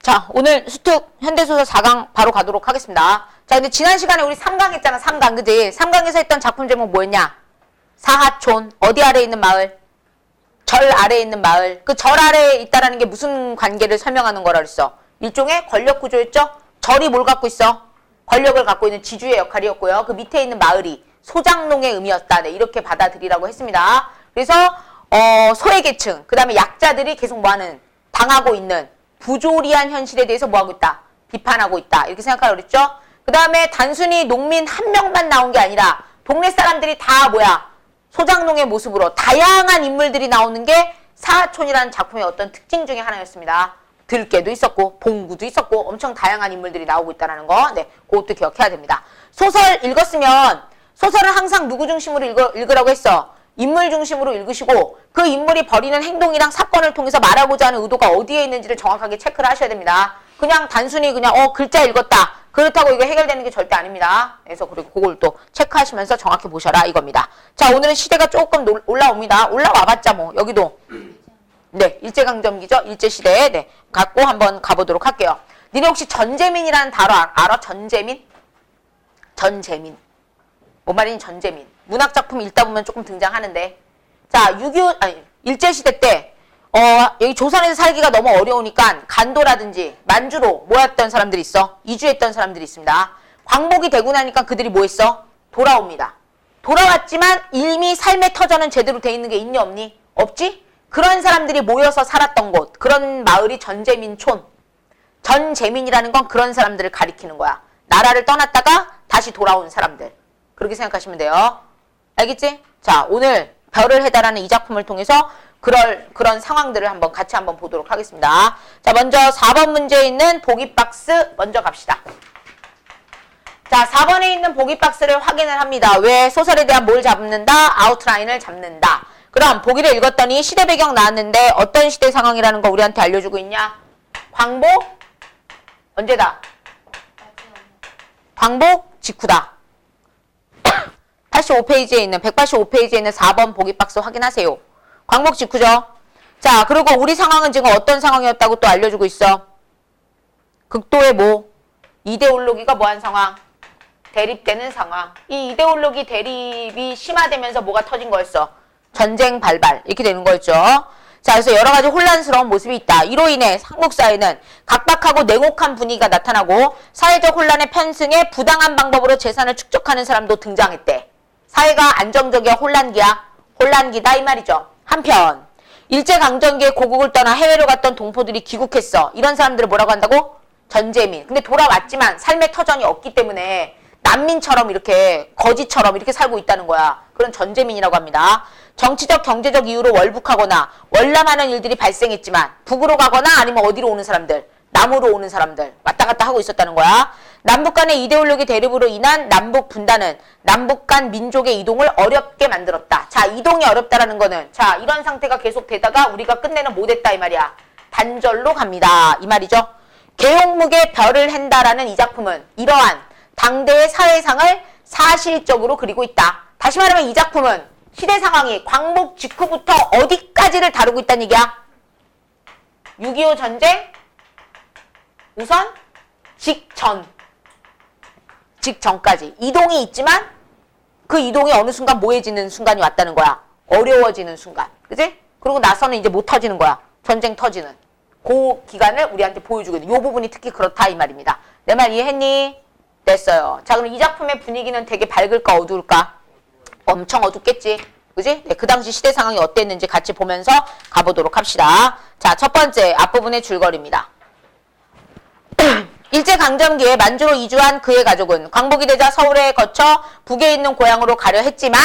자, 오늘 수특 현대소설 4강 바로 가도록 하겠습니다. 자, 근데 지난 시간에 우리 3강 했잖아, 3강, 그지? 3강에서 했던 작품 제목 뭐였냐? 사하촌, 어디 아래에 있는 마을? 절 아래에 있는 마을. 그 절 아래에 있다라는 게 무슨 관계를 설명하는 거라 그랬어? 일종의 권력 구조였죠? 절이 뭘 갖고 있어? 권력을 갖고 있는 지주의 역할이었고요. 그 밑에 있는 마을이 소장농의 의미였다. 네, 이렇게 받아들이라고 했습니다. 그래서 소외계층, 그 다음에 약자들이 계속 뭐하는? 당하고 있는 부조리한 현실에 대해서 뭐하고 있다? 비판하고 있다. 이렇게 생각하라고 그랬죠? 그 다음에 단순히 농민 한 명만 나온 게 아니라 동네 사람들이 다 뭐야? 소장농의 모습으로 다양한 인물들이 나오는 게 사하촌이라는 작품의 어떤 특징 중에 하나였습니다. 들깨도 있었고 봉구도 있었고 엄청 다양한 인물들이 나오고 있다는 거. 네, 그것도 기억해야 됩니다. 소설 읽었으면 소설은 항상 누구 중심으로 읽으라고 했어? 인물 중심으로 읽으시고 그 인물이 벌이는 행동이랑 사건을 통해서 말하고자 하는 의도가 어디에 있는지를 정확하게 체크를 하셔야 됩니다. 그냥 단순히 그냥 글자 읽었다. 그렇다고 이거 해결되는 게 절대 아닙니다. 그래서 그리고 그걸 또 체크하시면서 정확히 보셔라 이겁니다. 자, 오늘은 시대가 조금 올라옵니다. 올라와봤자 뭐 여기도 네, 일제강점기죠. 일제시대. 네, 갖고 한번 가보도록 할게요. 니네 혹시 전재민이라는 단어 알아? 전재민? 전재민. 뭔 말이니 전재민. 문학작품 읽다 보면 조금 등장하는데. 자, 일제시대 때, 여기 조선에서 살기가 너무 어려우니까 간도라든지 만주로 모였던 사람들이 있어. 이주했던 사람들이 있습니다. 광복이 되고 나니까 그들이 뭐 했어? 돌아옵니다. 돌아왔지만 이미 삶의 터전은 제대로 돼 있는 게 있니 없니? 없지? 그런 사람들이 모여서 살았던 곳, 그런 마을이 전재민촌. 전재민이라는 건 그런 사람들을 가리키는 거야. 나라를 떠났다가 다시 돌아온 사람들. 그렇게 생각하시면 돼요. 알겠지? 자, 오늘 별을 해달라는 이 작품을 통해서 그런 상황들을 같이 한번 보도록 하겠습니다. 자, 먼저 4번 문제에 있는 보기 박스 먼저 갑시다. 자, 4번에 있는 보기 박스를 확인을 합니다. 왜? 소설에 대한 뭘 잡는다? 아웃라인을 잡는다. 그럼 보기를 읽었더니 시대 배경 나왔는데 어떤 시대 상황이라는 거 우리한테 알려주고 있냐? 광복? 언제다? 광복 직후다. 185페이지에 있는 4번 보기 박스 확인하세요. 광복 직후죠. 자, 그리고 우리 상황은 지금 어떤 상황이었다고 또 알려주고 있어. 극도의 뭐? 이데올로기가 뭐한 상황? 대립되는 상황. 이 이데올로기 대립이 심화되면서 뭐가 터진 거였어? 전쟁 발발. 이렇게 되는 거였죠. 자, 그래서 여러 가지 혼란스러운 모습이 있다. 이로 인해 한국 사회는 각박하고 냉혹한 분위기가 나타나고 사회적 혼란의 편승에 부당한 방법으로 재산을 축적하는 사람도 등장했대. 사회가 안정적이야 혼란기야? 혼란기다 이 말이죠. 한편 일제강점기에 고국을 떠나 해외로 갔던 동포들이 귀국했어. 이런 사람들을 뭐라고 한다고? 전재민. 근데 돌아왔지만 삶의 터전이 없기 때문에 난민처럼 이렇게 거지처럼 이렇게 살고 있다는 거야. 그런 전재민이라고 합니다. 정치적 경제적 이유로 월북하거나 월남하는 일들이 발생했지만 북으로 가거나 아니면 어디로 오는 사람들, 남으로 오는 사람들 왔다 갔다 하고 있었다는 거야. 남북 간의 이데올로기 대립으로 인한 남북 분단은 남북 간 민족의 이동을 어렵게 만들었다. 자, 이동이 어렵다라는 거는 자, 이런 상태가 계속되다가 우리가 끝내는 못했다 이 말이야. 단절로 갑니다. 이 말이죠. 계용묵의 별을 헨다라는 이 작품은 이러한 당대의 사회상을 사실적으로 그리고 있다. 다시 말하면 이 작품은 시대 상황이 광복 직후부터 어디까지를 다루고 있다는 얘기야? 6.25 전쟁 우선 직전까지 이동이 있지만 그 이동이 어느 순간 뭐해지는 순간이 왔다는 거야. 어려워지는 순간. 그지? 그리고 나서는 이제 못 터지는 거야. 전쟁 터지는. 그 기간을 우리한테 보여주고 있는. 이 부분이 특히 그렇다 이 말입니다. 내 말 이해했니? 됐어요. 자, 그럼 이 작품의 분위기는 되게 밝을까 어두울까? 엄청 어둡겠지. 그지? 네, 그 당시 시대 상황이 어땠는지 같이 보면서 가보도록 합시다. 자, 첫 번째 앞부분의 줄거리입니다. 일제강점기에 만주로 이주한 그의 가족은 광복이 되자 서울에 거쳐 북에 있는 고향으로 가려 했지만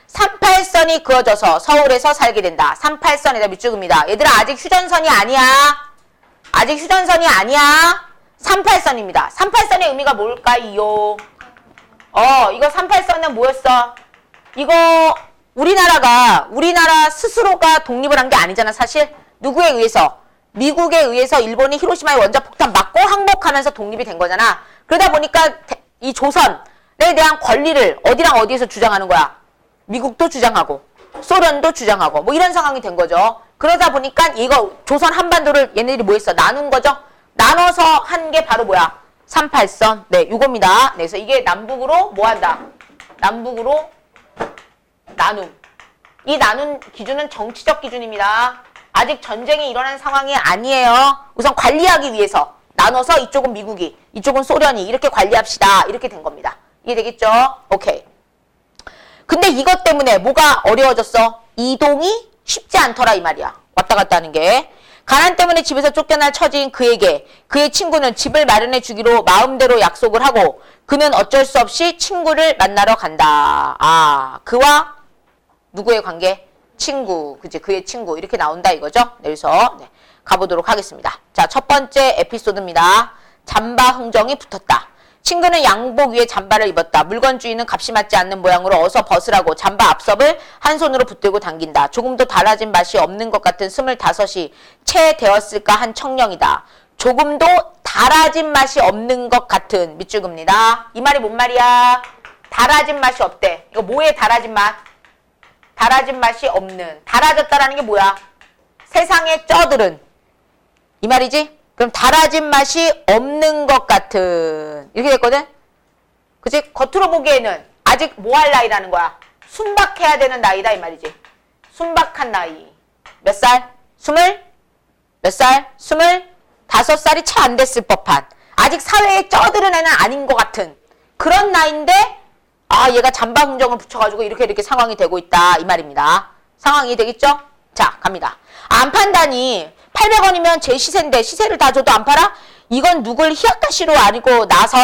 38선이 그어져서 서울에서 살게 된다. 38선에다 밑줄입니다. 얘들아 아직 휴전선이 아니야. 아직 휴전선이 아니야. 38선입니다. 38선의 의미가 뭘까요? 이거 38선은 뭐였어? 이거 우리나라 스스로가 독립을 한 게 아니잖아 사실. 누구에 의해서? 미국에 의해서 일본이 히로시마에 원자폭탄 맞고 항복하면서 독립이 된 거잖아. 그러다 보니까 이 조선에 대한 권리를 어디랑 어디에서 주장하는 거야? 미국도 주장하고 소련도 주장하고 뭐 이런 상황이 된 거죠. 그러다 보니까 이거 조선 한반도를 얘네들이 뭐 했어? 나눈 거죠? 나눠서 한 게 바로 뭐야? 38선. 네, 요겁니다. 네, 그래서 이게 남북으로 뭐 한다? 남북으로 나눔. 이 나눈 기준은 정치적 기준입니다. 아직 전쟁이 일어난 상황이 아니에요. 우선 관리하기 위해서 나눠서 이쪽은 미국이, 이쪽은 소련이 이렇게 관리합시다. 이렇게 된 겁니다. 이해되겠죠? 오케이. 근데 이것 때문에 뭐가 어려워졌어? 이동이 쉽지 않더라 이 말이야. 왔다 갔다 하는 게. 가난 때문에 집에서 쫓겨날 처지인 그에게 그의 친구는 집을 마련해 주기로 마음대로 약속을 하고 그는 어쩔 수 없이 친구를 만나러 간다. 아, 그와 누구의 관계? 친구. 그치? 그의 친구. 이렇게 나온다 이거죠? 네, 그래서 네, 가보도록 하겠습니다. 자, 첫 번째 에피소드입니다. 잠바 흥정이 붙었다. 친구는 양복 위에 잠바를 입었다. 물건 주인은 값이 맞지 않는 모양으로 어서 벗으라고 잠바 앞섭을 한 손으로 붙들고 당긴다. 조금도 달라진 맛이 없는 것 같은 25이 채 되었을까 한 청령이다. 조금도 달아진 맛이 없는 것 같은 밑줄급니다. 이 말이 뭔 말이야? 달아진 맛이 없대. 이거 뭐에 달아진 맛? 달아진 맛이 없는. 달아졌다라는 게 뭐야? 세상의 쩌들은. 이 말이지? 그럼 달아진 맛이 없는 것 같은. 이렇게 됐거든? 그치? 겉으로 보기에는 아직 뭐 할 나이라는 거야? 순박해야 되는 나이다 이 말이지. 순박한 나이. 몇 살? 몇 살? 25살이 채 안 됐을 법한. 아직 사회에 쩌들은 애는 아닌 것 같은 그런 나이인데 아 얘가 잠바 흥정을 붙여가지고 이렇게 상황이 되고 있다 이 말입니다. 상황이 되겠죠? 자 갑니다. 안 판다니 800원이면 제 시세인데 시세를 다 줘도 안 팔아? 이건 누굴 희약가시로 아니고 나서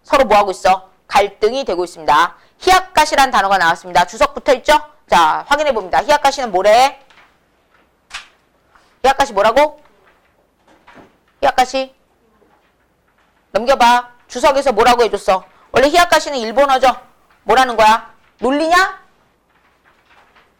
서로 뭐하고 있어? 갈등이 되고 있습니다. 희약가시란 단어가 나왔습니다. 주석 붙어있죠? 자 확인해봅니다. 희약가시는 뭐래? 희약가시 뭐라고? 희약가시 넘겨봐. 주석에서 뭐라고 해줬어? 원래 희약가시는 일본어죠? 뭐라는 거야? 놀리냐?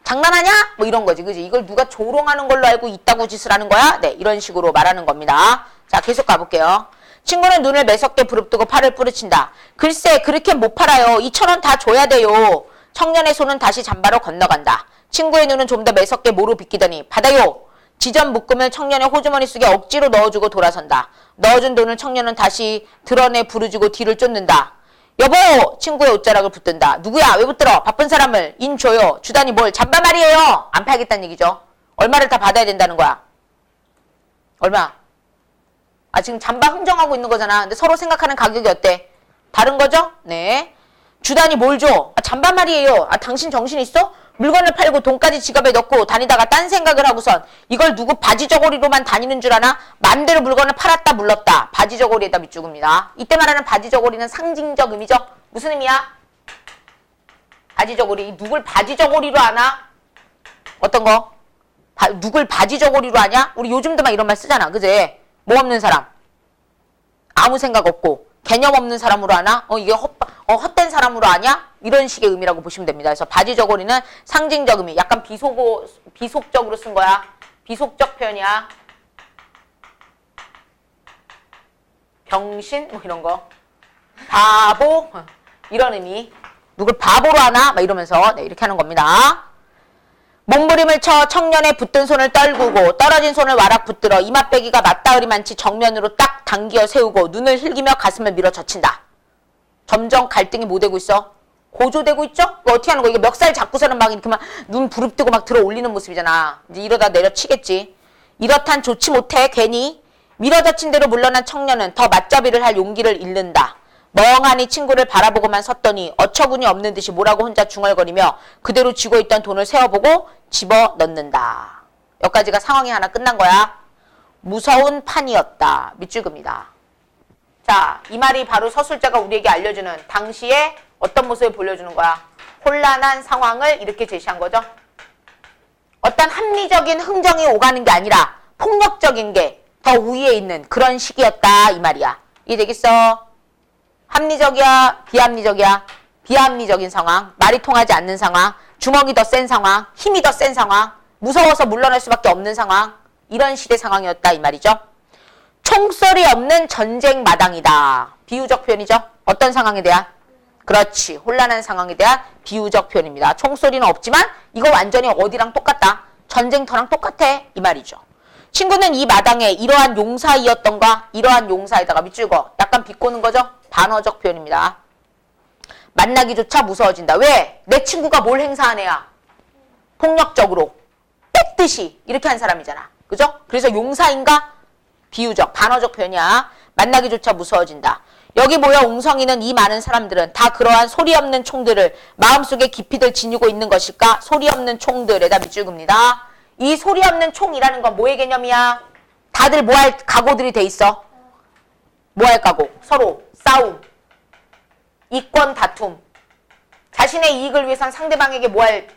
장난하냐? 뭐 이런 거지. 그지? 이걸 누가 조롱하는 걸로 알고 있다고 짓을 하는 거야? 네, 이런 식으로 말하는 겁니다. 자, 계속 가볼게요. 친구는 눈을 매섭게 부릅뜨고 팔을 뿌리친다. 글쎄, 그렇게 못 팔아요. 2,000원 다 줘야 돼요. 청년의 손은 다시 잠바로 건너간다. 친구의 눈은 좀 더 매섭게 모로 비끼더니 받아요. 지점 묶음을 청년의 호주머니 속에 억지로 넣어주고 돌아선다. 넣어준 돈을 청년은 다시 드러내 부르짖고 뒤를 쫓는다. 여보! 친구의 옷자락을 붙든다. 누구야? 왜 붙들어? 바쁜 사람을. 인 줘요. 주다니 뭘. 잠바 말이에요. 안 팔겠다는 얘기죠. 얼마를 다 받아야 된다는 거야. 얼마? 아 지금 잠바 흥정하고 있는 거잖아. 근데 서로 생각하는 가격이 어때? 다른 거죠? 네. 주다니 뭘 줘? 아 잠바 말이에요. 아 당신 정신 있어? 물건을 팔고 돈까지 지갑에 넣고 다니다가 딴 생각을 하고선 이걸 누구 바지 저고리로만 다니는 줄 아나? 맘대로 물건을 팔았다 물렀다. 바지 저고리에다 밑줄입니다. 이때 말하는 바지 저고리는 상징적 의미죠. 무슨 의미야? 바지 저고리. 누굴 바지 저고리로 아나? 어떤 거? 누굴 바지 저고리로 아냐? 우리 요즘도 막 이런 말 쓰잖아. 그제? 뭐 없는 사람. 아무 생각 없고 개념 없는 사람으로 아나? 이게 헛된 사람으로 아냐? 이런 식의 의미라고 보시면 됩니다. 그래서 바지 저고리는 상징적 의미, 약간 비속적으로 쓴 거야. 비속적 표현이야. 병신 뭐 이런 거. 바보 이런 의미. 누굴 바보로 하나? 막 이러면서 네, 이렇게 하는 겁니다. 몸부림을 쳐 청년의 붙든 손을 떨구고 떨어진 손을 와락 붙들어 이맛배기가 맞다으리만치 정면으로 딱 당겨 세우고 눈을 흘기며 가슴을 밀어 젖힌다. 점점 갈등이 뭐 되고 있어? 고조되고 있죠? 어떻게 하는 거야? 이게 멱살 잡고서는 막 이렇게 막 눈 부릅뜨고 막 들어 올리는 모습이잖아. 이제 이러다 내려치겠지. 이렇단 좋지 못해 괜히. 밀어젖힌 대로 물러난 청년은 더 맞잡이를 할 용기를 잃는다. 멍하니 친구를 바라보고만 섰더니 어처구니 없는 듯이 뭐라고 혼자 중얼거리며 그대로 쥐고 있던 돈을 세어보고 집어넣는다. 여기까지가 상황이 하나 끝난 거야. 무서운 판이었다. 밑줄급니다. 자, 이 말이 바로 서술자가 우리에게 알려주는 당시에 어떤 모습을 보여주는 거야? 혼란한 상황을 이렇게 제시한 거죠. 어떤 합리적인 흥정이 오가는 게 아니라 폭력적인 게 더 우위에 있는 그런 시기였다 이 말이야. 이해되겠어? 합리적이야? 비합리적이야? 비합리적인 상황, 말이 통하지 않는 상황, 주먹이 더 센 상황, 힘이 더 센 상황, 무서워서 물러날 수밖에 없는 상황, 이런 시대 상황이었다 이 말이죠. 총소리 없는 전쟁 마당이다. 비유적 표현이죠. 어떤 상황에 대한? 그렇지. 혼란한 상황에 대한 비유적 표현입니다. 총소리는 없지만 이거 완전히 어디랑 똑같다. 전쟁터랑 똑같아 이 말이죠. 친구는 이 마당에 이러한 용사이었던가 이러한 용사에다가 밑줄 그어 약간 비꼬는 거죠. 반어적 표현입니다. 만나기조차 무서워진다. 왜? 내 친구가 뭘 행사한 애야? 폭력적으로 뺏듯이 이렇게 한 사람이잖아. 그죠? 그래서 용사인가? 비유적, 반어적 표현이야. 만나기조차 무서워진다. 여기 모여 웅성이는 이 많은 사람들은 다 그러한 소리 없는 총들을 마음속에 깊이들 지니고 있는 것일까? 소리 없는 총들에다 밑줄 긋니다. 이 소리 없는 총이라는 건 뭐의 개념이야? 다들 뭐 할 각오들이 돼 있어? 뭐 할 각오? 서로 싸움, 이권 다툼, 자신의 이익을 위해선 상대방에게 뭐 할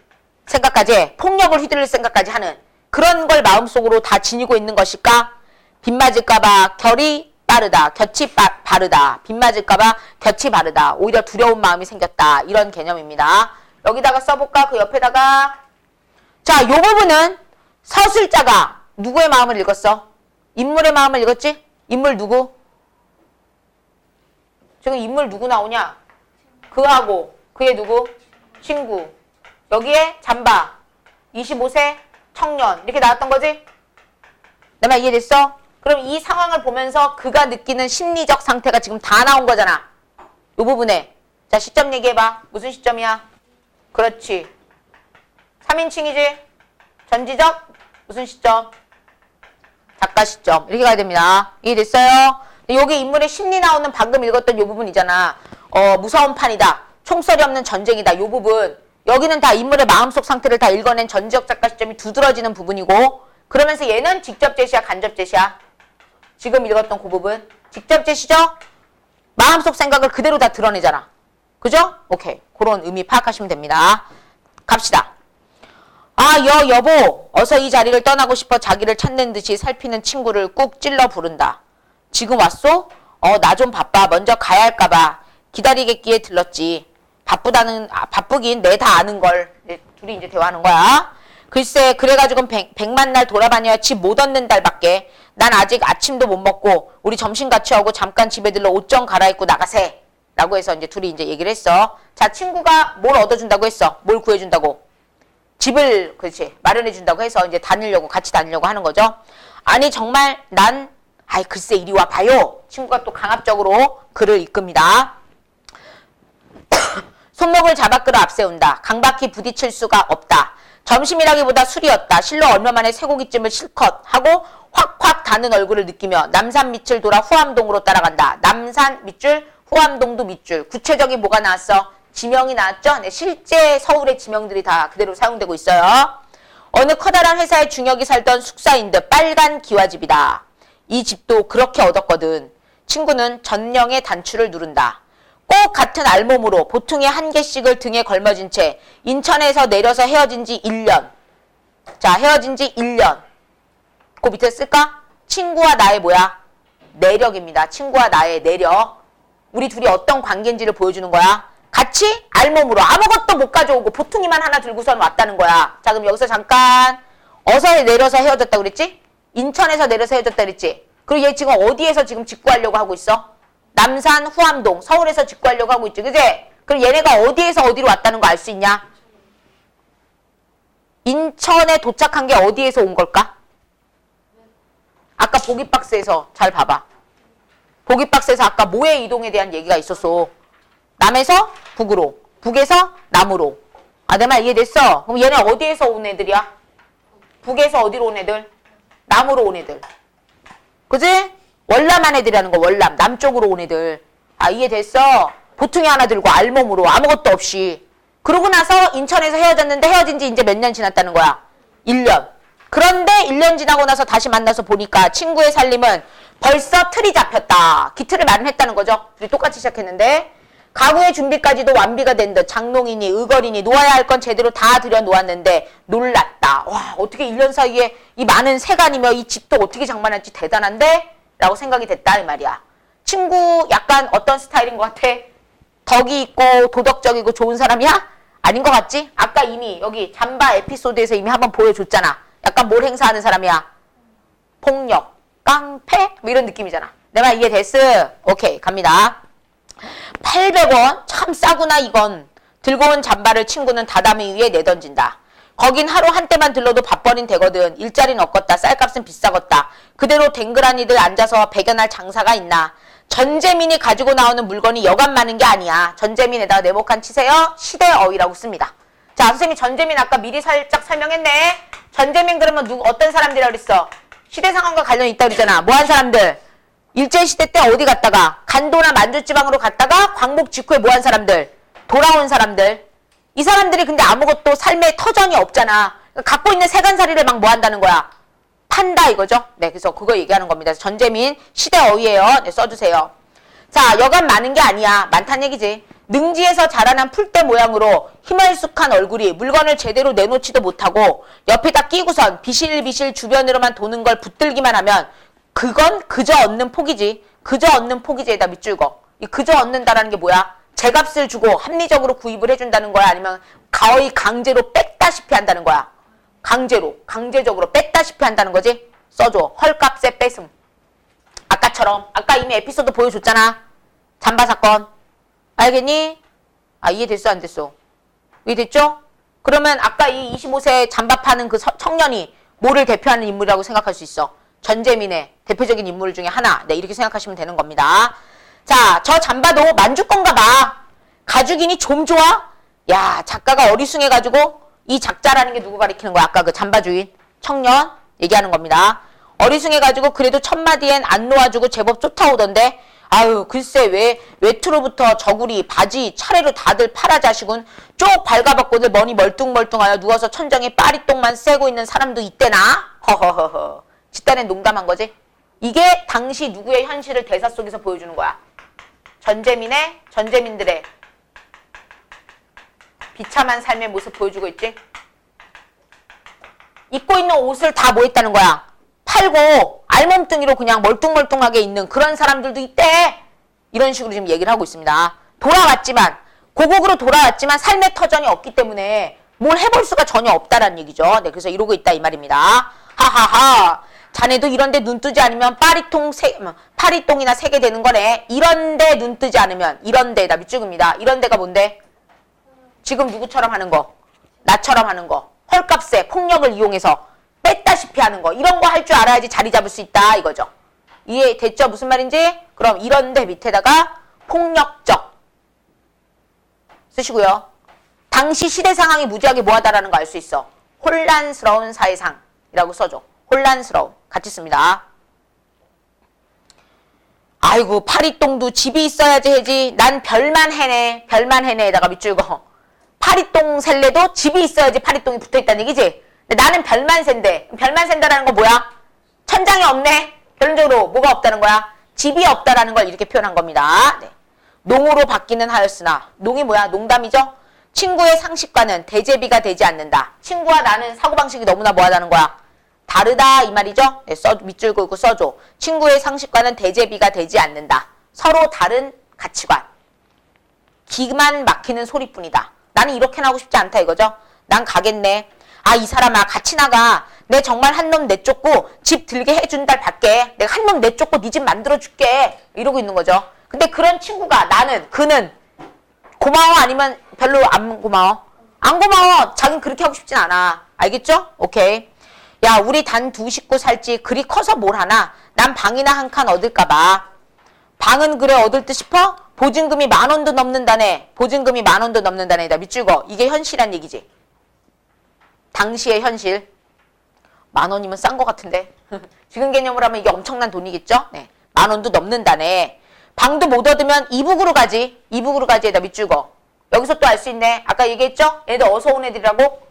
생각까지 해? 폭력을 휘두를 생각까지 하는 그런 걸 마음속으로 다 지니고 있는 것일까? 빗 맞을까봐 결이 빠르다. 곁이 바르다. 빗 맞을까봐 곁이 바르다. 오히려 두려운 마음이 생겼다. 이런 개념입니다. 여기다가 써볼까? 그 옆에다가. 자, 요 부분은 서술자가 누구의 마음을 읽었어? 인물의 마음을 읽었지? 인물 누구? 지금 인물 누구 나오냐? 그하고 그의 누구? 친구. 여기에 잠바 25세 청년 이렇게 나왔던 거지? 내 말 이해됐어? 그럼 이 상황을 보면서 그가 느끼는 심리적 상태가 지금 다 나온 거잖아. 이 부분에. 자, 시점 얘기해봐. 무슨 시점이야? 그렇지. 3인칭이지? 전지적? 무슨 시점? 작가 시점. 이렇게 가야 됩니다. 이해됐어요? 여기 인물의 심리 나오는 방금 읽었던 이 부분이잖아. 무서운 판이다. 총소리 없는 전쟁이다. 이 부분. 여기는 다 인물의 마음속 상태를 다 읽어낸 전지적 작가 시점이 두드러지는 부분이고 그러면서 얘는 직접 제시야, 간접 제시야? 지금 읽었던 그 부분. 직접 제시죠? 마음속 생각을 그대로 다 드러내잖아. 그죠? 오케이. 그런 의미 파악하시면 됩니다. 갑시다. 아, 여보. 어서 이 자리를 떠나고 싶어 자기를 찾는 듯이 살피는 친구를 꾹 찔러 부른다. 지금 왔소? 나 좀 바빠. 먼저 가야 할까봐. 기다리겠기에 들렀지. 바쁘긴 내 다 아는 걸. 둘이 이제 대화하는 거야. 글쎄, 그래가지고 100만 날 돌아다녀야 집 못 얻는 달밖에. 난 아직 아침도 못 먹고 우리 점심 같이 하고 잠깐 집에 들러 옷 좀 갈아입고 나가세. 라고 해서 이제 둘이 이제 얘기를 했어. 자, 친구가 뭘 얻어준다고 했어? 뭘 구해준다고? 집을, 그렇지, 마련해준다고 해서 이제 같이 다니려고 하는 거죠. 아니, 정말 글쎄, 이리 와 봐요. 친구가 또 강압적으로 그를 이끕니다. 손목을 잡아 끌어 앞세운다. 강박히 부딪힐 수가 없다. 점심이라기보다 술이었다. 실로 얼마 만에 쇠고기찜을 실컷 하고 확확 다는 얼굴을 느끼며 남산 밑을 돌아 후암동으로 따라간다. 남산 밑줄, 후암동도 밑줄. 구체적인 뭐가 나왔어? 지명이 나왔죠? 네, 실제 서울의 지명들이 다 그대로 사용되고 있어요. 어느 커다란 회사의 중역이 살던 숙사인 듯 빨간 기와집이다. 이 집도 그렇게 얻었거든. 친구는 전령의 단추를 누른다. 꼭 같은 알몸으로 보통의 한 개씩을 등에 걸머진 채 인천에서 내려서 헤어진 지 1년. 자, 헤어진 지 1년. 그 밑에 쓸까? 친구와 나의 뭐야? 내력입니다. 친구와 나의 내력. 우리 둘이 어떤 관계인지를 보여주는 거야. 같이 알몸으로 아무것도 못 가져오고 보통이만 하나 들고선 왔다는 거야. 자, 그럼 여기서 잠깐 어서 내려서 헤어졌다 그랬지? 인천에서 내려서 헤어졌다 그랬지? 그리고 얘 지금 어디에서 지금 직구하려고 하고 있어? 남산, 후암동, 서울에서 직구하려고 하고 있지, 그지? 그럼 얘네가 어디에서 어디로 왔다는 거 알 수 있냐? 인천에 도착한 게 어디에서 온 걸까? 아까 보기박스에서 잘 봐봐. 보기박스에서 아까 뭐의 이동에 대한 얘기가 있었어. 남에서 북으로, 북에서 남으로. 아, 내 말 이해됐어? 그럼 얘네 어디에서 온 애들이야? 북에서 어디로 온 애들? 남으로 온 애들. 그지? 월남한 애들이라는 거, 월남. 남쪽으로 온 애들. 아, 이해됐어? 보통이 하나 들고 알몸으로 아무것도 없이. 그러고 나서 인천에서 헤어졌는데 헤어진 지 이제 몇 년 지났다는 거야? 1년. 그런데 1년 지나고 나서 다시 만나서 보니까 친구의 살림은 벌써 틀이 잡혔다. 기틀을 마련했다는 거죠. 둘이 똑같이 시작했는데 가구의 준비까지도 완비가 된 듯 장롱이니 의걸이니 놓아야 할 건 제대로 다 들여놓았는데 놀랐다. 와, 어떻게 1년 사이에 이 많은 세간이며 이 집도 어떻게 장만할지 대단한데? 라고 생각이 됐다 이 말이야. 친구 약간 어떤 스타일인 것 같아? 덕이 있고 도덕적이고 좋은 사람이야? 아닌 것 같지? 아까 이미 여기 잠바 에피소드에서 이미 한번 보여줬잖아. 약간 뭘 행사하는 사람이야? 폭력, 깡패? 뭐 이런 느낌이잖아. 내 말 이해됐어? 오케이, 갑니다. 800원? 참 싸구나 이건. 들고 온 잠바를 친구는 다다미 위에 내던진다. 거긴 하루 한때만 들러도 밥벌이는 되거든. 일자리는 없겠다. 쌀값은 비싸겠다. 그대로 댕그라니들 앉아서 배견할 장사가 있나. 전재민이 가지고 나오는 물건이 여간 많은 게 아니야. 전재민에다가 네모칸 치세요. 시대어휘라고 씁니다. 자, 선생님이 전재민 아까 미리 살짝 설명했네. 전재민 그러면 어떤 사람들이라 그랬어? 시대 상황과 관련이 있다고 그랬잖아. 뭐한 사람들? 일제시대 때 어디 갔다가? 간도나 만주지방으로 갔다가 광복 직후에 뭐한 사람들? 돌아온 사람들. 이 사람들이 근데 아무것도 삶의 터전이 없잖아. 갖고 있는 세간살이를 막 뭐 한다는 거야? 판다 이거죠? 네, 그래서 그거 얘기하는 겁니다. 전재민 시대어휘예요. 네, 써주세요. 자, 여간 많은 게 아니야. 많다는 얘기지. 능지에서 자라난 풀대 모양으로 희멀쑥한 얼굴이 물건을 제대로 내놓지도 못하고 옆에다 끼고선 비실비실 주변으로만 도는 걸 붙들기만 하면 그건 그저 얻는 폭이지. 그저 얻는 폭이지에다 밑줄거. 이 그저 얻는다라는 게 뭐야? 제값을 주고 합리적으로 구입을 해준다는 거야? 아니면 거의 강제로 뺐다시피 한다는 거야? 강제적으로 뺐다시피 한다는 거지? 써줘. 헐값에 뺏음. 아까처럼. 아까 이미 에피소드 보여줬잖아. 잠바 사건. 알겠니? 아, 이해됐어? 안 됐어? 이해됐죠? 그러면 아까 이 25세 잠바 파는 그 청년이 뭐를 대표하는 인물이라고 생각할 수 있어? 전재민의 대표적인 인물 중에 하나. 네, 이렇게 생각하시면 되는 겁니다. 자, 저 잠바도 만주 건가 봐. 가죽이니 좀 좋아? 야, 작가가 어리숭해가지고 이 작자라는 게 누구 가리키는 거야? 아까 그 잠바 주인 청년 얘기하는 겁니다. 어리숭해가지고 그래도 첫마디엔 안 놓아주고 제법 쫓아오던데 아유 글쎄 왜 외투로부터 저구리 바지 차례로 다들 팔아자시군. 쪽 발가벗고들 머리 멀뚱멀뚱하여 누워서 천장에 파리똥만 쐬고 있는 사람도 있대나? 허허허허. 집단엔 농담한 거지? 이게 당시 누구의 현실을 대사 속에서 보여주는 거야. 전재민들의 비참한 삶의 모습 보여주고 있지? 입고 있는 옷을 다 뭐 했다는 거야? 팔고 알몸뚱이로 그냥 멀뚱멀뚱하게 있는 그런 사람들도 있대. 이런 식으로 지금 얘기를 하고 있습니다. 돌아왔지만 고국으로 돌아왔지만 삶의 터전이 없기 때문에 뭘 해볼 수가 전혀 없다라는 얘기죠. 네, 그래서 이러고 있다 이 말입니다. 하하하. 자네도 이런데 눈 뜨지 않으면 파리똥이나 세게 되는 거네. 이런데 눈 뜨지 않으면 이런데다 밑줄입니다. 이런데가 뭔데? 지금 누구처럼 하는 거? 나처럼 하는 거. 헐값에 폭력을 이용해서 뺐다시피 하는 거. 이런 거 할 줄 알아야지 자리 잡을 수 있다 이거죠. 이해됐죠? 무슨 말인지? 그럼 이런데 밑에다가 폭력적 쓰시고요. 당시 시대 상황이 무지하게 뭐하다라는 거 알 수 있어. 혼란스러운 사회상이라고 써줘. 혼란스러운. 같이 씁니다. 아이고 파리똥도 집이 있어야지 해지. 난 별만 해네. 별만 해네에다가 밑줄거. 파리똥 셀래도 집이 있어야지 파리똥이 붙어있다는 얘기지. 근데 나는 별만 샌데. 별만 샌다라는 거 뭐야? 천장이 없네. 결론적으로 뭐가 없다는 거야? 집이 없다라는 걸 이렇게 표현한 겁니다. 네. 농으로 바뀌는 하였으나. 농이 뭐야? 농담이죠? 친구의 상식과는 대제비가 되지 않는다. 친구와 나는 사고방식이 너무나 뭐하다는 거야? 다르다 이 말이죠? 네, 밑줄 긋고 써줘. 친구의 상식과는 대제비가 되지 않는다. 서로 다른 가치관. 기만 막히는 소리뿐이다. 나는 이렇게 나오고 싶지 않다 이거죠? 난 가겠네. 아, 이 사람아 같이 나가. 내 정말 한 놈 내쫓고 집 들게 해준 달 받게. 내가 한 놈 내쫓고 네 집 만들어줄게. 이러고 있는 거죠. 근데 그런 친구가 그는 고마워 아니면 별로 안 고마워? 안 고마워. 자기는 그렇게 하고 싶진 않아. 알겠죠? 오케이. 야, 우리 단 2식구 살지 그리 커서 뭘 하나? 난 방이나 한 칸 얻을까 봐. 방은 그래 얻을 듯 싶어? 보증금이 10,000원도 넘는다네. 보증금이 10,000원도 넘는다네. 나 밑줄거. 이게 현실이란 얘기지. 당시의 현실. 10,000원이면 싼 거 같은데. 지금 개념으로 하면 이게 엄청난 돈이겠죠? 네. 10,000원도 넘는다네. 방도 못 얻으면 이북으로 가지. 이북으로 가지에다 밑줄거. 여기서 또 알 수 있네. 아까 얘기했죠? 얘들 어디서 온 애들이라고?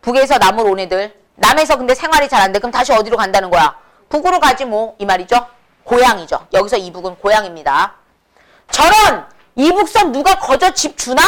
북에서 남으로 온 애들. 남에서 근데 생활이 잘 안 돼. 그럼 다시 어디로 간다는 거야? 북으로 가지 뭐. 이 말이죠? 고향이죠. 여기서 이북은 고향입니다. 저런! 이북선 누가 거저 집 주나?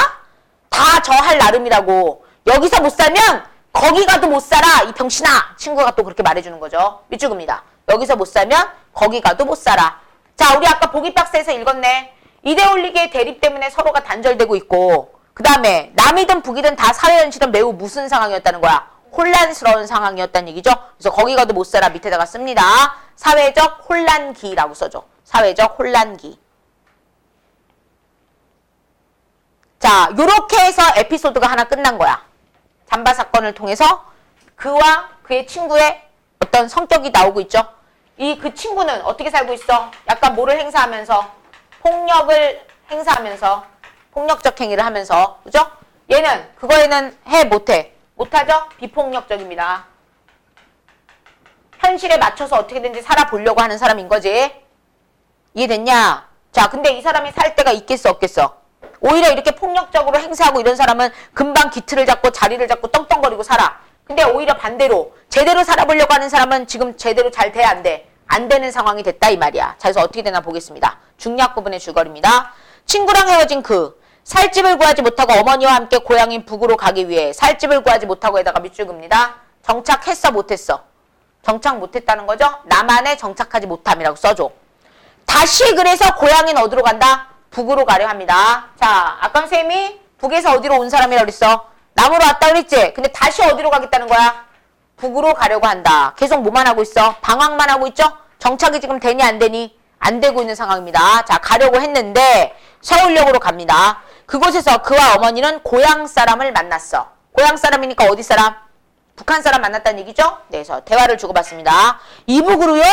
다 저 할 나름이라고. 여기서 못 살면 거기 가도 못 살아. 이 병신아. 친구가 또 그렇게 말해주는 거죠. 밑줄입니다. 여기서 못 살면 거기 가도 못 살아. 자, 우리 아까 보기 박스에서 읽었네. 이데올리기의 대립 때문에 서로가 단절되고 있고 그 다음에 남이든 북이든 다 사회현실은 매우 무슨 상황이었다는 거야? 혼란스러운 상황이었다는 얘기죠. 그래서 거기 가도 못 살아 밑에다가 씁니다. 사회적 혼란기라고 써줘. 사회적 혼란기. 자, 요렇게 해서 에피소드가 하나 끝난 거야. 잠바 사건을 통해서 그와 그의 친구의 어떤 성격이 나오고 있죠. 그 친구는 어떻게 살고 있어? 약간 뭐를 행사하면서 폭력을 행사하면서 폭력적 행위를 하면서 그죠? 얘는 그거에는 못하죠? 비폭력적입니다. 현실에 맞춰서 어떻게든지 살아보려고 하는 사람인 거지. 이해됐냐? 자, 근데 이 사람이 살 때가 있겠어 없겠어? 오히려 이렇게 폭력적으로 행사하고 이런 사람은 금방 기틀을 잡고 자리를 잡고 떵떵거리고 살아. 근데 오히려 반대로 제대로 살아보려고 하는 사람은 지금 제대로 잘 돼, 안 돼? 안 되는 상황이 됐다 이 말이야. 자, 그래서 어떻게 되나 보겠습니다. 중략 부분의 줄거리입니다. 친구랑 헤어진 살집을 구하지 못하고 어머니와 함께 고향인 북으로 가기 위해 살집을 구하지 못하고 에다가 밑줄 긋습니다. 정착했어 못했어? 정착 못했다는 거죠. 나만의 정착하지 못함이라고 써줘. 다시 그래서 고향인 어디로 간다? 북으로 가려 합니다. 자, 아까 선생님이 북에서 어디로 온 사람이라고 그랬어? 남으로 왔다 그랬지? 근데 다시 어디로 가겠다는 거야? 북으로 가려고 한다. 계속 뭐만 하고 있어? 방황만 하고 있죠? 정착이 지금 되니 안 되니? 안 되고 있는 상황입니다. 자, 가려고 했는데 서울역으로 갑니다. 그곳에서 그와 어머니는 고향 사람을 만났어. 고향 사람이니까 어디 사람? 북한 사람 만났다는 얘기죠? 네, 그래서 대화를 주고받습니다. 이북으로요?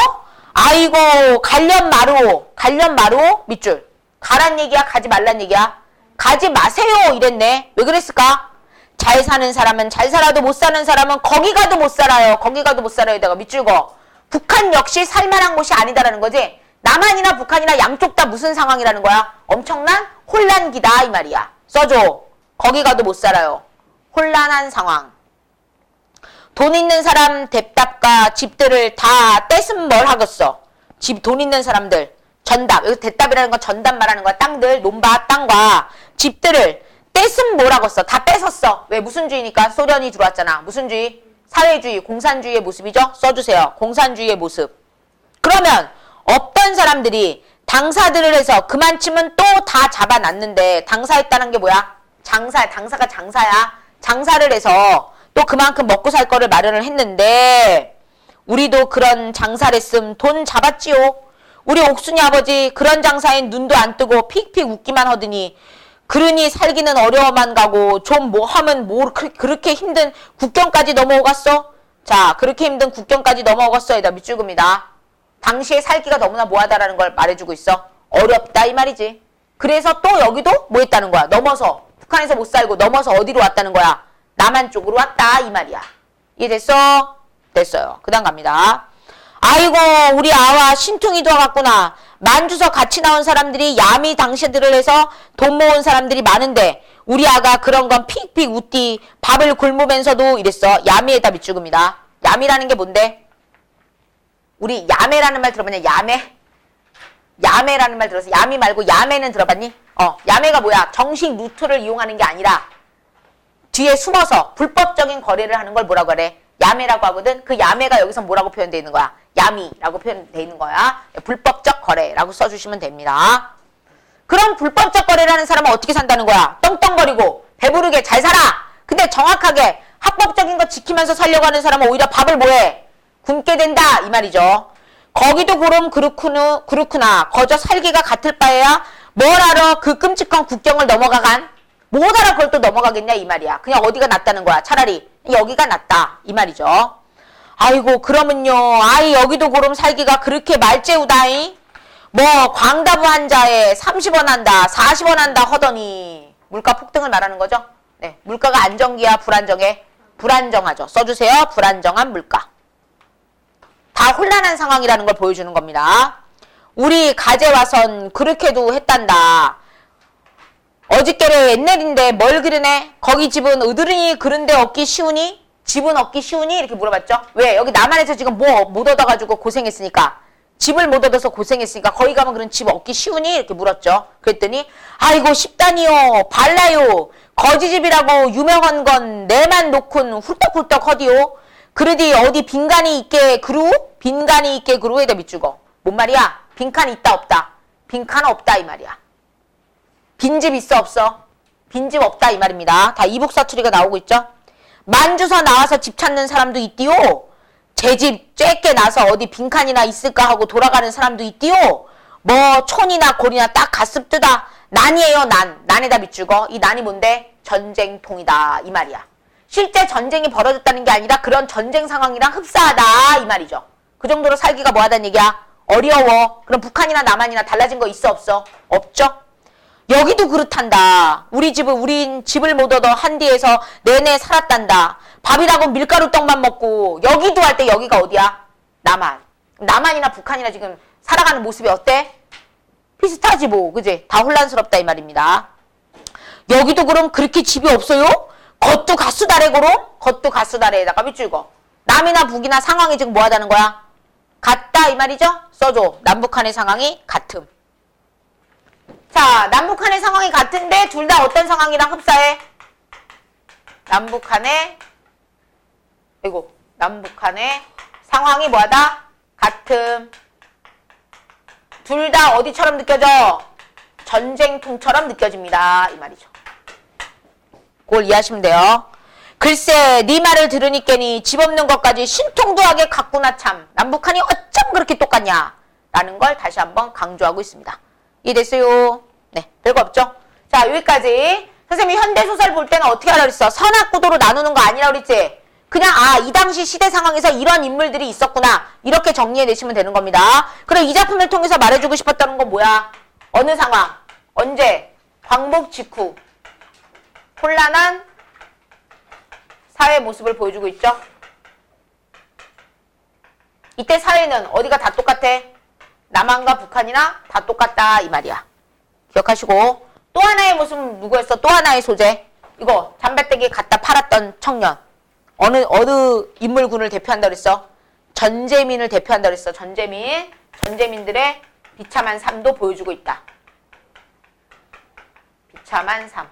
아이고, 갈련 마루, 밑줄. 가란 얘기야? 가지 말란 얘기야? 가지 마세요! 이랬네. 왜 그랬을까? 잘 사는 사람은 잘 살아도 못 사는 사람은 거기 가도 못 살아요. 거기 가도 못 살아요. 내가 밑줄 거. 북한 역시 살만한 곳이 아니다라는 거지. 남한이나 북한이나 양쪽 다 무슨 상황이라는 거야? 엄청난 혼란기다 이 말이야. 써줘. 거기 가도 못 살아요. 혼란한 상황. 돈 있는 사람 대답과 집들을 다 떼으면 뭘 하겠어? 돈 있는 사람들. 전답. 여기 대답이라는 건 전답 말하는 거야. 땅들, 논밭, 땅과 집들을 떼으면 뭘 하겠어? 다 뺏었어. 왜? 무슨 주의니까? 소련이 들어왔잖아. 무슨 주의? 사회주의, 공산주의의 모습이죠? 써주세요. 공산주의의 모습. 그러면 어떤 사람들이 당사들을 해서 그만치면 또 다 잡아놨는데 당사했다는 게 뭐야? 당사가 장사야. 장사를 해서 또 그만큼 먹고 살 거를 마련을 했는데 우리도 그런 장사를 했음 돈 잡았지요. 우리 옥순이 아버지 그런 장사에 눈도 안 뜨고 픽픽 웃기만 하더니 그러니 살기는 어려워만 가고 좀 뭐 하면 뭐 그렇게 힘든 국경까지 넘어오갔어? 자, 그렇게 힘든 국경까지 넘어오갔어. 에다 밑줄 긋습니다. 당시에 살기가 너무나 뭐하다라는 걸 말해주고 있어. 어렵다 이 말이지. 그래서 또 여기도 뭐 했다는 거야. 넘어서 북한에서 못 살고 넘어서 어디로 왔다는 거야. 남한 쪽으로 왔다 이 말이야. 이해됐어? 됐어요. 그 다음 갑니다. 아이고 우리 아와 신퉁이도 와갔구나. 만주서 같이 나온 사람들이 야미 당시들을 해서 돈 모은 사람들이 많은데 우리 아가 그런 건 픽픽 웃디 밥을 굶으면서도 이랬어. 야미에다 밑줄 긋습니다. 야미라는 게 뭔데? 우리 야매라는 말 들어봤냐? 야매라는 말 들었어. 야미 말고 야매는 들어봤니? 야매가 뭐야? 정식 루트를 이용하는 게 아니라 뒤에 숨어서 불법적인 거래를 하는 걸 뭐라고 그래? 야매라고 하거든. 그 야매가 여기서 뭐라고 표현되어 있는 거야? 야미라고 표현되어 있는 거야. 불법적 거래라고 써주시면 됩니다. 그럼 불법적 거래를 하는 사람은 어떻게 산다는 거야? 떵떵거리고 배부르게 잘 살아. 근데 정확하게 합법적인 거 지키면서 살려고 하는 사람은 오히려 밥을 뭐해? 굶게 된다 이 말이죠. 거기도 그럼 그렇구나. 거저 살기가 같을 바에야 뭘 알아? 그 끔찍한 국경을 넘어가간 못 알아 그걸 또 넘어가겠냐 이 말이야. 그냥 어디가 낫다는 거야. 차라리 여기가 낫다 이 말이죠. 아이고 그러면요. 아이 여기도 그럼 살기가 그렇게 말재우다잉. 뭐 광다부 한자에 30원 한다 40원 한다 하더니 물가 폭등을 말하는 거죠. 네, 물가가 안정기야 불안정해? 불안정하죠. 써주세요. 불안정한 물가. 다 혼란한 상황이라는 걸 보여주는 겁니다. 우리 가재 와선 그렇게도 했단다. 어저께래 옛날인데 뭘 그러네? 거기 집은 으드르니 그런데 얻기 쉬우니? 집은 얻기 쉬우니? 이렇게 물어봤죠. 왜? 여기 남한에서 지금 뭐 못 얻어가지고 고생했으니까. 집을 못 얻어서 고생했으니까 거기 가면 그런 집 얻기 쉬우니? 이렇게 물었죠. 그랬더니 아이고 쉽다니요. 발라요. 거지집이라고 유명한 건 내만 놓고는 훌떡훌떡 허디요. 그러디 어디 빈간이 있게 그루? 빈간이 있게 그루에다 밑주고. 뭔 말이야? 빈칸 있다 없다? 빈칸 없다 이 말이야. 빈집 있어 없어? 빈집 없다 이 말입니다. 다 이북 사투리가 나오고 있죠. 만주서 나와서 집 찾는 사람도 있디요. 제 집 쬐게 나서 어디 빈칸이나 있을까 하고 돌아가는 사람도 있디요. 뭐 촌이나 골이나 딱 가습 뜨다. 난이에요 난. 난에다 밑주고. 이 난이 뭔데? 전쟁통이다 이 말이야. 실제 전쟁이 벌어졌다는 게 아니라 그런 전쟁 상황이랑 흡사하다 이 말이죠. 그 정도로 살기가 뭐하다는 얘기야? 어려워. 그럼 북한이나 남한이나 달라진 거 있어 없어? 없죠? 여기도 그렇단다. 우린 집을 못 얻어 한디에서 내내 살았단다. 밥이라고 밀가루 떡만 먹고 여기도 할 때 여기가 어디야? 남한. 남한이나 북한이나 지금 살아가는 모습이 어때? 비슷하지 뭐. 그지? 다 혼란스럽다 이 말입니다. 여기도 그럼 그렇게 집이 없어요? 겉도 가수다래고로? 겉도 가수다래에다가 밑줄 거. 남이나 북이나 상황이 지금 뭐 하다는 거야? 같다 이 말이죠? 써줘. 남북한의 상황이 같음. 자, 남북한의 상황이 같은데 둘 다 어떤 상황이랑 흡사해? 남북한의 상황이 뭐하다? 같음. 둘 다 어디처럼 느껴져? 전쟁통처럼 느껴집니다. 이 말이죠. 그걸 이해하시면 돼요. 글쎄 네 말을 들으니까니 집 없는 것까지 신통도하게 같구나 참. 남북한이 어쩜 그렇게 똑같냐 라는 걸 다시 한번 강조하고 있습니다. 이해됐어요? 네, 별거 없죠? 자, 여기까지. 선생님이 현대소설 볼 때는 어떻게 하라고 그랬어? 선악구도로 나누는 거 아니라고 그랬지? 그냥 이 당시 시대 상황에서 이런 인물들이 있었구나 이렇게 정리해내시면 되는 겁니다. 그럼 이 작품을 통해서 말해주고 싶었다는 건 뭐야? 어느 상황? 언제? 광복 직후 혼란한 사회 모습을 보여주고 있죠? 이때 사회는 어디가 다 똑같아? 남한과 북한이나 다 똑같다 이 말이야. 기억하시고 또 하나의 모습은 누구였어? 또 하나의 소재. 이거 잠배떼기 갖다 팔았던 청년. 어느 인물군을 대표한다 그랬어? 전재민을 대표한다 그랬어. 전재민들의 비참한 삶도 보여주고 있다. 비참한 삶.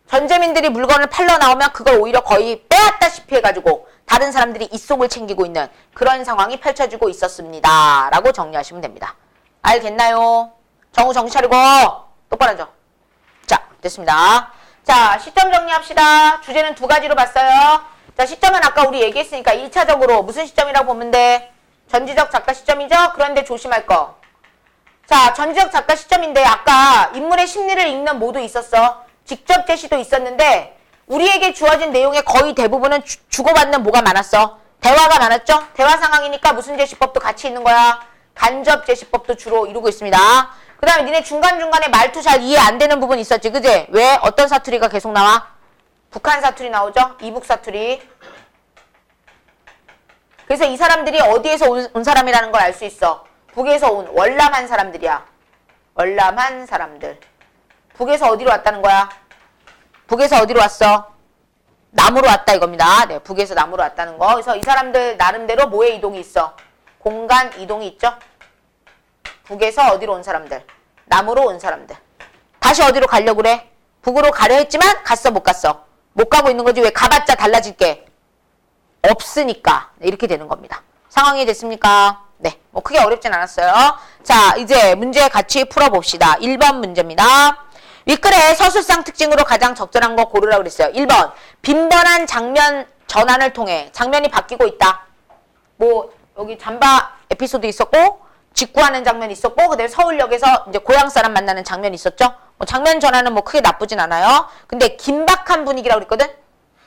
전재민들이 물건을 팔러 나오면 그걸 오히려 거의 빼앗다시피 해가지고 다른 사람들이 입속을 챙기고 있는 그런 상황이 펼쳐지고 있었습니다. 라고 정리하시면 됩니다. 알겠나요? 정우 정신 차리고 똑바로 앉아. 자, 됐습니다. 자, 시점 정리합시다. 주제는 두 가지로 봤어요. 자, 시점은 아까 우리 얘기했으니까 1차적으로 무슨 시점이라고 보면 돼? 전지적 작가 시점이죠? 그런데 조심할 거. 자, 전지적 작가 시점인데 아까 인물의 심리를 읽는 모두 있었어. 직접 제시도 있었는데 우리에게 주어진 내용의 거의 대부분은 주고받는 뭐가 많았어? 대화가 많았죠? 대화 상황이니까 무슨 제시법도 같이 있는 거야? 간접 제시법도 주로 이루고 있습니다. 그 다음에 니네 중간중간에 말투 잘 이해 안 되는 부분 있었지, 그지? 왜? 어떤 사투리가 계속 나와? 북한 사투리 나오죠? 이북 사투리. 그래서 이 사람들이 어디에서 온 사람이라는 걸 알 수 있어. 북에서 온 월남한 사람들이야. 월남한 사람들. 북에서 어디로 왔다는 거야? 북에서 어디로 왔어? 남으로 왔다 이겁니다. 네, 북에서 남으로 왔다는 거. 그래서 이 사람들 나름대로 뭐의 이동이 있어? 공간 이동이 있죠? 북에서 어디로 온 사람들? 남으로 온 사람들. 다시 어디로 가려고 그래? 북으로 가려 했지만 갔어 못 갔어? 못 가고 있는 거지. 왜? 가봤자 달라질 게 없으니까. 네, 이렇게 되는 겁니다. 상황이 됐습니까? 네, 뭐 크게 어렵진 않았어요. 자, 이제 문제 같이 풀어봅시다. 1번 문제입니다. 윗글의 서술상 특징으로 가장 적절한 거 고르라고 그랬어요. 1번, 빈번한 장면 전환을 통해 장면이 바뀌고 있다. 뭐 여기 잠바 에피소드 있었고 직구하는 장면이 있었고 그다음에 서울역에서 이제 고향 사람 만나는 장면이 있었죠. 뭐 장면 전환은 뭐 크게 나쁘진 않아요. 근데 긴박한 분위기라고 그랬거든.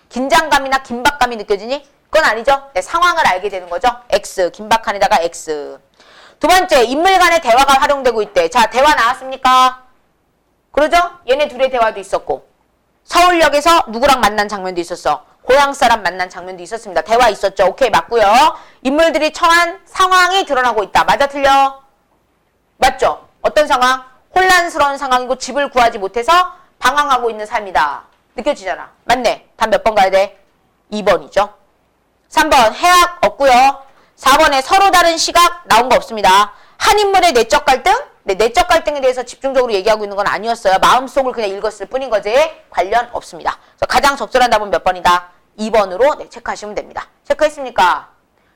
긴장감이나 긴박감이 느껴지니? 그건 아니죠. 네, 상황을 알게 되는 거죠. X, 긴박한에다가 X. 두 번째, 인물 간의 대화가 활용되고 있대. 자, 대화 나왔습니까? 그러죠? 얘네 둘의 대화도 있었고 서울역에서 누구랑 만난 장면도 있었어. 고향 사람 만난 장면도 있었습니다. 대화 있었죠. 오케이, 맞고요. 인물들이 처한 상황이 드러나고 있다. 맞아, 틀려? 맞죠? 어떤 상황? 혼란스러운 상황이고 집을 구하지 못해서 방황하고 있는 삶이다. 느껴지잖아. 맞네. 답 몇 번 가야 돼? 2번이죠. 3번 해악 없고요. 4번에 서로 다른 시각 나온 거 없습니다. 한 인물의 내적 갈등? 네, 내적 갈등에 대해서 집중적으로 얘기하고 있는 건 아니었어요. 마음속을 그냥 읽었을 뿐인 거지. 관련 없습니다. 그래서 가장 적절한 답은 몇 번이다? 2번으로 네, 체크하시면 됩니다. 체크했습니까?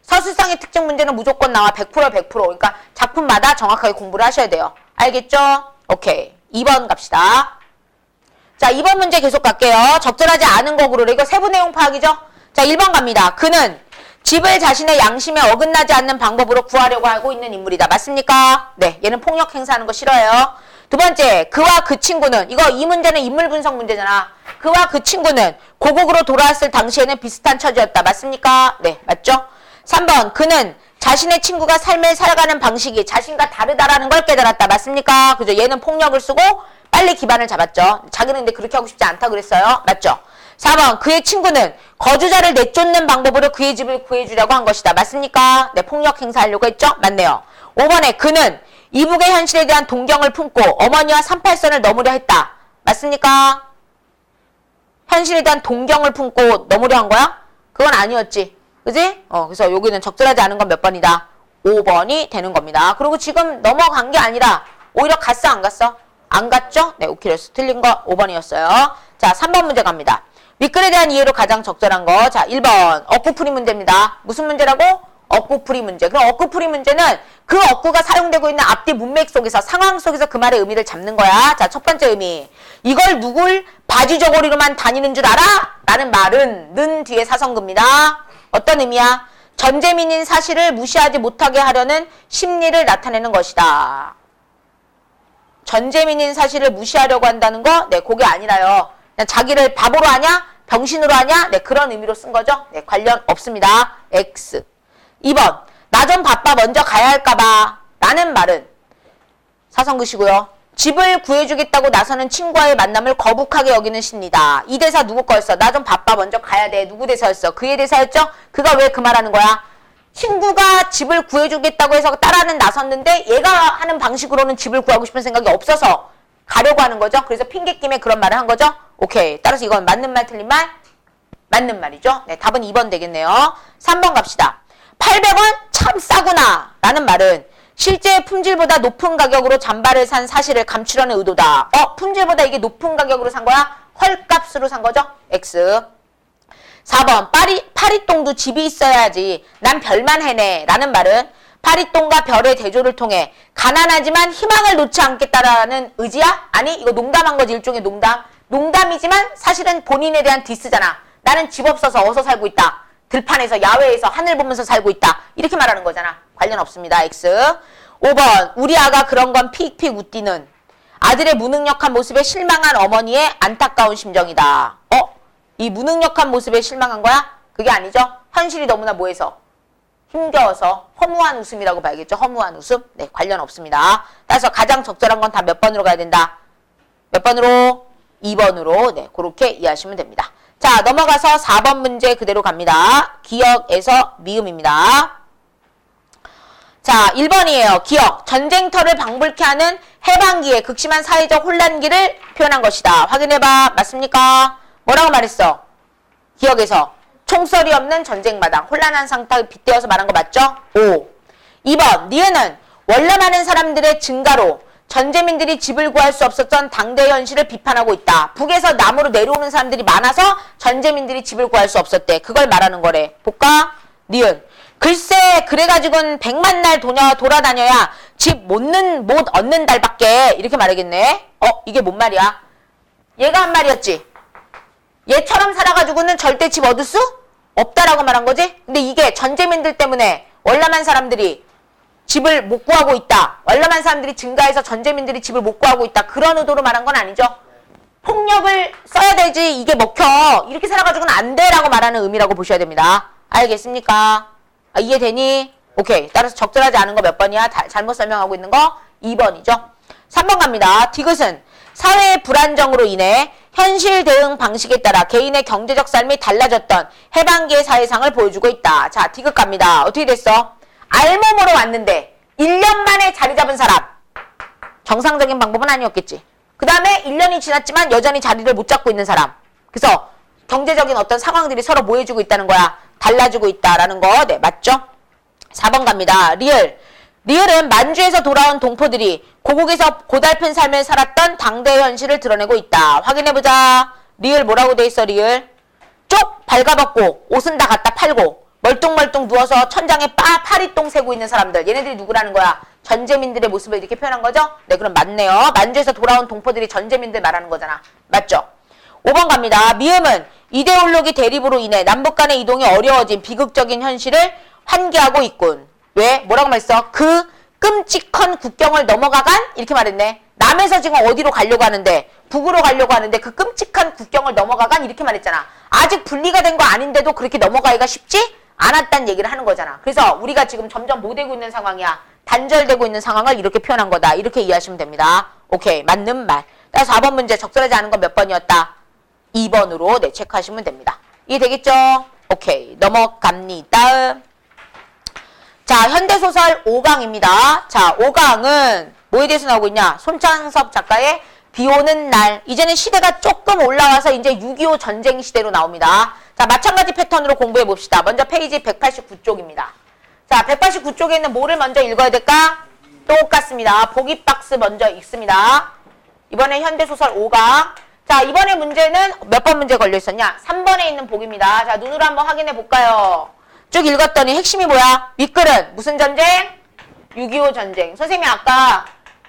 서술상의 특징 문제는 무조건 나와. 100% 100%. 그러니까 작품마다 정확하게 공부를 하셔야 돼요. 알겠죠? 오케이. 2번 갑시다. 자, 2번 문제 계속 갈게요. 적절하지 않은 거 고르래. 이거 세부 내용 파악이죠? 자, 1번 갑니다. 그는 집을 자신의 양심에 어긋나지 않는 방법으로 구하려고 하고 있는 인물이다. 맞습니까? 네, 얘는 폭력 행사하는 거 싫어해요. 두 번째, 그와 그 친구는, 이거 이 문제는 인물 분석 문제잖아. 그와 그 친구는 고국으로 돌아왔을 당시에는 비슷한 처지였다. 맞습니까? 네, 맞죠? 3번, 그는 자신의 친구가 삶을 살아가는 방식이 자신과 다르다라는 걸 깨달았다. 맞습니까? 그죠? 얘는 폭력을 쓰고 빨리 기반을 잡았죠. 자기는 근데 그렇게 하고 싶지 않다 그랬어요. 맞죠? 4번, 그의 친구는 거주자를 내쫓는 방법으로 그의 집을 구해주려고 한 것이다. 맞습니까? 네, 폭력 행사하려고 했죠? 맞네요. 5번에 그는 이북의 현실에 대한 동경을 품고 어머니와 38선을 넘으려 했다. 맞습니까? 현실에 대한 동경을 품고 넘으려 한 거야? 그건 아니었지. 그지? 그래서 여기는 적절하지 않은 건 몇 번이다? 5번이 되는 겁니다. 그리고 지금 넘어간 게 아니라 오히려 갔어, 안 갔어? 안 갔죠? 네, 오키레스 틀린 거 5번이었어요. 자, 3번 문제 갑니다. 윗글에 대한 이해로 가장 적절한 거. 자, 1번 어구풀이 문제입니다. 무슨 문제라고? 어구풀이 문제. 그럼 어구풀이 문제는 그 어구가 사용되고 있는 앞뒤 문맥 속에서 상황 속에서 그 말의 의미를 잡는 거야. 자, 첫 번째 의미. 이걸 누굴 바지저고리로만 다니는 줄 알아? 라는 말은 는 뒤에 사성급입니다. 어떤 의미야? 전제민인 사실을 무시하지 못하게 하려는 심리를 나타내는 것이다. 전제민인 사실을 무시하려고 한다는 거? 네, 그게 아니라요. 그냥 자기를 바보로 하냐? 병신으로 하냐? 네, 그런 의미로 쓴 거죠. 네, 관련 없습니다. X. 2번. 나 좀 바빠 먼저 가야 할까봐 라는 말은 사성긋이고요. 집을 구해주겠다고 나서는 친구와의 만남을 거북하게 여기는 심리다. 이 대사 누구 거였어? 나 좀 바빠 먼저 가야 돼. 누구 대사였어? 그의 대사였죠? 그가 왜 그 말하는 거야? 친구가 집을 구해주겠다고 해서 따라는 나섰는데 얘가 하는 방식으로는 집을 구하고 싶은 생각이 없어서 가려고 하는 거죠. 그래서 핑계김에 그런 말을 한 거죠. 오케이. 따라서 이건 맞는 말 틀린 말? 맞는 말이죠. 네, 답은 2번 되겠네요. 3번 갑시다. 800원 참 싸구나 라는 말은 실제 품질보다 높은 가격으로 잠바를 산 사실을 감추려는 의도다. 품질보다 이게 높은 가격으로 산 거야? 헐값으로 산 거죠? X. 4번 파리똥도 집이 있어야지 난 별만 해내 라는 말은 파리똥과 별의 대조를 통해 가난하지만 희망을 놓지 않겠다라는 의지야? 아니 이거 농담한 거지. 일종의 농담. 농담이지만 사실은 본인에 대한 디스잖아. 나는 집 없어서 어서 살고 있다. 들판에서 야외에서 하늘 보면서 살고 있다. 이렇게 말하는 거잖아. 관련 없습니다. X. 5번 우리 아가 그런 건 픽픽 웃디는 아들의 무능력한 모습에 실망한 어머니의 안타까운 심정이다. 이 무능력한 모습에 실망한 거야? 그게 아니죠. 현실이 너무나 뭐해서? 힘겨워서 허무한 웃음이라고 봐야겠죠. 허무한 웃음. 네, 관련 없습니다. 따라서 가장 적절한 건 다 몇 번으로 가야 된다? 몇 번으로? 2번으로. 네, 그렇게 이해하시면 됩니다. 자, 넘어가서 4번 문제 그대로 갑니다. 기억에서 미음입니다. 자, 1번이에요. 기억. 전쟁터를 방불케 하는 해방기에 극심한 사회적 혼란기를 표현한 것이다. 확인해봐. 맞습니까? 뭐라고 말했어? 기억에서. 총설이 없는 전쟁마당. 혼란한 상태를 빗대어서 말한 거 맞죠? 5. 2번. 니은은 원래 많은 사람들의 증가로 전제민들이 집을 구할 수 없었던 당대 현실을 비판하고 있다. 북에서 남으로 내려오는 사람들이 많아서 전제민들이 집을 구할 수 없었대. 그걸 말하는 거래. 볼까? 니은. 글쎄 그래가지고는 100만 날 돌아다녀야 집 못 얻는 달밖에 이렇게 말하겠네. 이게 뭔 말이야? 얘가 한 말이었지. 얘처럼 살아가지고는 절대 집 얻을 수 없다라고 말한 거지. 근데 이게 전제민들 때문에 월남한 사람들이 집을 못 구하고 있다. 월남한 사람들이 증가해서 전제민들이 집을 못 구하고 있다. 그런 의도로 말한 건 아니죠. 폭력을 써야 되지 이게 먹혀. 이렇게 살아가지고는 안 돼라고 말하는 의미라고 보셔야 됩니다. 알겠습니까? 이해되니? 오케이. 따라서 적절하지 않은 거 몇 번이야? 잘못 설명하고 있는 거 2번이죠. 3번 갑니다. 디귿은 사회의 불안정으로 인해 현실 대응 방식에 따라 개인의 경제적 삶이 달라졌던 해방기의 사회상을 보여주고 있다. 자, 디귿 갑니다. 어떻게 됐어? 알몸으로 왔는데 1년 만에 자리 잡은 사람. 정상적인 방법은 아니었겠지. 그 다음에 1년이 지났지만 여전히 자리를 못 잡고 있는 사람. 그래서 경제적인 어떤 상황들이 서로 모여주고 있다는 거야. 달라지고 있다라는 거. 네, 맞죠? 4번 갑니다. 리을. 리을은 만주에서 돌아온 동포들이 고국에서 고달픈 삶을 살았던 당대의 현실을 드러내고 있다. 확인해보자. 리을 뭐라고 돼 있어, 리을? 쪽 발가벗고 옷은 다 갖다 팔고 멀뚱멀뚱 누워서 천장에 파리똥 새고 있는 사람들. 얘네들이 누구라는 거야? 전제민들의 모습을 이렇게 표현한 거죠? 네, 그럼 맞네요. 만주에서 돌아온 동포들이 전제민들 말하는 거잖아. 맞죠? 5번 갑니다. 미음은 이데올로기 대립으로 인해 남북 간의 이동이 어려워진 비극적인 현실을 환기하고 있군. 왜? 뭐라고 말했어? 그 끔찍한 국경을 넘어가간? 이렇게 말했네. 남에서 지금 어디로 가려고 하는데? 북으로 가려고 하는데 그 끔찍한 국경을 넘어가간 이렇게 말했잖아. 아직 분리가 된 거 아닌데도 그렇게 넘어가기가 쉽지 않았다는 얘기를 하는 거잖아. 그래서 우리가 지금 점점 못 되고 있는 상황이야. 단절되고 있는 상황을 이렇게 표현한 거다. 이렇게 이해하시면 됩니다. 오케이. 맞는 말. 따라서 4번 문제 적절하지 않은 건 몇 번이었다? 2번으로 네, 체크하시면 됩니다. 이해되겠죠? 오케이. 넘어갑니다. 자, 현대소설 5강입니다. 자, 5강은 뭐에 대해서 나오고 있냐? 손창섭 작가의 비 오는 날. 이제는 시대가 조금 올라와서 이제 6.25 전쟁 시대로 나옵니다. 자, 마찬가지 패턴으로 공부해 봅시다. 먼저 페이지 189쪽입니다. 자, 189쪽에 있는 뭐를 먼저 읽어야 될까? 똑같습니다. 보기 박스 먼저 읽습니다. 이번에 현대소설 5강. 자, 이번에 문제는 몇 번 문제 걸려 있었냐? 3번에 있는 보기입니다. 자, 눈으로 한번 확인해 볼까요? 쭉 읽었더니 핵심이 뭐야? 윗글은 무슨 전쟁? 6.25 전쟁. 선생님이 아까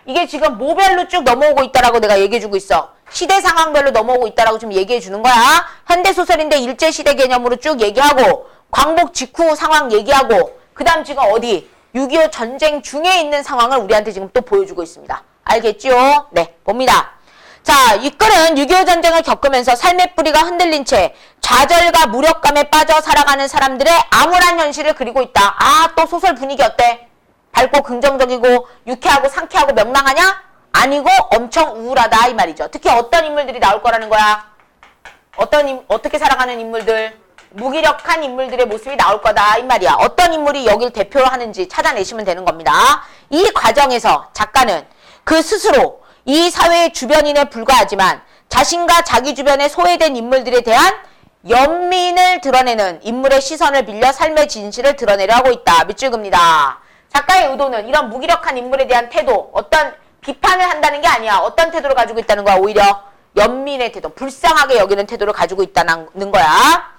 이게 지금 뭐별로 쭉 넘어오고 있다라고 내가 얘기해주고 있어. 시대 상황별로 넘어오고 있다라고 지금 얘기해주는 거야. 현대소설인데 일제시대 개념으로 쭉 얘기하고 광복 직후 상황 얘기하고 그 다음 지금 어디? 6.25 전쟁 중에 있는 상황을 우리한테 지금 또 보여주고 있습니다. 알겠지요? 네, 봅니다. 자, 이 글은 6.25 전쟁을 겪으면서 삶의 뿌리가 흔들린 채 좌절과 무력감에 빠져 살아가는 사람들의 암울한 현실을 그리고 있다. 아, 또 소설 분위기 어때? 밝고 긍정적이고 유쾌하고 상쾌하고 명랑하냐? 아니고 엄청 우울하다 이 말이죠. 특히 어떤 인물들이 나올 거라는 거야? 어떻게 살아가는 인물들? 무기력한 인물들의 모습이 나올 거다 이 말이야. 어떤 인물이 여길 대표로 하는지 찾아내시면 되는 겁니다. 이 과정에서 작가는 그 스스로 이 사회의 주변인에 불과하지만 자신과 자기 주변에 소외된 인물들에 대한 연민을 드러내는 인물의 시선을 빌려 삶의 진실을 드러내려 하고 있다. 밑줄 긋니다. 작가의 의도는 이런 무기력한 인물에 대한 태도, 어떤 비판을 한다는 게 아니야. 어떤 태도를 가지고 있다는 거야. 오히려 연민의 태도, 불쌍하게 여기는 태도를 가지고 있다는 거야.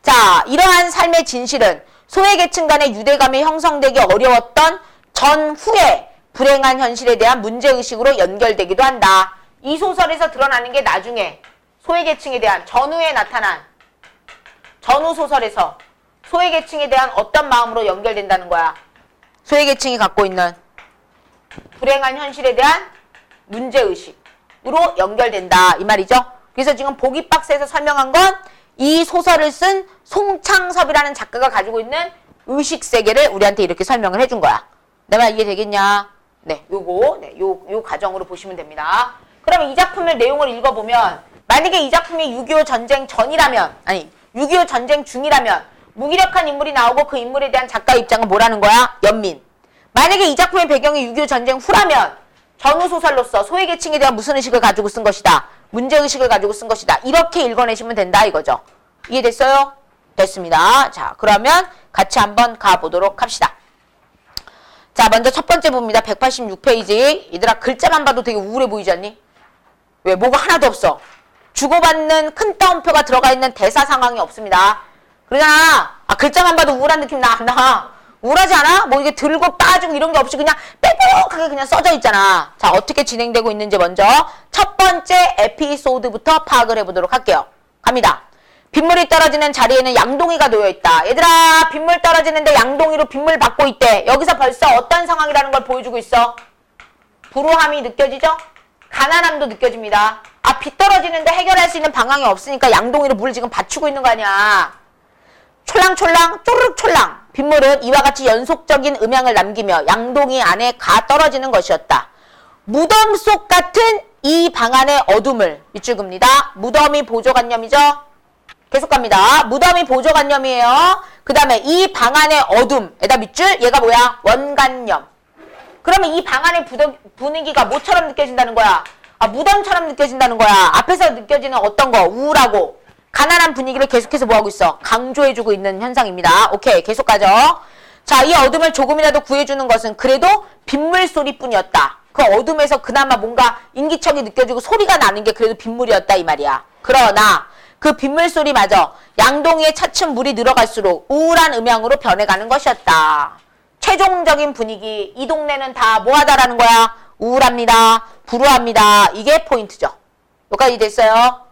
자, 이러한 삶의 진실은 소외계층 간의 유대감이 형성되기 어려웠던 전후의 불행한 현실에 대한 문제의식으로 연결되기도 한다. 이 소설에서 드러나는 게 나중에 소외계층에 대한 전후에 나타난 전후 소설에서 소외계층에 대한 어떤 마음으로 연결된다는 거야. 소외계층이 갖고 있는 불행한 현실에 대한 문제의식으로 연결된다. 이 말이죠. 그래서 지금 보기 박스에서 설명한 건 이 소설을 쓴 송창섭이라는 작가가 가지고 있는 의식세계를 우리한테 이렇게 설명을 해준 거야. 내 말 이해되겠냐? 네, 요 과정으로 보시면 됩니다. 그러면 이 작품의 내용을 읽어보면 만약에 이 작품이 6.25 전쟁 전이라면, 아니 6.25 전쟁 중이라면 무기력한 인물이 나오고 그 인물에 대한 작가의 입장은 뭐라는 거야? 연민. 만약에 이 작품의 배경이 6.25 전쟁 후라면 전후소설로서 소외계층에 대한 무슨 의식을 가지고 쓴 것이다. 문제의식을 가지고 쓴 것이다. 이렇게 읽어내시면 된다 이거죠. 이해됐어요? 됐습니다. 자, 그러면 같이 한번 가보도록 합시다. 자, 먼저 첫 번째 봅니다. 186페이지. 얘들아, 글자만 봐도 되게 우울해 보이지 않니? 왜? 뭐가 하나도 없어. 주고받는 큰 따옴표가 들어가 있는 대사 상황이 없습니다. 그러잖아. 아, 글자만 봐도 우울한 느낌 나, 안 나? 우울하지 않아? 뭐 이게 들고 빠지고 이런 게 없이 그냥 빼곡하게 그냥 써져 있잖아. 자, 어떻게 진행되고 있는지 먼저 첫 번째 에피소드부터 파악을 해보도록 할게요. 갑니다. 빗물이 떨어지는 자리에는 양동이가 놓여있다. 얘들아, 빗물 떨어지는데 양동이로 빗물 받고 있대. 여기서 벌써 어떤 상황이라는 걸 보여주고 있어? 불우함이 느껴지죠? 가난함도 느껴집니다. 아, 비 떨어지는데 해결할 수 있는 방향이 없으니까 양동이로 물을 지금 받치고 있는 거 아니야. 촐랑촐랑 쪼르륵 촐랑. 빗물은 이와 같이 연속적인 음향을 남기며 양동이 안에 가 떨어지는 것이었다. 무덤 속 같은 이 방 안의 어둠을 밑줄 긋습니다. 무덤이 보조관념이죠? 계속 갑니다. 무덤이 보조관념이에요. 그 다음에 이 방 안의 어둠에다 밑줄, 얘가 뭐야? 원관념. 그러면 이 방 안의 분위기가 뭐처럼 느껴진다는 거야? 아, 무덤처럼 느껴진다는 거야. 앞에서 느껴지는 어떤 거? 우울하고 가난한 분위기를 계속해서 뭐하고 있어? 강조해주고 있는 현상입니다. 오케이, 계속 가죠. 자, 이 어둠을 조금이라도 구해주는 것은 그래도 빗물 소리뿐이었다. 그 어둠에서 그나마 뭔가 인기척이 느껴지고 소리가 나는 게 그래도 빗물이었다 이 말이야. 그러나 그 빗물 소리마저 양동이에 차츰 물이 늘어갈수록 우울한 음향으로 변해가는 것이었다. 최종적인 분위기, 이 동네는 다 뭐하다라는 거야? 우울합니다. 불우합니다. 이게 포인트죠. 여기까지 됐어요?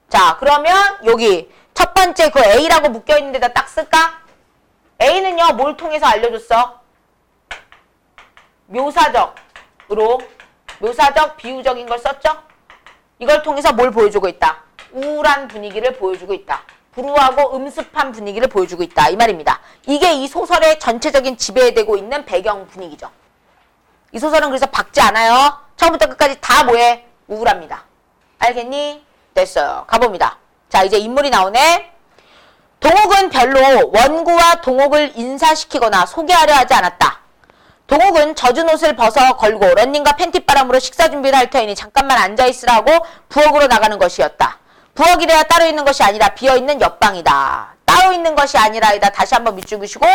자, 그러면 여기 첫 번째 그 A라고 묶여있는 데다 딱 쓸까? A는요, 뭘 통해서 알려줬어? 묘사적으로 묘사적, 비유적인 걸 썼죠? 이걸 통해서 뭘 보여주고 있다? 우울한 분위기를 보여주고 있다. 불우하고 음습한 분위기를 보여주고 있다. 이 말입니다. 이게 이 소설의 전체적인 지배되고 있는 배경 분위기죠. 이 소설은 그래서 박지 않아요. 처음부터 끝까지 다 뭐해? 우울합니다. 알겠니? 됐어요. 가봅니다. 자, 이제 인물이 나오네. 동욱은 별로 원구와 동욱을 인사시키거나 소개하려 하지 않았다. 동욱은 젖은 옷을 벗어 걸고 런닝과 팬티바람으로 식사 준비를 할 터이니 잠깐만 앉아있으라고 부엌으로 나가는 것이었다. 부엌이래야 따로 있는 것이 아니라 비어있는 옆방이다. 따로 있는 것이 아니라이다. 다시 한번 밑줄 그시고,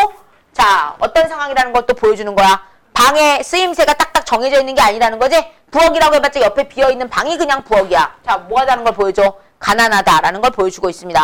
자, 어떤 상황이라는 것도 보여주는 거야. 방에 쓰임새가 딱딱 정해져 있는 게 아니라는 거지. 부엌이라고 해봤자 옆에 비어있는 방이 그냥 부엌이야. 자, 뭐하다는 걸 보여줘? 가난하다라는 걸 보여주고 있습니다.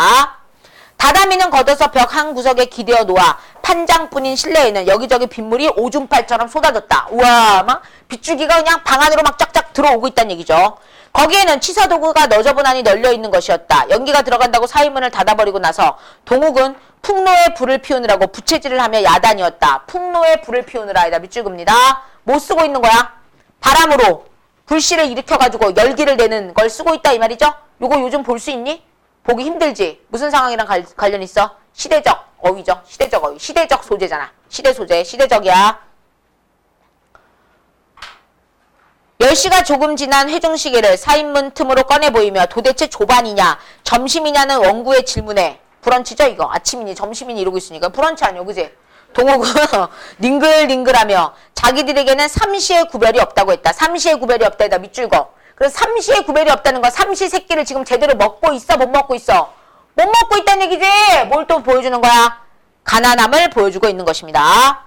다다미는 걷어서 벽 한 구석에 기대어 놓아 판장뿐인 실내에는 여기저기 빗물이 오줌팔처럼 쏟아졌다. 우와, 막 빗줄기가 그냥 방 안으로 막 쫙쫙 들어오고 있다는 얘기죠. 거기에는 치사도구가 너저분하니 널려있는 것이었다. 연기가 들어간다고 사이문을 닫아버리고 나서 동욱은 풍로에 불을 피우느라고 부채질을 하며 야단이었다. 풍로에 불을 피우느라 밑줄 긋니다. 뭐 쓰고 있는 거야? 바람으로 불씨를 일으켜가지고 열기를 내는 걸 쓰고 있다 이 말이죠. 요거 요즘 볼 수 있니? 보기 힘들지. 무슨 상황이랑 관련 있어? 시대적 어휘죠. 시대적 어휘. 시대적 소재잖아. 시대 소재. 시대적이야. 10시가 조금 지난 회중시계를 사인문 틈으로 꺼내 보이며 도대체 조반이냐 점심이냐는 원구의 질문에 브런치죠 이거. 아침이니 점심이니 이러고 있으니까 브런치 아니요 그지? 동욱은 링글링글하며 자기들에게는 삼시의 구별이 없다고 했다. 삼시의 구별이 없다 해다 밑줄 거. 그래서 삼시의 구별이 없다는 건 삼시세끼를 지금 제대로 먹고 있어? 못 먹고 있어? 못 먹고 있다는 얘기지? 뭘 또 보여주는 거야? 가난함을 보여주고 있는 것입니다.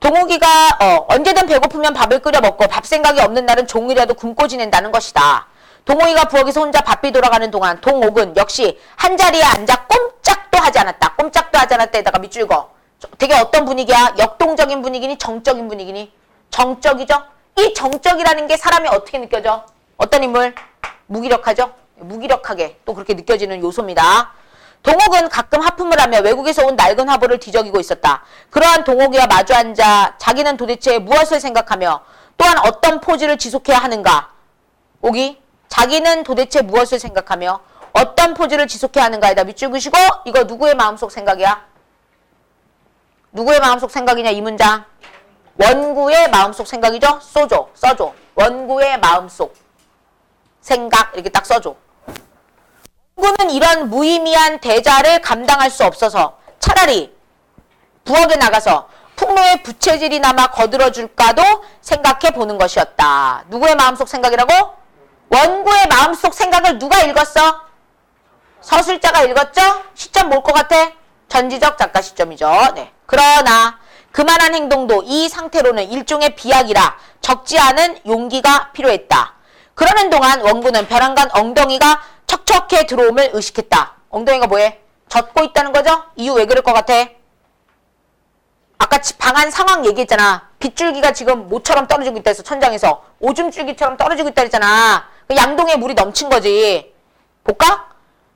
동욱이가 언제든 배고프면 밥을 끓여 먹고 밥 생각이 없는 날은 종일이라도 굶고 지낸다는 것이다. 동욱이가 부엌에서 혼자 바삐 돌아가는 동안 동욱은 역시 한자리에 앉아 꼼짝도 하지 않았다. 꼼짝도 하지 않았다에다가 밑줄 거. 되게 어떤 분위기야? 역동적인 분위기니 정적인 분위기니? 정적이죠? 이 정적이라는 게 사람이 어떻게 느껴져? 어떤 인물? 무기력하죠? 무기력하게 또 그렇게 느껴지는 요소입니다. 동욱은 가끔 하품을 하며 외국에서 온 낡은 화보를 뒤적이고 있었다. 그러한 동욱이와 마주 앉아 자기는 도대체 무엇을 생각하며 또한 어떤 포즈를 지속해야 하는가? 오기? 자기는 도대체 무엇을 생각하며 어떤 포즈를 지속해야 하는가에다 밑줄 그시고 이거 누구의 마음속 생각이야? 누구의 마음속 생각이냐 이 문장? 원구의 마음속 생각이죠? 써줘. 원구의 마음속 생각 이렇게 딱 써줘. 원구는 이런 무의미한 대자를 감당할 수 없어서 차라리 부엌에 나가서 풍로의 부채질이나마 거들어줄까도 생각해 보는 것이었다. 누구의 마음속 생각이라고? 원구의 마음속 생각을 누가 읽었어? 서술자가 읽었죠? 시점 뭘 것 같아? 전지적 작가 시점이죠. 네. 그러나 그만한 행동도 이 상태로는 일종의 비약이라 적지 않은 용기가 필요했다. 그러는 동안 원구는 벼랑간 엉덩이가 척척해 들어옴을 의식했다. 엉덩이가 뭐해? 젖고 있다는 거죠? 이유 왜 그럴 것 같아? 아까 방안 상황 얘기했잖아. 빗줄기가 지금 모처럼 떨어지고 있다 해서 천장에서 오줌줄기처럼 떨어지고 있다 했잖아. 양동이에 물이 넘친 거지. 볼까?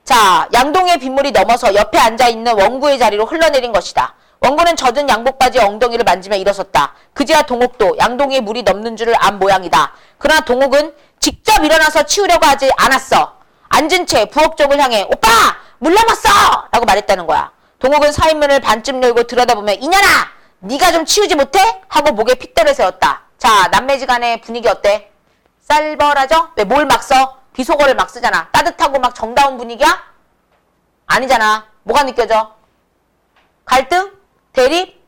자, 양동이의 빗물이 넘어서 옆에 앉아있는 원구의 자리로 흘러내린 것이다. 원구는 젖은 양복바지의 엉덩이를 만지며 일어섰다. 그제야 동욱도 양동이에 물이 넘는 줄을 안 모양이다. 그러나 동욱은 직접 일어나서 치우려고 하지 않았어. 앉은 채 부엌 쪽을 향해 오빠! 물 남았어! 라고 말했다는 거야. 동욱은 사인문을 반쯤 열고 들여다보며 이년아! 네가 좀 치우지 못해? 하고 목에 핏대를 세웠다. 자, 남매지간의 분위기 어때? 쌀벌하죠? 왜 뭘 막 써? 비속어를 막 쓰잖아. 따뜻하고 막 정다운 분위기야? 아니잖아. 뭐가 느껴져? 갈등? 대립?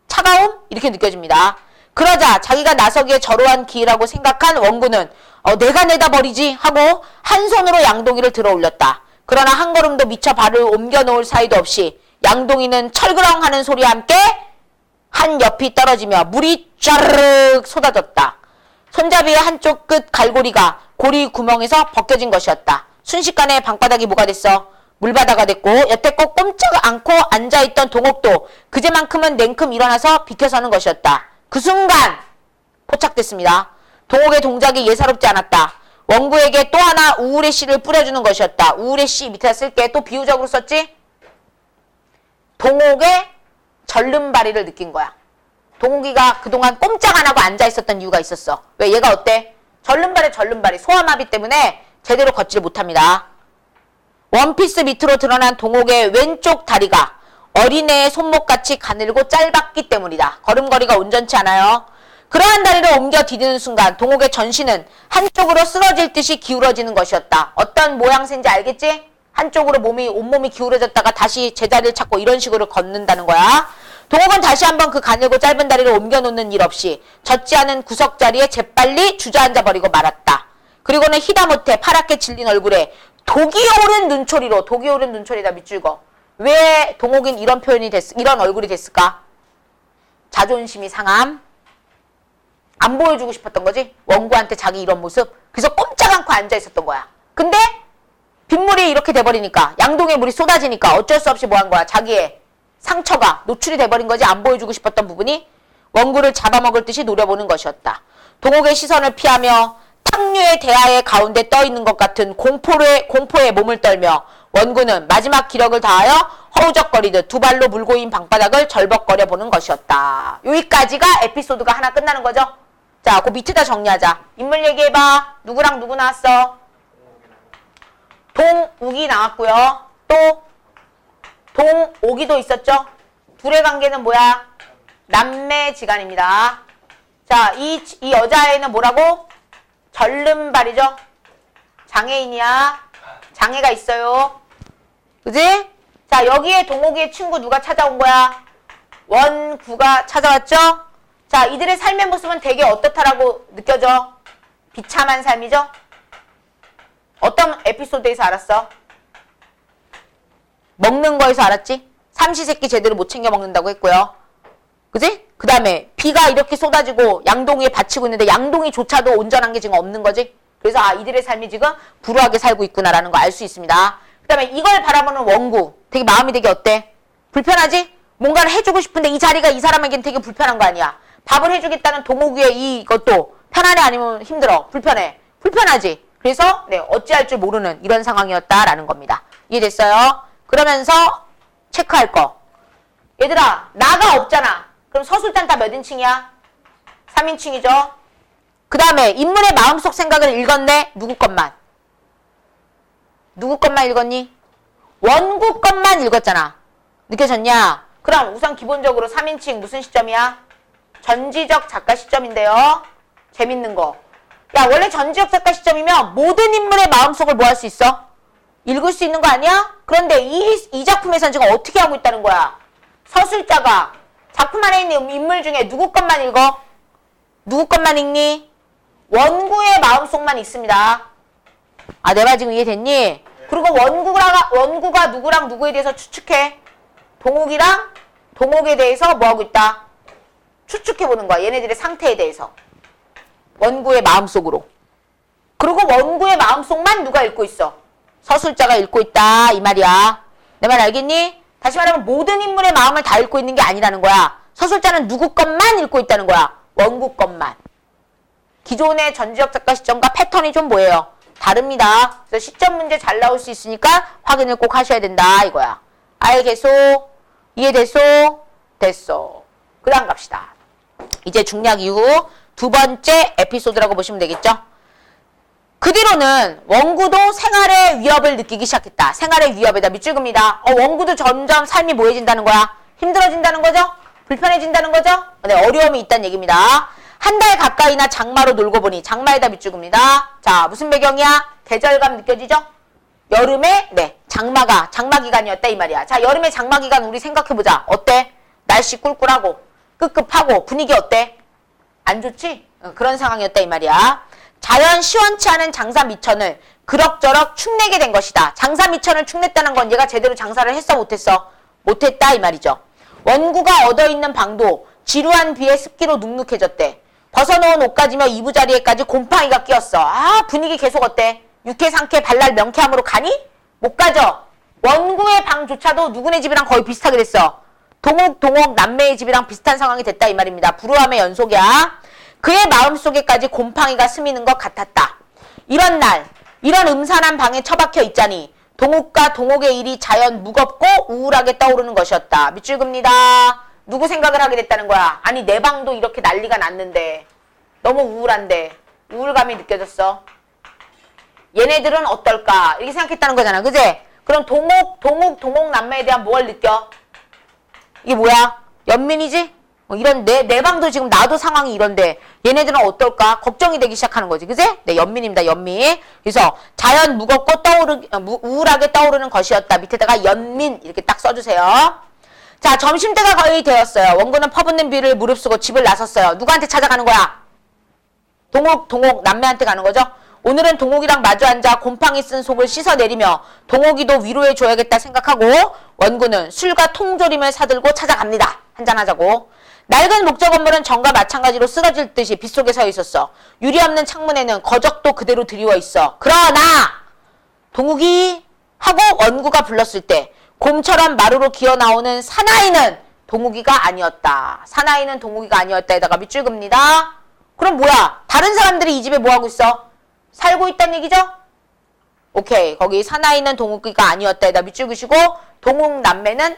차가움? 이렇게 느껴집니다. 그러자 자기가 나서기에 저러한 기회라고 생각한 원구는 내가 내다 버리지 하고 한 손으로 양동이를 들어 올렸다. 그러나 한 걸음도 미처 발을 옮겨 놓을 사이도 없이 양동이는 철그렁 하는 소리와 함께 한 옆이 떨어지며 물이 쫘르륵 쏟아졌다. 손잡이의 한쪽 끝 갈고리가 고리 구멍에서 벗겨진 것이었다. 순식간에 방바닥이 뭐가 됐어? 물바다가 됐고 여태껏 꼼짝 않고 앉아있던 동욱도 그제만큼은 냉큼 일어나서 비켜서는 것이었다. 그 순간 포착됐습니다. 동욱의 동작이 예사롭지 않았다. 원구에게 또 하나 우울의 씨를 뿌려주는 것이었다. 우울의 씨 밑에다 쓸게. 또 비유적으로 썼지? 동욱의 절름발이를 느낀 거야. 동욱이가 그동안 꼼짝 안 하고 앉아 있었던 이유가 있었어. 왜? 얘가 어때? 절름발이 소아마비 때문에 제대로 걷지를 못합니다. 원피스 밑으로 드러난 동욱의 왼쪽 다리가 어린애의 손목같이 가늘고 짧았기 때문이다. 걸음걸이가 온전치 않아요. 그러한 다리를 옮겨 디디는 순간 동욱의 전신은 한쪽으로 쓰러질 듯이 기울어지는 것이었다. 어떤 모양새인지 알겠지? 한쪽으로 온몸이 기울어졌다가 다시 제자리를 찾고 이런 식으로 걷는다는 거야. 동욱은 다시 한번 그 가늘고 짧은 다리를 옮겨놓는 일 없이 젖지 않은 구석자리에 재빨리 주저앉아버리고 말았다. 그리고는 희다못해 파랗게 질린 얼굴에 독이 오른 눈초리다 밑줄거. 왜 동욱인 이런 이런 얼굴이 됐을까? 자존심이 상함. 안 보여주고 싶었던 거지. 원구한테 자기 이런 모습. 그래서 꼼짝 않고 앉아 있었던 거야. 근데 빗물이 이렇게 돼버리니까, 양동에 물이 쏟아지니까 어쩔 수 없이 뭐 한 거야. 자기의 상처가 노출이 돼버린 거지. 안 보여주고 싶었던 부분이 원구를 잡아먹을 듯이 노려보는 것이었다. 동욱의 시선을 피하며 탕류의 대하의 가운데 떠있는 것 같은 공포에 몸을 떨며 원구는 마지막 기력을 다하여 허우적거리듯 두 발로 물고인 방바닥을 절벅거려 보는 것이었다. 여기까지가 에피소드가 하나 끝나는 거죠. 자, 그 밑에다 정리하자. 인물 얘기해봐. 누구랑 누구 나왔어? 동욱이 나왔고요. 또 동옥이도 있었죠. 둘의 관계는 뭐야? 남매지간입니다. 자, 이 여자애는 뭐라고? 절름발이죠. 장애인이야. 장애가 있어요. 그지? 자, 여기에 동욱이의 친구 누가 찾아온 거야? 원구가 찾아왔죠? 자, 이들의 삶의 모습은 되게 어떻다라고 느껴져? 비참한 삶이죠? 어떤 에피소드에서 알았어? 먹는 거에서 알았지? 삼시세끼 제대로 못 챙겨 먹는다고 했고요. 그지? 그 다음에 비가 이렇게 쏟아지고 양동이에 받치고 있는데 양동이조차도 온전한 게 지금 없는 거지? 그래서 이들의 삶이 지금 불우하게 살고 있구나라는 거 알 수 있습니다. 그 다음에 이걸 바라보는 원구. 되게 마음이 되게 어때? 불편하지? 뭔가를 해주고 싶은데 이 자리가 이 사람에겐 되게 불편한 거 아니야? 밥을 해주겠다는 동욱이의 이것도 편하네 아니면 힘들어? 불편해. 불편하지? 그래서 어찌할 줄 모르는 이런 상황이었다라는 겁니다. 이해됐어요? 그러면서 체크할 거. 얘들아, 나가 없잖아. 그럼 서술단 다 몇 인칭이야? 3인칭이죠. 그 다음에 인물의 마음속 생각을 읽었네. 누구 것만? 누구 것만 읽었니? 원구 것만 읽었잖아. 느껴졌냐? 그럼 우선 기본적으로 3인칭 무슨 시점이야? 전지적 작가 시점인데요. 재밌는 거. 야, 원래 전지적 작가 시점이면 모든 인물의 마음속을 뭐 할 수 있어? 읽을 수 있는 거 아니야? 그런데 이 작품에서는 지금 어떻게 하고 있다는 거야? 서술자가 작품 안에 있는 인물 중에 누구 것만 읽어? 누구 것만 읽니? 원구의 마음속만 읽습니다. 내 말 지금 이해됐니? 그리고 원구가 누구랑 누구에 대해서 추측해? 동욱이랑 동욱에 대해서 뭐 하고 있다? 추측해보는 거야. 얘네들의 상태에 대해서. 원구의 마음속으로. 그리고 원구의 마음속만 누가 읽고 있어? 서술자가 읽고 있다 이 말이야. 내 말 알겠니? 다시 말하면 모든 인물의 마음을 다 읽고 있는 게 아니라는 거야. 서술자는 누구 것만 읽고 있다는 거야. 원구 것만. 기존의 전지적 작가 시점과 패턴이 좀 뭐예요? 다릅니다. 그래서 시점 문제 잘 나올 수 있으니까 확인을 꼭 하셔야 된다 이거야. 알겠소? 이해됐소? 됐어. 그 다음 갑시다. 이제 중략 이후 두 번째 에피소드라고 보시면 되겠죠? 그 뒤로는 원구도 생활의 위협을 느끼기 시작했다. 생활의 위협에다 밑줄 긋니다. 원구도 점점 삶이 뭐해진다는 거야? 힘들어진다는 거죠? 불편해진다는 거죠? 어려움이 있다는 얘기입니다. 한 달 가까이나 장마로 놀고 보니 장마에다 밑줄 긋니다. 자, 무슨 배경이야? 계절감 느껴지죠? 여름에 장마 기간이었다 이 말이야. 자, 여름의 장마 기간 우리 생각해보자. 어때? 날씨 꿀꿀하고 끄급하고 분위기 어때? 안 좋지? 그런 상황이었다 이 말이야. 자연 시원치 않은 장사 미천을 그럭저럭 축내게 된 것이다. 장사 미천을 축냈다는 건 얘가 제대로 장사를 했어 못했어? 못했다 이 말이죠. 원구가 얻어있는 방도 지루한 비에 습기로 눅눅해졌대. 벗어놓은 옷가지며 이부자리에까지 곰팡이가 끼었어. 분위기 계속 어때? 육회 상쾌 발랄 명쾌함으로 가니? 못 가죠. 원구의 방조차도 누구네 집이랑 거의 비슷하게 됐어. 동욱 남매의 집이랑 비슷한 상황이 됐다 이 말입니다. 불우함의 연속이야. 그의 마음속에까지 곰팡이가 스미는 것 같았다. 이런 날, 이런 음산한 방에 처박혀 있자니 동욱과 동욱의 일이 자연 무겁고 우울하게 떠오르는 것이었다. 밑줄 긋니다. 누구 생각을 하게 됐다는 거야? 아니 내 방도 이렇게 난리가 났는데 너무 우울한데 우울감이 느껴졌어. 얘네들은 어떨까? 이렇게 생각했다는 거잖아. 그제? 그럼 동욱 남매에 대한 뭘 느껴? 이게 뭐야? 연민이지? 이런 내 방도 지금 나도 상황이 이런데 얘네들은 어떨까? 걱정이 되기 시작하는 거지. 그제? 네, 연민입니다. 연민. 그래서 자연 무겁고 우울하게 떠오르는 것이었다. 밑에다가 연민 이렇게 딱 써주세요. 자, 점심때가 거의 되었어요. 원구는 퍼붓는 비를 무릅쓰고 집을 나섰어요. 누구한테 찾아가는 거야? 동욱 남매한테 가는 거죠. 오늘은 동욱이랑 마주 앉아 곰팡이 쓴 속을 씻어내리며 동욱이도 위로해줘야겠다 생각하고 원구는 술과 통조림을 사들고 찾아갑니다. 한잔하자고. 낡은 목조 건물은 전과 마찬가지로 쓰러질 듯이 빗속에 서 있었어. 유리 없는 창문에는 거적도 그대로 드리워 있어. 그러나 동욱이 하고 원구가 불렀을 때 곰처럼 마루로 기어나오는 사나이는 동욱이가 아니었다. 사나이는 동욱이가 아니었다에다가 밑줄 긋습니다. 그럼 뭐야? 다른 사람들이 이 집에 뭐하고 있어? 살고 있다는 얘기죠? 오케이. 거기 사나이는 동욱이가 아니었다에다 밑줄 그시고 동욱 남매는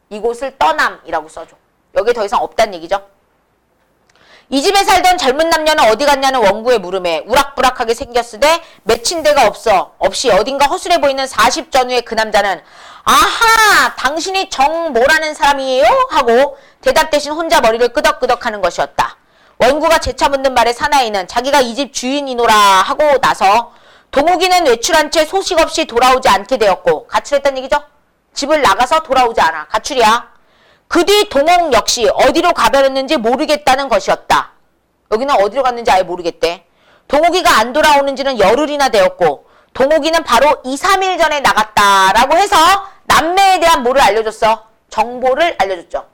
이곳을 떠남이라고 써줘. 여기에 더 이상 없다는 얘기죠. 이 집에 살던 젊은 남녀는 어디 갔냐는 원구의 물음에 우락부락하게 생겼으되 맺힌 데가 없이 어딘가 허술해 보이는 40 전후의 그 남자는 아하! 당신이 정모라는 사람이에요? 하고 대답 대신 혼자 머리를 끄덕끄덕하는 것이었다. 원구가 재차 묻는 말에 사나이는 자기가 이 집 주인이노라 하고 나서 동욱이는 외출한 채 소식 없이 돌아오지 않게 되었고 가출했다는 얘기죠? 집을 나가서 돌아오지 않아. 가출이야. 그 뒤 동욱 역시 어디로 가버렸는지 모르겠다는 것이었다. 여기는 어디로 갔는지 아예 모르겠대. 동욱이가 안 돌아오는지는 열흘이나 되었고 동욱이는 바로 2, 3일 전에 나갔다라고 해서 남매에 대한 뭐를 알려줬어? 정보를 알려줬죠.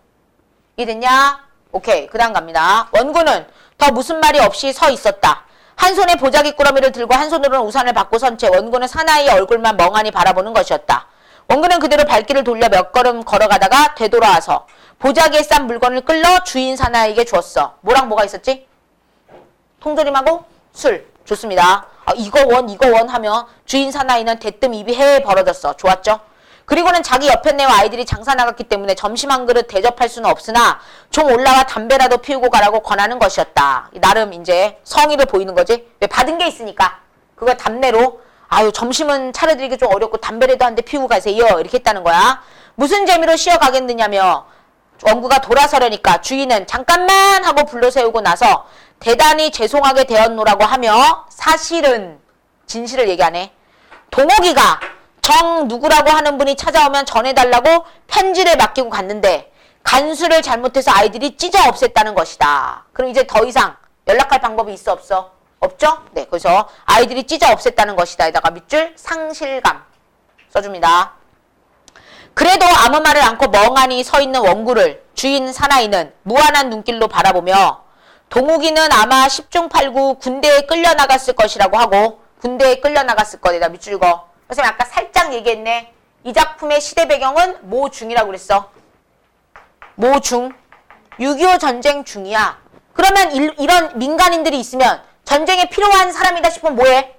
이해됐냐? 오케이. 그 다음 갑니다. 원구는 더 무슨 말이 없이 서 있었다. 한 손에 보자기 꾸러미를 들고 한 손으로는 우산을 받고 선 채 원구는 사나이의 얼굴만 멍하니 바라보는 것이었다. 원구는 그대로 발길을 돌려 몇 걸음 걸어가다가 되돌아와서 보자기에 싼 물건을 끌러 주인 사나이에게 주었어. 뭐랑 뭐가 있었지? 통조림하고 술. 좋습니다. 이거 원 하면 주인 사나이는 대뜸 입이 해에 벌어졌어. 좋았죠? 그리고는 자기 옆편네와 아이들이 장사 나갔기 때문에 점심 한 그릇 대접할 수는 없으나 좀 올라와 담배라도 피우고 가라고 권하는 것이었다. 나름 이제 성의를 보이는 거지. 왜 받은 게 있으니까. 그걸 답례로 아유 점심은 차려드리기 좀 어렵고 담배라도 한 대 피우고 가세요. 이렇게 했다는 거야. 무슨 재미로 쉬어가겠느냐며 원구가 돌아서려니까 주인은 잠깐만 하고 불러세우고 나서 대단히 죄송하게 되었노라고 하며 사실은 진실을 얘기하네. 동욱이가 정 누구라고 하는 분이 찾아오면 전해달라고 편지를 맡기고 갔는데 간수를 잘못해서 아이들이 찢어 없앴다는 것이다. 그럼 이제 더 이상 연락할 방법이 있어 없어? 없죠? 네, 그래서 아이들이 찢어 없앴다는 것이다. 에다가 밑줄 상실감 써줍니다. 그래도 아무 말을 않고 멍하니 서 있는 원구를 주인 사나이는 무한한 눈길로 바라보며 동욱이는 아마 10중 8구 군대에 끌려나갔을 것이라고 하고 군대에 끌려나갔을 거다. 밑줄 거. 선생님 아까 살짝 얘기했네. 이 작품의 시대 배경은 모 중이라고 그랬어. 모 중. 6.25 전쟁 중이야. 그러면 이런 민간인들이 있으면 전쟁에 필요한 사람이다 싶으면 뭐해?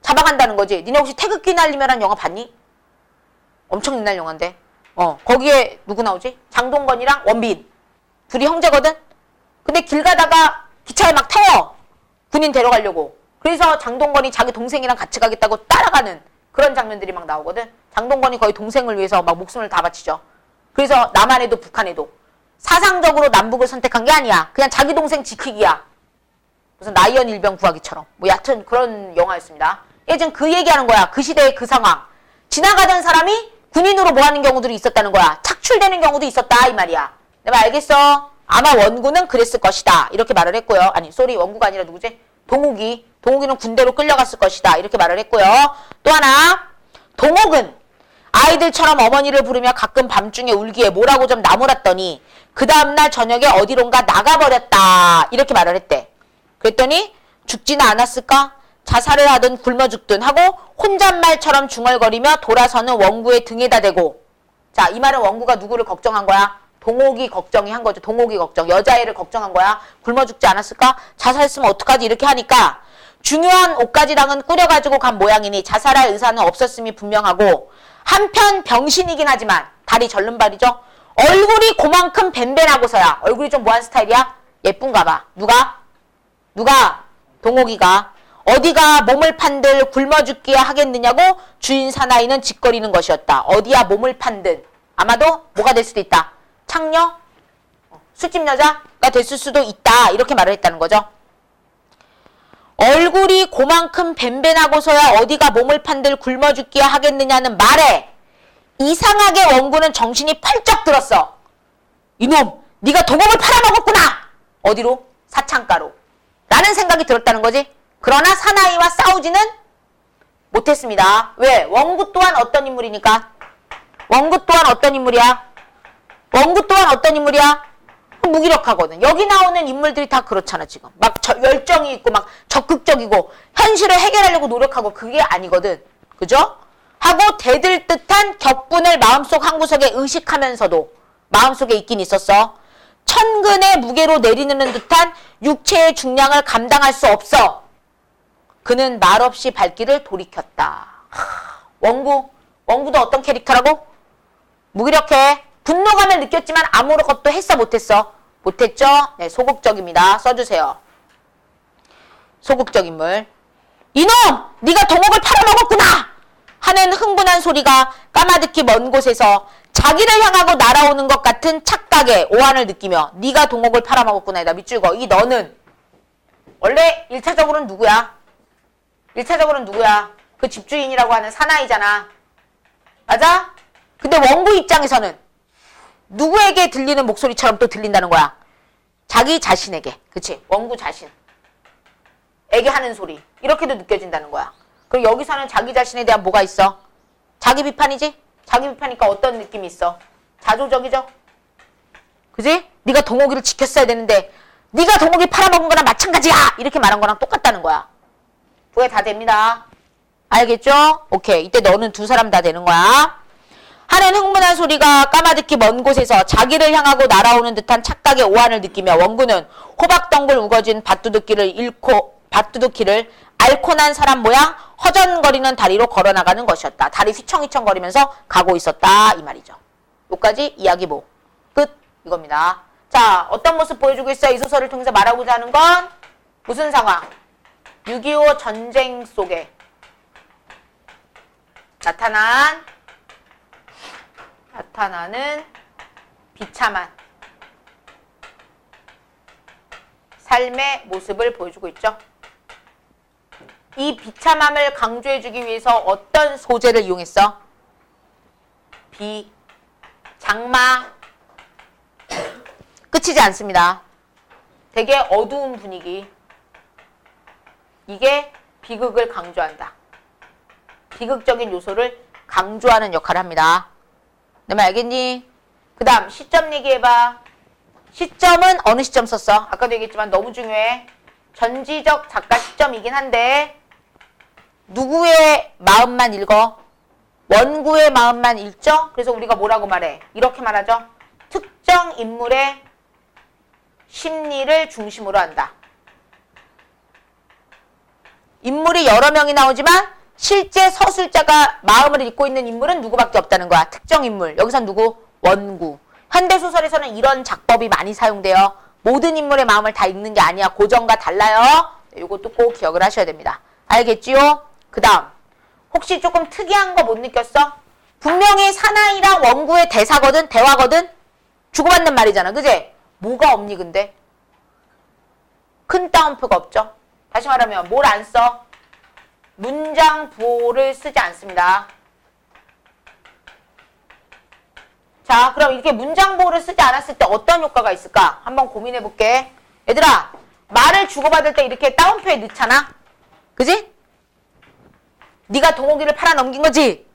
잡아간다는 거지. 니네 혹시 태극기 날리면한 영화 봤니? 엄청 옛날 영화인데. 거기에 누구 나오지? 장동건이랑 원빈. 둘이 형제거든? 근데 길 가다가 기차에 막 태워. 군인 데려가려고. 그래서 장동건이 자기 동생이랑 같이 가겠다고 따라가는 그런 장면들이 막 나오거든. 장동건이 거의 동생을 위해서 막 목숨을 다 바치죠. 그래서 남한에도 북한에도 사상적으로 남북을 선택한 게 아니야. 그냥 자기 동생 지키기야. 무슨 라이언 일병 구하기처럼. 뭐 얕은 그런 영화였습니다. 예전 그 얘기하는 거야. 그 시대의 그 상황. 지나가던 사람이 군인으로 뭐 하는 경우들이 있었다는 거야. 착출되는 경우도 있었다 이 말이야. 내가 알겠어. 아마 원구는 그랬을 것이다. 이렇게 말을 했고요. 아니 원구가 아니라 누구지? 동욱이는 군대로 끌려갔을 것이다. 이렇게 말을 했고요. 또 하나 동욱은 아이들처럼 어머니를 부르며 가끔 밤중에 울기에 뭐라고 좀 나무랐더니 그 다음날 저녁에 어디론가 나가버렸다. 이렇게 말을 했대. 그랬더니 죽지는 않았을까? 자살을 하든 굶어 죽든 하고 혼잣말처럼 중얼거리며 돌아서는 원구의 등에다 대고. 자, 이 말은 원구가 누구를 걱정한 거야? 동욱이 걱정이 한 거죠. 동욱이 걱정. 여자애를 걱정한 거야. 굶어 죽지 않았을까? 자살했으면 어떡하지? 이렇게 하니까 중요한 옷가지랑은 꾸려가지고 간 모양이니 자살할 의사는 없었음이 분명하고 한편 병신이긴 하지만 다리 절름발이죠. 얼굴이 그만큼 뱀뱀하고서야. 얼굴이 좀 뭐한 스타일이야? 예쁜가 봐. 누가? 동옥이가. 어디가 몸을 판들 굶어 죽기야 하겠느냐고 주인 사나이는 짓거리는 것이었다. 어디야 몸을 판들. 아마도 뭐가 될 수도 있다. 창녀? 술집 여자가 됐을 수도 있다. 이렇게 말을 했다는 거죠. 얼굴이 그만큼 뱀뱀하고서야 어디가 몸을 판들 굶어 죽기야 하겠느냐는 말에 이상하게 원구는 정신이 펄쩍 들었어. 이놈, 네가 동옥을 팔아먹었구나. 어디로? 사창가로. 라는 생각이 들었다는 거지. 그러나 사나이와 싸우지는 못했습니다. 왜? 원구 또한 어떤 인물이니까? 원구 또한 어떤 인물이야? 무기력하거든. 여기 나오는 인물들이 다 그렇잖아, 지금. 막 열정이 있고, 막 적극적이고, 현실을 해결하려고 노력하고, 그게 아니거든. 그죠? 하고 대들듯한 격분을 마음속 한구석에 의식하면서도 마음속에 있긴 있었어. 천근의 무게로 내리는 듯한 육체의 중량을 감당할 수 없어. 그는 말없이 발길을 돌이켰다. 원구도 어떤 캐릭터라고? 무기력해. 분노감을 느꼈지만 아무것도 했어 못했어? 못했죠? 네, 소극적입니다. 써주세요. 소극적 인물. 이놈! 네가 동옥을 팔아먹었구나! 하는 흥분한 소리가 까마득히 먼 곳에서 자기를 향하고 날아오는 것 같은 착각에 오한을 느끼며 네가 동옥을 팔아먹었구나. 나 밑줄 그어. 이 너는 원래 1차적으로는 누구야? 그 집주인이라고 하는 사나이잖아. 맞아? 근데 원구 입장에서는 누구에게 들리는 목소리처럼 또 들린다는 거야. 자기 자신에게. 그치? 원구 자신에게 하는 소리. 이렇게도 느껴진다는 거야. 그리고 여기서는 자기 자신에 대한 뭐가 있어? 자기 비판이지? 자기 비판이니까 어떤 느낌이 있어? 자조적이죠? 그지? 네가 동옥이를 지켰어야 되는데 네가 동옥이 팔아먹은 거랑 마찬가지야! 이렇게 말한 거랑 똑같다는 거야. 두 개 다 됩니다. 알겠죠? 오케이. 이때 너는 두 사람 다 되는 거야. 하는 흥분한 소리가 까마득히 먼 곳에서 자기를 향하고 날아오는 듯한 착각의 오한을 느끼며 원구는 호박덩굴 우거진 밭두둑길을 앓고 난 사람 모양 허전거리는 다리로 걸어나가는 것이었다. 다리 휘청휘청거리면서 가고 있었다. 이 말이죠. 여기까지 이야기 뭐 끝 이겁니다. 자, 어떤 모습 보여주고 있어요? 이 소설을 통해서 말하고자 하는 건 무슨 상황? 6.25 전쟁 속에 나타나는 비참한 삶의 모습을 보여주고 있죠. 이 비참함을 강조해주기 위해서 어떤 소재를 이용했어? 장마. 끝이지 않습니다. 되게 어두운 분위기. 이게 비극을 강조한다. 비극적인 요소를 강조하는 역할을 합니다. 내 말 알겠니? 그 다음 시점 얘기해봐. 시점은 어느 시점 썼어? 아까도 얘기했지만 너무 중요해. 전지적 작가 시점이긴 한데 누구의 마음만 읽어? 원구의 마음만 읽죠? 그래서 우리가 뭐라고 말해? 이렇게 말하죠. 특정 인물의 심리를 중심으로 한다. 인물이 여러 명이 나오지만 실제 서술자가 마음을 읽고 있는 인물은 누구밖에 없다는 거야. 특정 인물. 여기선 누구? 원구. 현대소설에서는 이런 작법이 많이 사용돼요. 모든 인물의 마음을 다 읽는 게 아니야. 고전과 달라요. 이것도 꼭 기억을 하셔야 됩니다. 알겠지요? 그 다음 혹시 조금 특이한 거 못 느꼈어? 분명히 사나이랑 원구의 대화거든? 주고받는 말이잖아. 그지? 뭐가 없니 근데? 큰 따옴표가 없죠? 다시 말하면 뭘 안 써? 문장 부호를 쓰지 않습니다. 자, 그럼 이렇게 문장 부호를 쓰지 않았을 때 어떤 효과가 있을까? 한번 고민해 볼게. 얘들아, 말을 주고받을 때 이렇게 따옴표에 넣잖아? 그지? 네가 동옥이를 팔아넘긴 거지?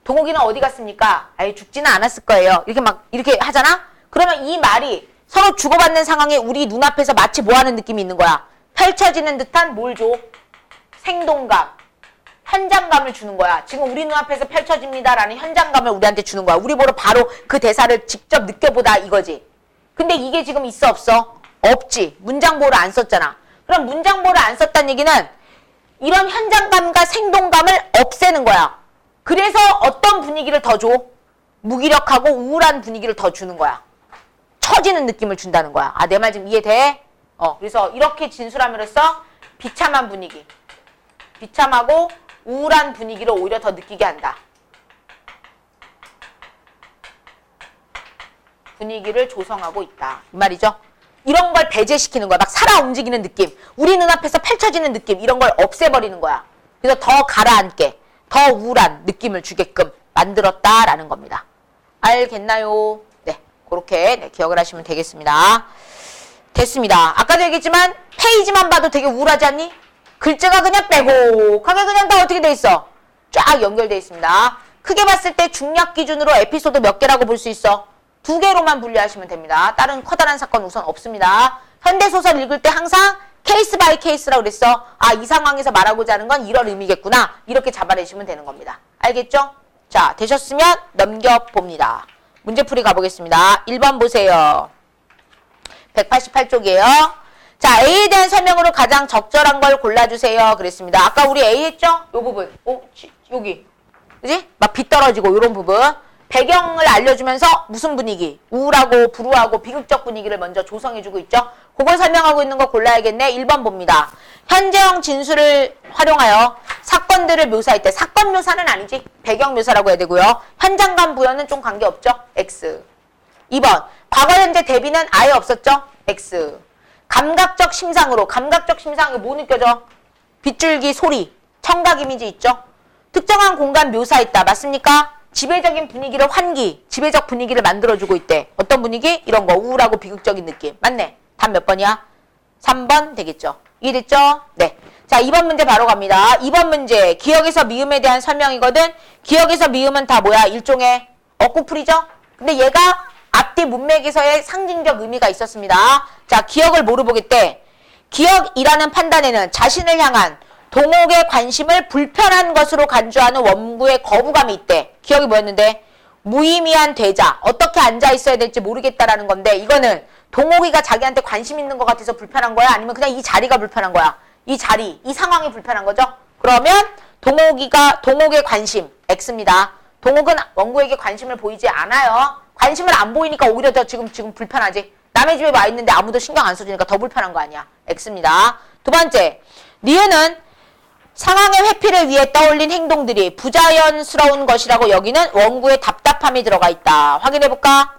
동옥이는 어디 갔습니까? 아예 죽지는 않았을 거예요. 이렇게 하잖아? 그러면 이 말이 서로 주고받는 상황에 우리 눈앞에서 마치 뭐하는 느낌이 있는 거야? 펼쳐지는 듯한 뭘 줘? 생동감, 현장감을 주는 거야. 지금 우리 눈앞에서 펼쳐집니다라는 현장감을 우리한테 주는 거야. 우리 보러 바로 그 대사를 직접 느껴보다 이거지. 근데 이게 지금 있어 없어? 없지. 문장보호를 안 썼잖아. 그럼 문장보호를 안 썼다는 얘기는 이런 현장감과 생동감을 없애는 거야. 그래서 어떤 분위기를 더 줘? 무기력하고 우울한 분위기를 더 주는 거야. 처지는 느낌을 준다는 거야. 아, 내 말 지금 이해돼? 그래서 이렇게 진술함으로써 비참한 분위기, 비참하고 우울한 분위기를 오히려 더 느끼게 한다. 분위기를 조성하고 있다. 이 말이죠. 이런 걸 배제시키는 거야. 막 살아 움직이는 느낌, 우리 눈앞에서 펼쳐지는 느낌, 이런 걸 없애버리는 거야. 그래서 더 가라앉게, 더 우울한 느낌을 주게끔 만들었다라는 겁니다. 알겠나요? 네, 그렇게 네, 기억을 하시면 되겠습니다. 됐습니다. 아까도 얘기했지만 페이지만 봐도 되게 우울하지 않니? 글자가 그냥 빼곡하게 그냥 다 어떻게 돼 있어? 쫙 연결돼 있습니다. 크게 봤을 때 중략 기준으로 에피소드 몇 개라고 볼 수 있어? 2개로만 분류하시면 됩니다. 다른 커다란 사건 우선 없습니다. 현대소설 읽을 때 항상 케이스 바이 케이스라고 그랬어. 아, 이 상황에서 말하고자 하는 건 이런 의미겠구나. 이렇게 잡아내시면 되는 겁니다. 알겠죠? 자, 되셨으면 넘겨봅니다. 문제풀이 가보겠습니다. 1번 보세요. 188쪽이에요. 자, A에 대한 설명으로 가장 적절한 걸 골라주세요. 그랬습니다. 아까 우리 A 했죠? 요 부분. 여기. 그지? 막 비 떨어지고 요런 부분. 배경을 알려주면서 무슨 분위기? 우울하고 불우하고 비극적 분위기를 먼저 조성해주고 있죠? 그걸 설명하고 있는 거 골라야겠네. 1번 봅니다. 현재형 진술을 활용하여 사건들을 묘사할 때, 사건 묘사는 아니지, 배경 묘사라고 해야 되고요. 현장감 부여는 좀 관계없죠? X. 2번, 과거 현재 대비는 아예 없었죠? X. 감각적 심상으로, 감각적 심상, 이거 뭐 느껴져? 빗줄기 소리, 청각 이미지 있죠? 특정한 공간 묘사했다. 맞습니까? 지배적인 분위기를 환기, 지배적 분위기를 만들어주고 있대. 어떤 분위기? 이런 거, 우울하고 비극적인 느낌. 맞네. 답 몇 번이야? 3번 되겠죠. 이해됐죠? 네. 자, 2번 문제 바로 갑니다. 2번 문제, 기억에서 미음에 대한 설명이거든. 기억에서 미음은 다 뭐야? 일종의 어구풀이죠? 근데 얘가 앞뒤 문맥에서의 상징적 의미가 있었습니다. 자, 기억을 뭐로 보겠대? 기억이라는 판단에는 자신을 향한 동옥의 관심을 불편한 것으로 간주하는 원구의 거부감이 있대. 기억이 뭐였는데? 무의미한 대자. 어떻게 앉아 있어야 될지 모르겠다라는 건데, 이거는 동옥이가 자기한테 관심 있는 것 같아서 불편한 거야? 아니면 그냥 이 자리가 불편한 거야? 이 자리, 이 상황이 불편한 거죠? 그러면 동옥의 관심, X입니다. 동옥은 원구에게 관심을 보이지 않아요. 관심을 안 보이니까 오히려 더 지금 불편하지. 남의 집에 와 있는데 아무도 신경 안 써주니까 더 불편한 거 아니야. X입니다. 두 번째, 니은은 상황의 회피를 위해 떠올린 행동들이 부자연스러운 것이라고 여기는 원구의 답답함이 들어가 있다. 확인해볼까?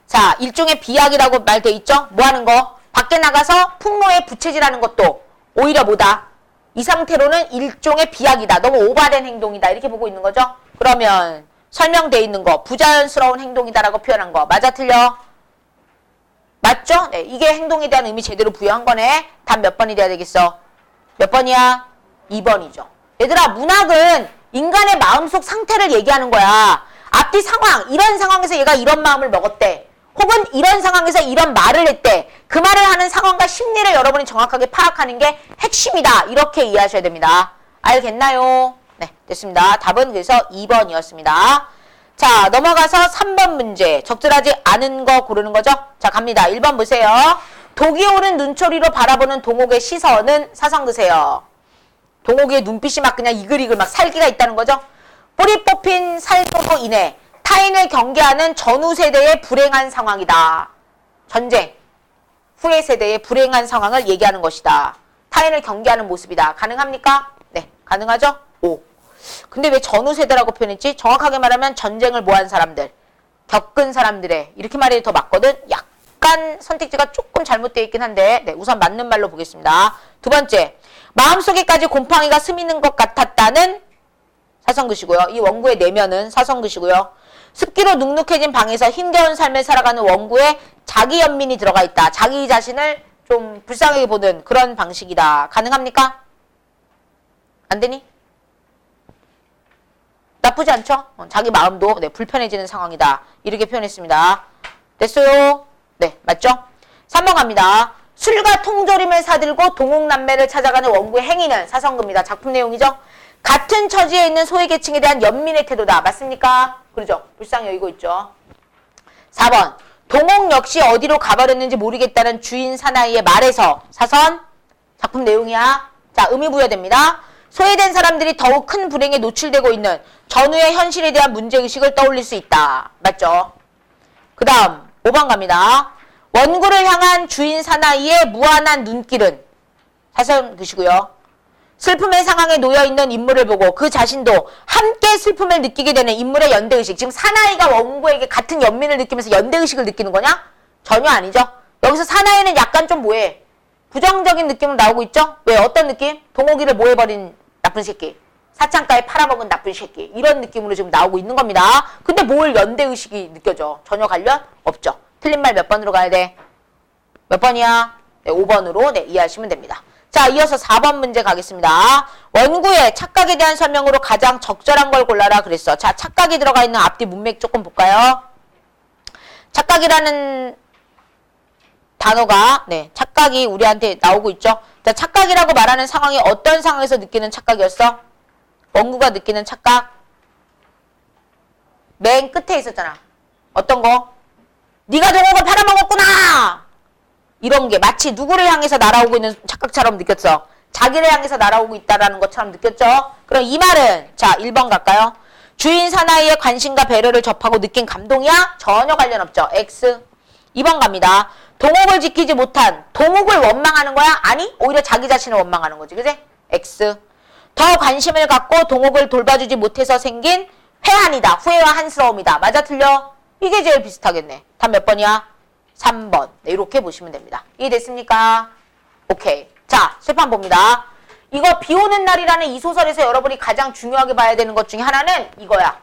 자, 일종의 비약이라고 말돼 있죠? 뭐 하는 거? 밖에 나가서 풍로에 부채질하는 것도 오히려 뭐다? 이 상태로는 일종의 비약이다. 너무 오바된 행동이다. 이렇게 보고 있는 거죠? 그러면 설명돼 있는 거, 부자연스러운 행동이다라고 표현한 거. 맞아, 틀려? 맞죠? 네, 이게 행동에 대한 의미 제대로 부여한 거네. 답 몇 번이 돼야 되겠어? 몇 번이야? 2번이죠. 얘들아, 문학은 인간의 마음속 상태를 얘기하는 거야. 앞뒤 상황, 이런 상황에서 얘가 이런 마음을 먹었대. 혹은 이런 상황에서 이런 말을 했대. 그 말을 하는 상황과 심리를 여러분이 정확하게 파악하는 게 핵심이다. 이렇게 이해하셔야 됩니다. 알겠나요? 네, 됐습니다. 답은 그래서 2번이었습니다. 자, 넘어가서 3번 문제. 적절하지 않은 거 고르는 거죠? 자, 갑니다. 1번 보세요. 독이 오른 눈초리로 바라보는 동옥의 시선은 사성 드세요. 동옥의 눈빛이 막 그냥 이글이글 막 살기가 있다는 거죠? 뿌리 뽑힌 살도로 인해 타인을 경계하는 전후 세대의 불행한 상황이다. 전쟁 후의 세대의 불행한 상황을 얘기하는 것이다. 타인을 경계하는 모습이다. 가능합니까? 네, 가능하죠? 오. 근데 왜 전후 세대라고 표현했지? 정확하게 말하면 전쟁을 모한 사람들, 겪은 사람들의, 이렇게 말해도 더 맞거든? 약간 선택지가 조금 잘못되어 있긴 한데, 네, 우선 맞는 말로 보겠습니다. 두 번째, 마음속에까지 곰팡이가 스미는 것 같았다는 사성긋이고요. 이 원구의 내면은 사성긋이고요. 습기로 눅눅해진 방에서 힘겨운 삶을 살아가는 원구에 자기 연민이 들어가 있다. 자기 자신을 좀 불쌍하게 보는 그런 방식이다. 가능합니까? 안 되니? 나쁘지 않죠? 자기 마음도 네, 불편해지는 상황이다. 이렇게 표현했습니다. 됐어요? 네, 맞죠? 3번 갑니다. 술과 통조림을 사들고 동옥남매를 찾아가는 원구의 행위는 사성급입니다. 작품 내용이죠? 같은 처지에 있는 소외계층에 대한 연민의 태도다. 맞습니까? 그러죠? 불쌍히 여기고 있죠. 4번. 동옥 역시 어디로 가버렸는지 모르겠다는 주인 사나이의 말에서 사선 작품 내용이야. 자, 의미 부여됩니다. 소외된 사람들이 더욱 큰 불행에 노출되고 있는 전후의 현실에 대한 문제의식을 떠올릴 수 있다. 맞죠? 그 다음 5번 갑니다. 원구를 향한 주인 사나이의 무한한 눈길은 사선 드시고요. 슬픔의 상황에 놓여있는 인물을 보고 그 자신도 함께 슬픔을 느끼게 되는 인물의 연대의식. 지금 사나이가 원구에게 같은 연민을 느끼면서 연대의식을 느끼는 거냐? 전혀 아니죠. 여기서 사나이는 약간 좀 뭐해? 부정적인 느낌으로 나오고 있죠? 왜? 어떤 느낌? 동욱이를 뭐해버린 나쁜 새끼. 사창가에 팔아먹은 나쁜 새끼. 이런 느낌으로 지금 나오고 있는 겁니다. 근데 뭘 연대의식이 느껴져? 전혀 관련 없죠. 틀린 말 몇 번으로 가야 돼? 몇 번이야? 네, 5번으로 네, 이해하시면 됩니다. 자, 이어서 4번 문제 가겠습니다. 원구의 착각에 대한 설명으로 가장 적절한 걸 골라라 그랬어. 자, 착각이 들어가 있는 앞뒤 문맥 조금 볼까요? 착각이라는 단어가 네, 착각이 우리한테 나오고 있죠. 자, 착각이라고 말하는 상황이 어떤 상황에서 느끼는 착각이었어? 원구가 느끼는 착각? 맨 끝에 있었잖아. 어떤 거? 네가 동욱을 팔아먹었구나! 이런 게 마치 누구를 향해서 날아오고 있는 착각처럼 느꼈어. 자기를 향해서 날아오고 있다라는 것처럼 느꼈죠. 그럼 이 말은 자 1번 갈까요? 주인 사나이의 관심과 배려를 접하고 느낀 감동이야? 전혀 관련 없죠. X. 2번 갑니다. 동욱을 지키지 못한 동욱을 원망하는 거야? 아니 오히려 자기 자신을 원망하는 거지. 그지? X. 더 관심을 갖고 동욱을 돌봐주지 못해서 생긴 회한이다. 후회와 한스러움이다. 맞아 틀려? 이게 제일 비슷하겠네. 답 몇 번이야? 3번. 네, 이렇게 보시면 됩니다. 이해됐습니까? 오케이. 자, 실판 봅니다. 이거 비 오는 날이라는 이 소설에서 여러분이 가장 중요하게 봐야 되는 것 중에 하나는 이거야.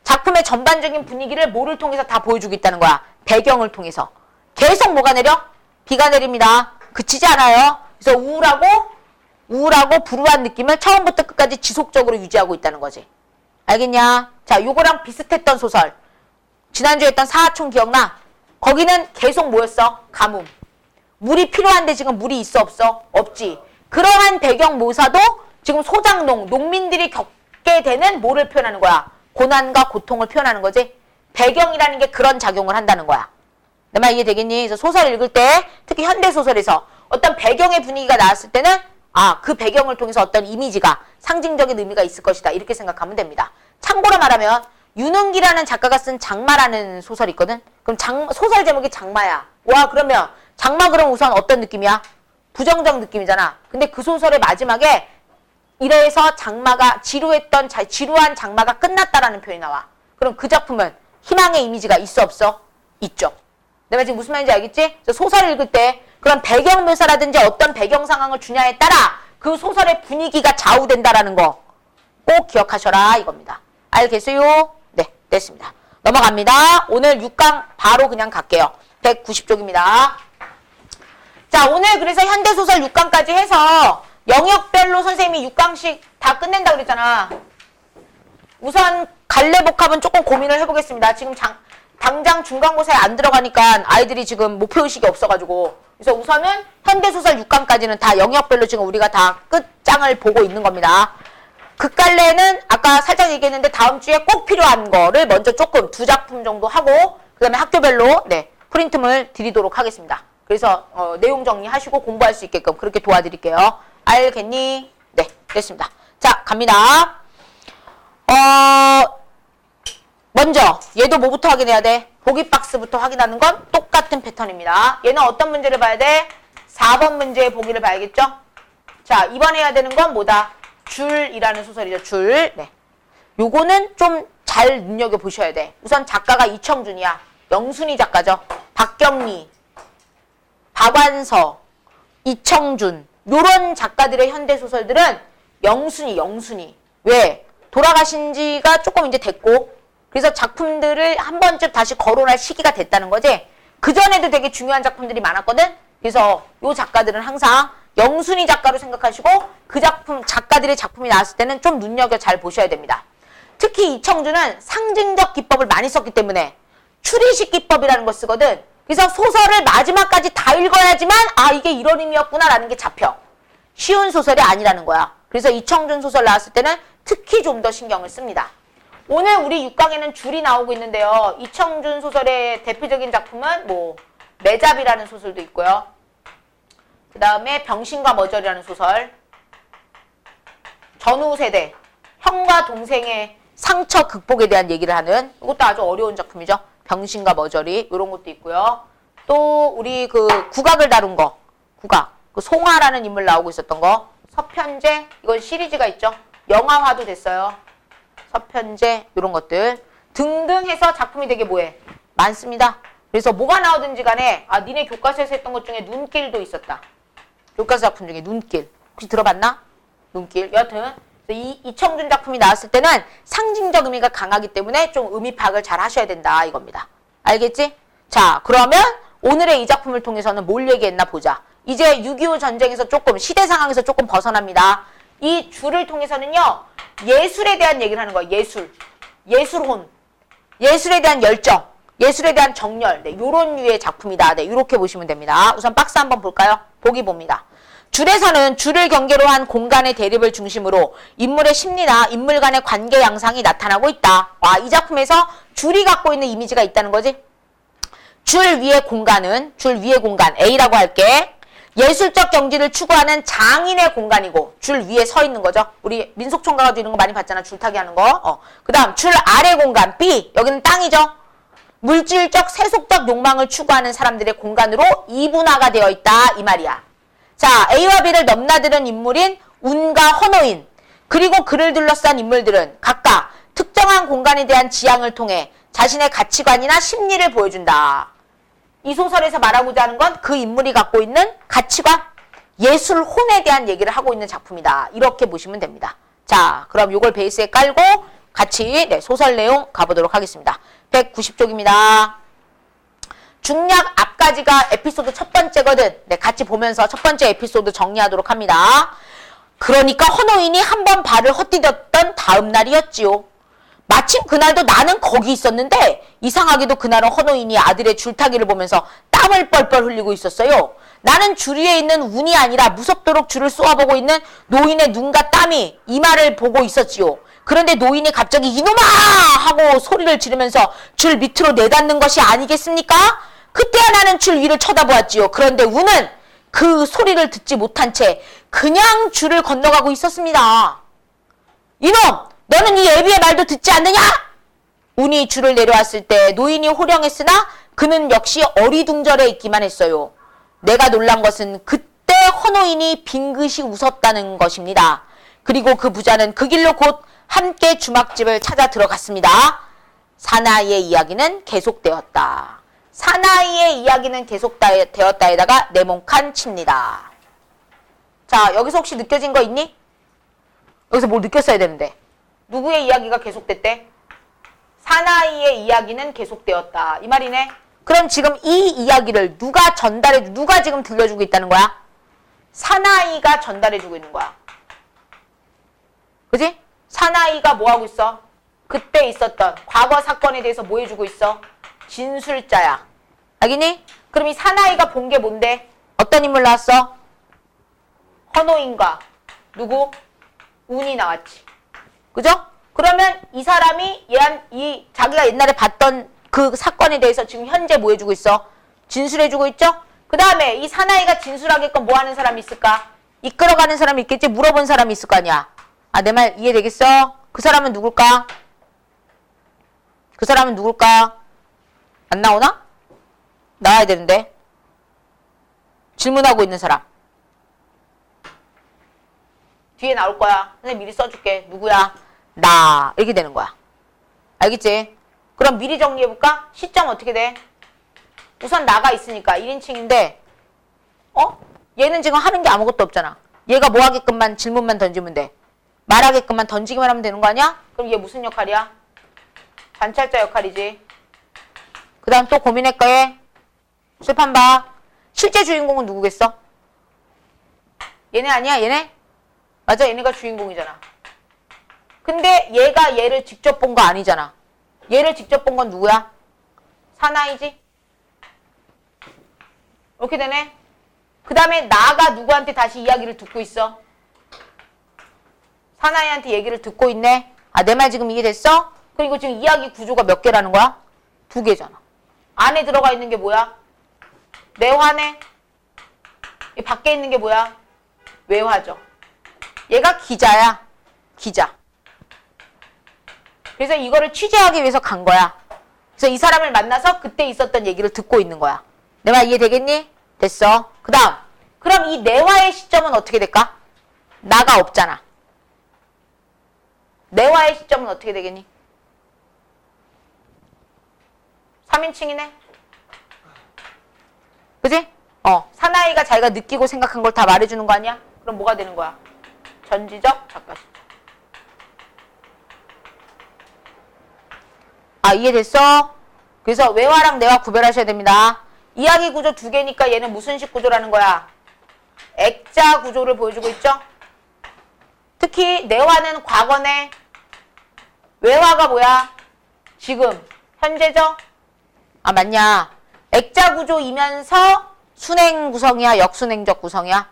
작품의 전반적인 분위기를 뭐를 통해서 다 보여주겠다는 거야. 배경을 통해서. 계속 뭐가 내려? 비가 내립니다. 그치지 않아요. 그래서 우울하고 불우한 느낌을 처음부터 끝까지 지속적으로 유지하고 있다는 거지. 알겠냐? 자, 요거랑 비슷했던 소설. 지난주에 했던 사하촌 기억나? 거기는 계속 뭐였어? 가뭄. 물이 필요한데 지금 물이 있어 없어? 없지. 그러한 배경 묘사도 지금 소작농, 농민들이 겪게 되는 뭐를 표현하는 거야? 고난과 고통을 표현하는 거지. 배경이라는 게 그런 작용을 한다는 거야. 내 말 이해되겠니? 그래서 소설 읽을 때 특히 현대소설에서 어떤 배경의 분위기가 나왔을 때는 아, 그 배경을 통해서 어떤 이미지가 상징적인 의미가 있을 것이다. 이렇게 생각하면 됩니다. 참고로 말하면 윤은기라는 작가가 쓴 장마라는 소설이 있거든? 그럼 소설 제목이 장마야. 와, 그러면 장마 그럼 우선 어떤 느낌이야? 부정적 느낌이잖아. 근데 그 소설의 마지막에 이래서 장마가 지루한 장마가 끝났다라는 표현이 나와. 그럼 그 작품은 희망의 이미지가 있어 없어? 있죠. 내가 지금 무슨 말인지 알겠지? 그래서 소설을 읽을 때 그런 배경 묘사라든지 어떤 배경 상황을 주냐에 따라 그 소설의 분위기가 좌우된다라는 거 꼭 기억하셔라 이겁니다. 알겠어요? 네, 됐습니다. 넘어갑니다. 오늘 6강 바로 그냥 갈게요. 190쪽입니다. 자, 오늘 그래서 현대소설 6강까지 해서 영역별로 선생님이 6강씩 다 끝낸다고 그랬잖아. 우선 갈래복합은 조금 고민을 해보겠습니다. 지금 당장 중간고사에 안 들어가니까 아이들이 지금 목표의식이 없어가지고. 그래서 우선은 현대소설 6강까지는 다 영역별로 지금 우리가 다 끝장을 보고 있는 겁니다. 극갈래는 아까 살짝 얘기했는데 다음 주에 꼭 필요한 거를 먼저 조금 2작품 정도 하고 그 다음에 학교별로 네 프린트물 드리도록 하겠습니다. 그래서 내용 정리하시고 공부할 수 있게끔 그렇게 도와드릴게요. 알겠니? 네, 됐습니다. 자, 갑니다. 먼저 얘도 뭐부터 확인해야 돼? 보기 박스부터 확인하는 건 똑같은 패턴입니다. 얘는 어떤 문제를 봐야 돼? 4번 문제의 보기를 봐야겠죠? 자, 이번 해야 되는 건 뭐다? 줄이라는 소설이죠. 줄. 네. 요거는 좀 잘 눈여겨보셔야 돼. 우선 작가가 이청준이야. 영순이 작가죠. 박경리, 박완서, 이청준 요런 작가들의 현대소설들은 영순이. 왜? 돌아가신 지가 조금 이제 됐고 그래서 작품들을 한 번쯤 다시 거론할 시기가 됐다는 거지. 그전에도 되게 중요한 작품들이 많았거든. 그래서 요 작가들은 항상 영순이 작가로 생각하시고 그 작가들의 작품이 나왔을 때는 좀 눈여겨 잘 보셔야 됩니다. 특히 이청준은 상징적 기법을 많이 썼기 때문에 추리식 기법이라는 걸 쓰거든. 그래서 소설을 마지막까지 다 읽어야지만 아 이게 이런 의미였구나 라는 게 잡혀. 쉬운 소설이 아니라는 거야. 그래서 이청준 소설 나왔을 때는 특히 좀 더 신경을 씁니다. 오늘 우리 6강에는 줄이 나오고 있는데요. 이청준 소설의 대표적인 작품은 뭐 매잡이라는 소설도 있고요. 그 다음에 병신과 머저리라는 소설, 전후 세대, 형과 동생의 상처 극복에 대한 얘기를 하는 이것도 아주 어려운 작품이죠. 병신과 머저리 이런 것도 있고요. 또 우리 그 국악을 다룬 거, 국악, 그 송하라는 인물 나오고 있었던 거, 서편제 이건 시리즈가 있죠. 영화화도 됐어요. 서편제 이런 것들 등등 해서 작품이 되게 뭐해? 많습니다. 그래서 뭐가 나오든지 간에 아 니네 교과서에서 했던 것 중에 눈길도 있었다. 교과서 작품 중에 눈길 혹시 들어봤나? 눈길 여하튼 이 이청준 작품이 나왔을 때는 상징적 의미가 강하기 때문에 좀 의미 파악을 잘 하셔야 된다 이겁니다. 알겠지? 자 그러면 오늘의 이 작품을 통해서는 뭘 얘기했나 보자. 이제 6.25 전쟁에서 조금 시대 상황에서 조금 벗어납니다. 이 줄을 통해서는요. 예술에 대한 얘기를 하는 거예요. 예술. 예술혼. 예술에 대한 열정. 예술에 대한 정열. 네, 요런 류의 작품이다. 네, 이렇게 보시면 됩니다. 우선 박스 한번 볼까요? 보기 봅니다. 줄에서는 줄을 경계로 한 공간의 대립을 중심으로 인물의 심리나 인물 간의 관계 양상이 나타나고 있다. 와, 이 작품에서 줄이 갖고 있는 이미지가 있다는 거지. 줄 위의 공간은 줄 위의 공간 A라고 할게. 예술적 경지를 추구하는 장인의 공간이고 줄 위에 서 있는 거죠. 우리 민속촌 가가지고 이런 거 많이 봤잖아. 줄타기 하는 거. 그 다음 줄 아래 공간 B. 여기는 땅이죠. 물질적 세속적 욕망을 추구하는 사람들의 공간으로 이분화가 되어 있다. 이 말이야. 자, A와 B를 넘나드는 인물인 운과 헌호인 그리고 그를 둘러싼 인물들은 각각 특정한 공간에 대한 지향을 통해 자신의 가치관이나 심리를 보여준다. 이 소설에서 말하고자 하는 건 그 인물이 갖고 있는 가치관, 예술혼에 대한 얘기를 하고 있는 작품이다. 이렇게 보시면 됩니다. 자, 그럼 이걸 베이스에 깔고 같이 소설 내용 가보도록 하겠습니다. 190쪽입니다. 중략 앞까지가 에피소드 첫 번째거든. 네, 같이 보면서 첫 번째 에피소드 정리하도록 합니다. 그러니까 헌호인이 한 번 발을 헛디뎠던 다음 날이었지요. 마침 그날도 나는 거기 있었는데 이상하게도 그날은 헌호인이 아들의 줄타기를 보면서 땀을 뻘뻘 흘리고 있었어요. 나는 줄 위에 있는 운이 아니라 무섭도록 줄을 쏘아보고 있는 노인의 눈과 땀이 이마를 보고 있었지요. 그런데 노인이 갑자기 이놈아! 하고 소리를 지르면서 줄 밑으로 내닫는 것이 아니겠습니까? 그때야 나는 줄 위를 쳐다보았지요. 그런데 운은 그 소리를 듣지 못한 채 그냥 줄을 건너가고 있었습니다. 이놈! 너는 이 애비의 말도 듣지 않느냐? 운이 줄을 내려왔을 때 노인이 호령했으나 그는 역시 어리둥절해 있기만 했어요. 내가 놀란 것은 그때 헌호인이 빙긋이 웃었다는 것입니다. 그리고 그 부자는 그 길로 곧 함께 주막집을 찾아 들어갔습니다. 사나이의 이야기는 계속되었다. 사나이의 이야기는 계속되었다에다가 네모칸 칩니다. 자, 여기서 혹시 느껴진 거 있니? 여기서 뭘 느꼈어야 되는데. 누구의 이야기가 계속됐대? 사나이의 이야기는 계속되었다. 이 말이네. 그럼 지금 이 이야기를 누가 지금 들려주고 있다는 거야? 사나이가 전달해주고 있는 거야. 그지? 사나이가 뭐 하고 있어? 그때 있었던 과거 사건에 대해서 뭐 해주고 있어? 진술자야. 알겠니? 그럼 이 사나이가 본 게 뭔데? 어떤 인물 나왔어? 헌호인과 누구? 운이 나왔지. 그죠? 그러면 이 사람이 자기가 옛날에 봤던 그 사건에 대해서 지금 현재 뭐 해주고 있어? 진술해주고 있죠? 그 다음에 이 사나이가 진술하게끔 뭐 하는 사람이 있을까? 이끌어가는 사람이 있겠지? 물어본 사람이 있을 거 아니야? 아, 내 말 이해되겠어? 그 사람은 누굴까? 그 사람은 누굴까? 안 나오나? 나와야 되는데. 질문하고 있는 사람. 뒤에 나올 거야. 선생님 미리 써줄게. 누구야? 나. 이렇게 되는 거야. 알겠지? 그럼 미리 정리해볼까? 시점 어떻게 돼? 우선 나가 있으니까 1인칭인데 얘는 지금 하는 게 아무것도 없잖아. 얘가 뭐 하게끔만 질문만 던지면 돼. 말하게끔만 던지기만 하면 되는 거 아니야? 그럼 얘 무슨 역할이야? 관찰자 역할이지. 그 다음 또 고민할 거에 술판 봐. 실제 주인공은 누구겠어? 얘네 아니야? 얘네? 맞아, 얘네가 주인공이잖아. 근데 얘가 얘를 직접 본 거 아니잖아. 얘를 직접 본 건 누구야? 사나이지? 이렇게 되네. 그 다음에 나가 누구한테 다시 이야기를 듣고 있어? 사나이한테 얘기를 듣고 있네. 아, 내 말 지금 이해됐어? 그리고 지금 이야기 구조가 몇 개라는 거야? 2개잖아. 안에 들어가 있는 게 뭐야? 내화네. 이 밖에 있는 게 뭐야? 외화죠. 얘가 기자야. 기자. 그래서 이거를 취재하기 위해서 간 거야. 그래서 이 사람을 만나서 그때 있었던 얘기를 듣고 있는 거야. 내 말 이해되겠니? 됐어. 그 다음. 그럼 이 내와의 시점은 어떻게 될까? 나가 없잖아. 내와의 시점은 어떻게 되겠니? 3인칭이네. 그지? 사나이가 자기가 느끼고 생각한 걸 다 말해주는 거 아니야? 그럼 뭐가 되는 거야? 전지적 작가 시점. 아, 이해됐어? 그래서 외화랑 내와 구별하셔야 됩니다. 이야기 구조 두 개니까 얘는 무슨 식 구조라는 거야? 액자 구조를 보여주고 있죠? 특히 내화는 과거네. 외화가 뭐야? 지금. 현재죠? 아, 맞냐? 액자 구조이면서 순행 구성이야? 역순행적 구성이야?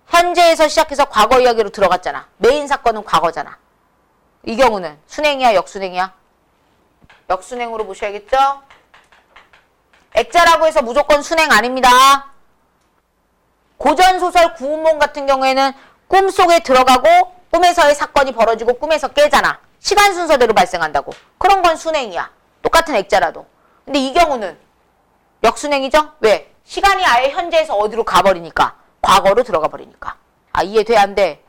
현재에서 시작해서 과거 이야기로 들어갔잖아. 메인 사건은 과거잖아. 이 경우는 순행이야? 역순행이야? 역순행으로 보셔야겠죠? 액자라고 해서 무조건 순행 아닙니다. 고전소설 구운몽 같은 경우에는 꿈속에 들어가고 꿈에서의 사건이 벌어지고 꿈에서 깨잖아. 시간 순서대로 발생한다고. 그런 건 순행이야. 똑같은 액자라도. 근데 이 경우는 역순행이죠? 왜? 시간이 아예 현재에서 어디로 가버리니까. 과거로 들어가 버리니까. 아, 이해돼? 안 돼?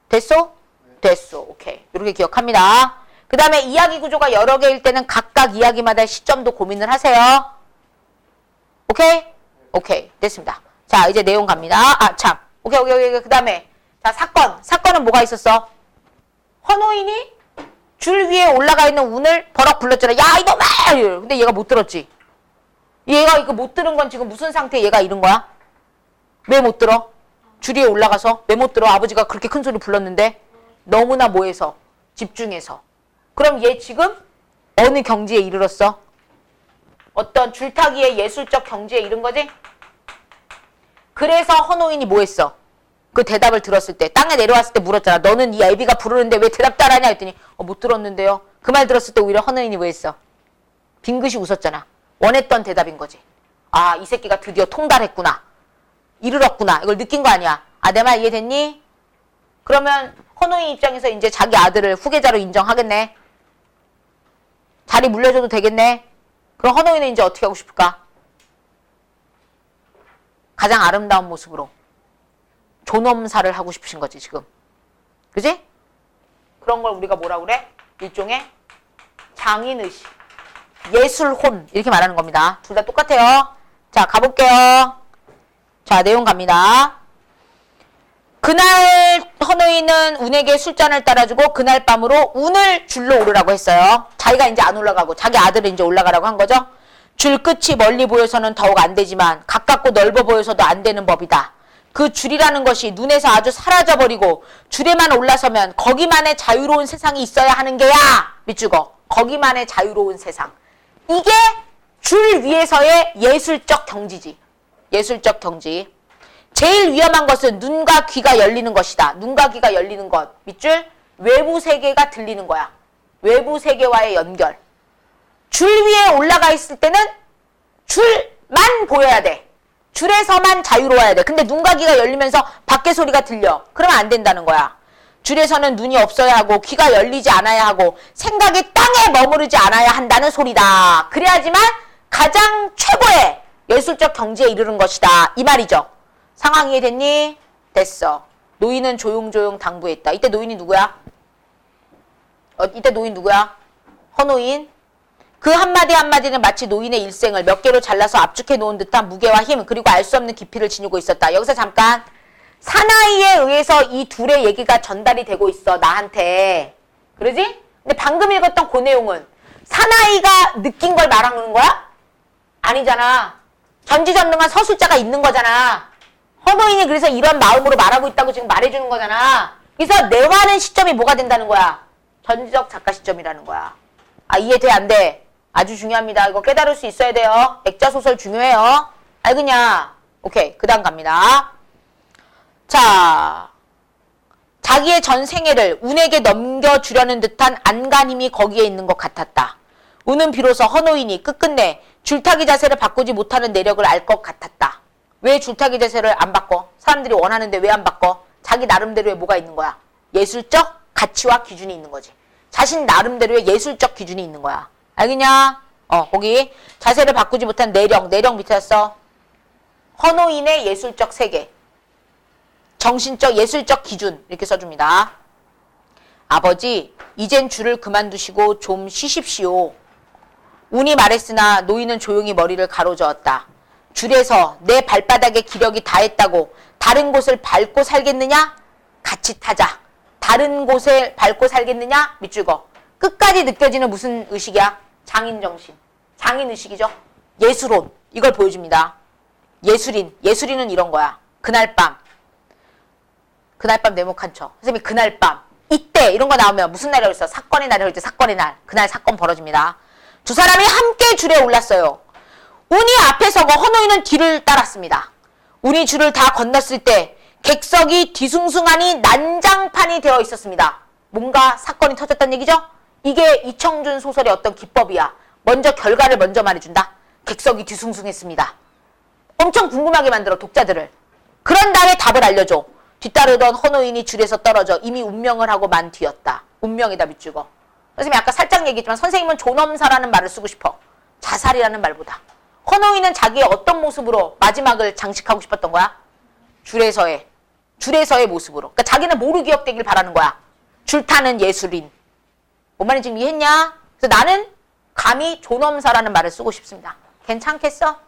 됐어? 됐어. 오케이. 이렇게 기억합니다. 그 다음에 이야기 구조가 여러 개일 때는 각각 이야기마다의 시점도 고민을 하세요. 오케이? 오케이. 됐습니다. 자, 이제 내용 갑니다. 아, 참. 오케이. 그 다음에. 자, 사건. 사건은 뭐가 있었어? 헌호인이 줄 위에 올라가 있는 운을 버럭 불렀잖아. 야, 이놈아! 근데 얘가 못 들었지. 얘가 이거 못 들은 건 지금 무슨 상태에 얘가 이런 거야? 왜 못 들어? 줄 위에 올라가서? 왜 못 들어? 아버지가 그렇게 큰 소리 불렀는데? 너무나 뭐해서? 집중해서. 그럼 얘 지금 어느 경지에 이르렀어? 어떤 줄타기의 예술적 경지에 이른 거지? 그래서 헌호인이 뭐 했어? 그 대답을 들었을 때 땅에 내려왔을 때 물었잖아. 너는 이 애비가 부르는데 왜 대답도 안 하냐 했더니 못 들었는데요. 그 말 들었을 때 오히려 헌호인이 뭐 했어? 빙긋이 웃었잖아. 원했던 대답인 거지. 아, 이 새끼가 드디어 통달했구나. 이르렀구나. 이걸 느낀 거 아니야. 아, 내 말 이해됐니? 그러면 헌호인 입장에서 이제 자기 아들을 후계자로 인정하겠네. 자리 물려줘도 되겠네. 그럼 헌호인은 이제 어떻게 하고 싶을까? 가장 아름다운 모습으로 존엄사를 하고 싶으신 거지 지금. 그지? 그런 걸 우리가 뭐라 그래? 일종의 장인의식, 예술혼 이렇게 말하는 겁니다. 둘 다 똑같아요. 자, 가볼게요. 자, 내용 갑니다. 그날 헌호인은 운에게 술잔을 따라주고 그날 밤으로 운을 줄로 오르라고 했어요. 자기가 이제 안 올라가고 자기 아들을 이제 올라가라고 한 거죠. 줄 끝이 멀리 보여서는 더욱 안 되지만 가깝고 넓어 보여서도 안 되는 법이다. 그 줄이라는 것이 눈에서 아주 사라져버리고 줄에만 올라서면 거기만의 자유로운 세상이 있어야 하는 게야. 밑줄거 거기만의 자유로운 세상. 이게 줄 위에서의 예술적 경지지. 예술적 경지. 제일 위험한 것은 눈과 귀가 열리는 것이다. 눈과 귀가 열리는 것. 밑줄 외부 세계가 들리는 거야. 외부 세계와의 연결. 줄 위에 올라가 있을 때는 줄만 보여야 돼. 줄에서만 자유로워야 돼. 근데 눈과 귀가 열리면서 밖에 소리가 들려. 그러면 안 된다는 거야. 줄에서는 눈이 없어야 하고 귀가 열리지 않아야 하고 생각이 땅에 머무르지 않아야 한다는 소리다. 그래야지만 가장 최고의 예술적 경지에 이르는 것이다. 이 말이죠. 상황 이해됐니? 됐어. 노인은 조용조용 당부했다. 이때 노인이 누구야? 이때 노인 누구야? 헌호인. 그 한마디 한마디는 마치 노인의 일생을 몇 개로 잘라서 압축해 놓은 듯한 무게와 힘 그리고 알 수 없는 깊이를 지니고 있었다. 여기서 잠깐 사나이에 의해서 이 둘의 얘기가 전달이 되고 있어. 나한테. 그러지? 근데 방금 읽었던 그 내용은 사나이가 느낀 걸 말하는 거야? 아니잖아. 전지전능한 서술자가 있는 거잖아. 헌호인이 그래서 이런 마음으로 말하고 있다고 지금 말해주는 거잖아. 그래서 내화는 시점이 뭐가 된다는 거야? 전지적 작가 시점이라는 거야. 아, 이해돼? 안 돼? 아주 중요합니다. 이거 깨달을 수 있어야 돼요. 액자소설 중요해요. 알겠냐? 오케이. 그 다음 갑니다. 자, 자기의 전 생애를 운에게 넘겨주려는 듯한 안간힘이 거기에 있는 것 같았다. 운은 비로소 헌호인이 끝끝내 줄타기 자세를 바꾸지 못하는 내력을 알 것 같았다. 왜 줄타기 자세를 안 바꿔? 사람들이 원하는데 왜 안 바꿔? 자기 나름대로의 뭐가 있는 거야? 예술적 가치와 기준이 있는 거지. 자신 나름대로의 예술적 기준이 있는 거야. 알겠냐? 거기 자세를 바꾸지 못한 내령 밑에 써. 헌호인의 예술적 세계. 정신적 예술적 기준 이렇게 써줍니다. 아버지, 이젠 줄을 그만두시고 좀 쉬십시오. 운이 말했으나 노인은 조용히 머리를 가로저었다. 줄에서 내 발바닥에 기력이 다했다고 다른 곳을 밟고 살겠느냐? 같이 타자. 다른 곳에 밟고 살겠느냐? 밑줄거. 끝까지 느껴지는 무슨 의식이야? 장인정신. 장인의식이죠. 예술혼. 이걸 보여줍니다. 예술인은 이런 거야. 그날 밤 네모칸 쳐. 선생님이 그날 밤 이때 이런 거 나오면 무슨 날이라고 했어? 사건의 날이라고 했지. 사건의 날. 그날 사건 벌어집니다. 두 사람이 함께 줄에 올랐어요. 운이 앞에 서고 헌호인은 뒤를 따랐습니다. 운이 줄을 다 건넜을 때 객석이 뒤숭숭하니 난장판이 되어 있었습니다. 뭔가 사건이 터졌다는 얘기죠? 이게 이청준 소설의 어떤 기법이야. 먼저 결과를 먼저 말해준다. 객석이 뒤숭숭했습니다. 엄청 궁금하게 만들어 독자들을. 그런 다음에 답을 알려줘. 뒤따르던 헌호인이 줄에서 떨어져 이미 운명을 하고 만 뒤였다. 운명이다 밑줄거. 선생님이 아까 살짝 얘기했지만 선생님은 존엄사라는 말을 쓰고 싶어. 자살이라는 말보다. 헌호인은 자기의 어떤 모습으로 마지막을 장식하고 싶었던 거야? 줄에서의 모습으로. 그러니까 자기는 모르 기억되길 바라는 거야. 줄 타는 예술인. 뭔 말인지 지금 이해했냐? 그래서 나는 감히 존엄사라는 말을 쓰고 싶습니다. 괜찮겠어?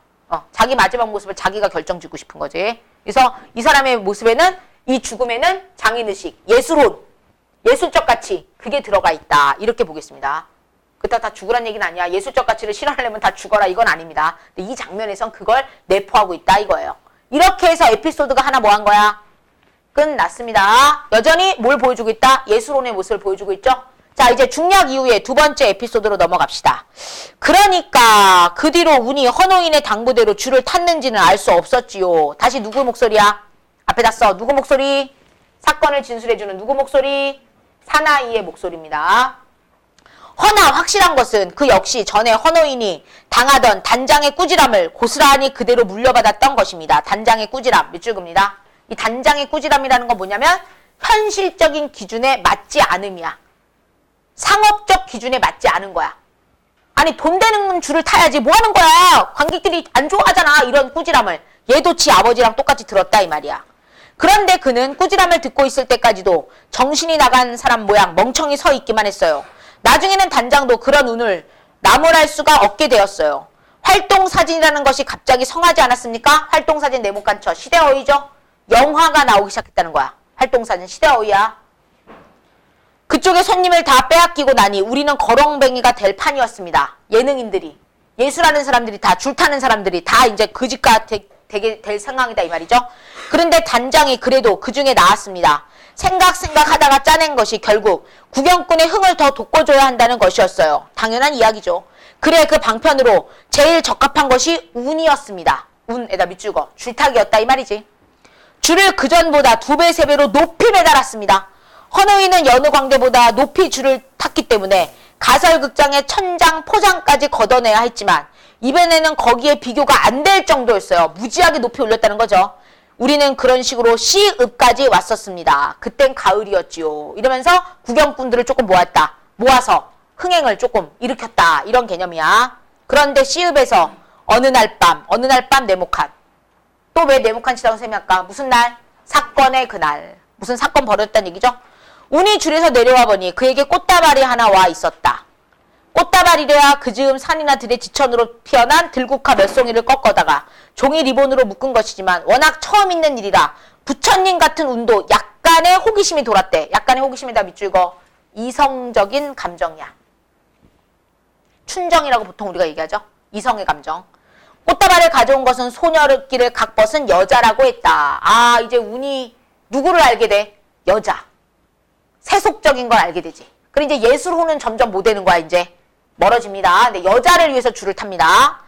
자기 마지막 모습을 자기가 결정짓고 싶은 거지. 그래서 이 사람의 모습에는 이 죽음에는 장인의식, 예술혼, 예술적 가치 그게 들어가 있다. 이렇게 보겠습니다. 그렇다고 다 죽으란 얘기는 아니야. 예술적 가치를 실현하려면 다 죽어라 이건 아닙니다. 근데 이 장면에선 그걸 내포하고 있다 이거예요. 이렇게 해서 에피소드가 하나 뭐 한 거야? 끝났습니다. 여전히 뭘 보여주고 있다? 예술혼의 모습을 보여주고 있죠? 자, 이제 중략 이후에 두 번째 에피소드로 넘어갑시다. 그러니까 그 뒤로 운이 헌호인의 당부대로 줄을 탔는지는 알 수 없었지요. 다시 누구 목소리야? 앞에다 써. 누구 목소리? 사건을 진술해주는 누구 목소리? 사나이의 목소리입니다. 허나 확실한 것은 그 역시 전에 헌호인이 당하던 단장의 꾸지람을 고스란히 그대로 물려받았던 것입니다. 단장의 꾸지람, 몇 줄급니다. 이 단장의 꾸지람이라는 건 뭐냐면 현실적인 기준에 맞지 않음이야. 상업적 기준에 맞지 않은 거야. 아니 돈 되는 줄을 타야지 뭐 하는 거야. 관객들이 안 좋아하잖아. 이런 꾸지람을. 얘도 지 아버지랑 똑같이 들었다 이 말이야. 그런데 그는 꾸지람을 듣고 있을 때까지도 정신이 나간 사람 모양 멍청이 서 있기만 했어요. 나중에는 단장도 그런 운을 나무랄 수가 없게 되었어요. 활동사진이라는 것이 갑자기 성하지 않았습니까? 활동사진 네모칸 쳐. 시대어휘죠? 영화가 나오기 시작했다는 거야. 활동사진 시대어휘야. 그쪽에 손님을 다 빼앗기고 나니 우리는 거렁뱅이가 될 판이었습니다. 예능인들이. 예술하는 사람들이 다, 줄타는 사람들이 다 이제 그 집가 되게 될 상황이다 이 말이죠. 그런데 단장이 그래도 그 중에 나왔습니다. 생각하다가 짜낸 것이 결국 구경꾼의 흥을 더 돋궈줘야 한다는 것이었어요. 당연한 이야기죠. 그래 그 방편으로 제일 적합한 것이 운이었습니다. 운에다 밑줄거. 줄타기였다 이 말이지. 줄을 그전보다 2배, 3배로 높이 매달았습니다. 헌호인은 여느 광대보다 높이 줄을 탔기 때문에 가설극장의 천장, 포장까지 걷어내야 했지만 이번에는 거기에 비교가 안 될 정도였어요. 무지하게 높이 올렸다는 거죠. 우리는 그런 식으로 C읍까지 왔었습니다. 그땐 가을이었지요. 이러면서 구경꾼들을 조금 모아서 흥행을 조금 일으켰다. 이런 개념이야. 그런데 C읍에서 어느 날 밤 네모칸. 또 왜 네모칸 치라고 셈이 할까? 무슨 날? 사건의 그날. 무슨 사건 벌어졌다는 얘기죠? 운이 줄에서 내려와 보니 그에게 꽃다발이 하나 와 있었다. 꽃다발이래야 그 즈음 산이나 들의 지천으로 피어난 들국화 몇 송이를 꺾어다가 종이 리본으로 묶은 것이지만 워낙 처음 있는 일이라 부처님 같은 운도 약간의 호기심이 돌았대. 약간의 호기심이다 밑줄거. 이성적인 감정이야. 춘정이라고 보통 우리가 얘기하죠. 이성의 감정. 꽃다발을 가져온 것은 소녀끼를 각벗은 여자라고 했다. 아 이제 운이 누구를 알게 돼? 여자. 세속적인 걸 알게 되지. 그리고 이제 예술혼은 점점 못 되는 거야 이제. 멀어집니다. 근데 여자를 위해서 줄을 탑니다.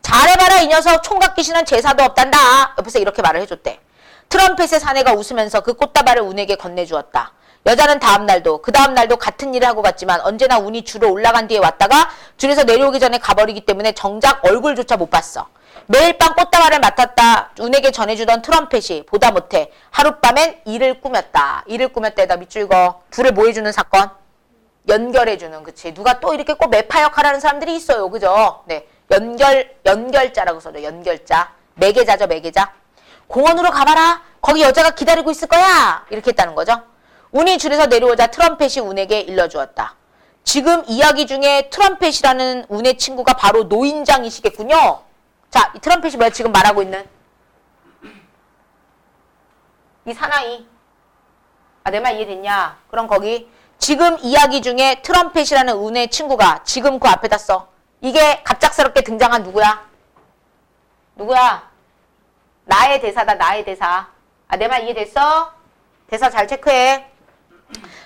잘해봐라 이 녀석 총각 귀신은 제사도 없단다. 옆에서 이렇게 말을 해줬대. 트럼펫의 사내가 웃으면서 그 꽃다발을 운에게 건네주었다. 여자는 다음 날도 그 다음 날도 같은 일을 하고 갔지만 언제나 운이 줄을 올라간 뒤에 왔다가 줄에서 내려오기 전에 가버리기 때문에 정작 얼굴조차 못 봤어. 매일 밤 꽃다발을 맡았다 운에게 전해주던 트럼펫이 보다 못해 하룻밤엔 일을 꾸몄다. 일을 꾸몄다에다 밑줄 그어. 둘을 뭐 해주는 사건? 연결해주는. 그치. 누가 또 이렇게 꼭 매파 역할하는 사람들이 있어요. 그죠? 네. 연결자라고 써요. 연결자. 매개자죠. 매개자. 공원으로 가봐라. 거기 여자가 기다리고 있을 거야. 이렇게 했다는 거죠. 운이 줄에서 내려오자 트럼펫이 운에게 일러주었다. 지금 이야기 중에 트럼펫이라는 운의 친구가 바로 노인장이시겠군요. 자, 이 트럼펫이 뭐야? 지금 말하고 있는 이 사나이. 아, 내 말 이해됐냐? 그럼 거기 지금 이야기 중에 트럼펫이라는 운의 친구가 지금 그 앞에다 써. 이게 갑작스럽게 등장한 누구야? 누구야? 나의 대사다. 나의 대사. 아, 내 말 이해됐어? 대사 잘 체크해.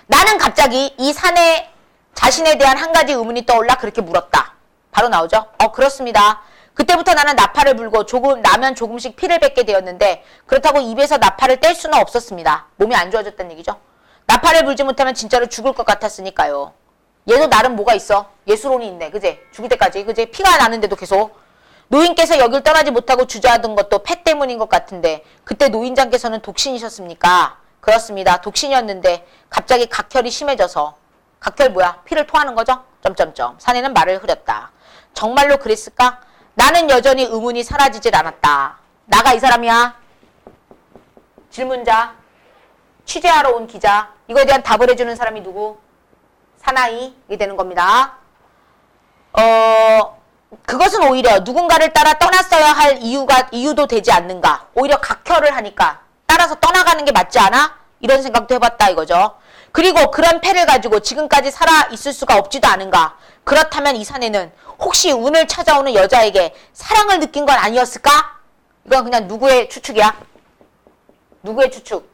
나는 갑자기 이 사내 자신에 대한 한 가지 의문이 떠올라 그렇게 물었다. 바로 나오죠? 그렇습니다. 그때부터 나는 나팔을 불고 나면 조금씩 피를 뱉게 되었는데 그렇다고 입에서 나팔을 뗄 수는 없었습니다. 몸이 안 좋아졌다는 얘기죠. 나팔을 불지 못하면 진짜로 죽을 것 같았으니까요. 얘도 나름 뭐가 있어? 예술혼이 있네. 그제? 죽을 때까지. 그제? 피가 나는데도 계속. 노인께서 여길 떠나지 못하고 주저하던 것도 패 때문인 것 같은데 그때 노인장께서는 독신이셨습니까? 그렇습니다. 독신이었는데 갑자기 각혈이 심해져서. 각혈 뭐야? 피를 토하는 거죠? 점점점. 사내는 말을 흐렸다. 정말로 그랬을까? 나는 여전히 의문이 사라지질 않았다. 나가 이 사람이야. 질문자. 취재하러 온 기자. 이거에 대한 답을 해주는 사람이 누구? 사나이. 이게 되는 겁니다. 그것은 오히려 누군가를 따라 떠났어야 할 이유도 되지 않는가. 오히려 각혈을 하니까 따라서 떠나가는 게 맞지 않아? 이런 생각도 해봤다 이거죠. 그리고 그런 패를 가지고 지금까지 살아 있을 수가 없지도 않은가. 그렇다면 이 사내는 혹시 운을 찾아오는 여자에게 사랑을 느낀 건 아니었을까? 이건 그냥 누구의 추측이야? 누구의 추측?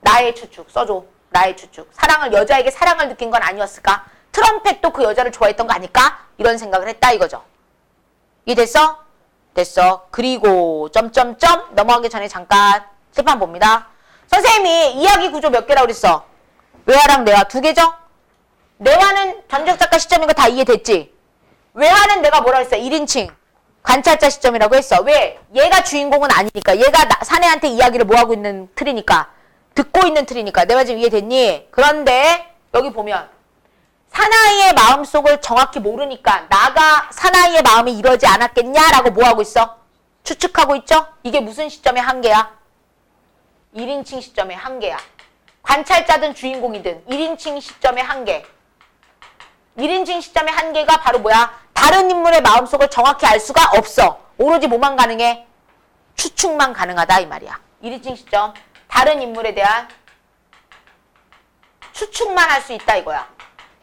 나의 추측. 써줘. 나의 추측. 여자에게 사랑을 느낀 건 아니었을까? 트럼펫도 그 여자를 좋아했던 거 아닐까? 이런 생각을 했다 이거죠. 이해됐어? 됐어. 그리고 점점점 넘어가기 전에 잠깐 칠판 봅니다. 선생님이 이야기 구조 몇 개라고 그랬어? 외화랑 내화 2개죠? 내화는 전적작가 시점인 거 다 이해됐지? 외화는 내가 뭐라 했어? 1인칭 관찰자 시점이라고 했어. 왜? 얘가 주인공은 아니니까. 얘가 사내한테 이야기를 뭐하고 있는 틀이니까. 듣고 있는 틀이니까. 내가 지금 이해됐니? 그런데 여기 보면 사나이의 마음속을 정확히 모르니까 나가 사나이의 마음이 이러지 않았겠냐라고 뭐하고 있어? 추측하고 있죠? 이게 무슨 시점의 한계야? 1인칭 시점의 한계야. 관찰자든 주인공이든 1인칭 시점의 한계. 1인칭 시점의 한계가 바로 뭐야? 다른 인물의 마음속을 정확히 알 수가 없어. 오로지 뭐만 가능해? 추측만 가능하다 이 말이야. 1인칭 시점. 다른 인물에 대한 추측만 할 수 있다 이거야.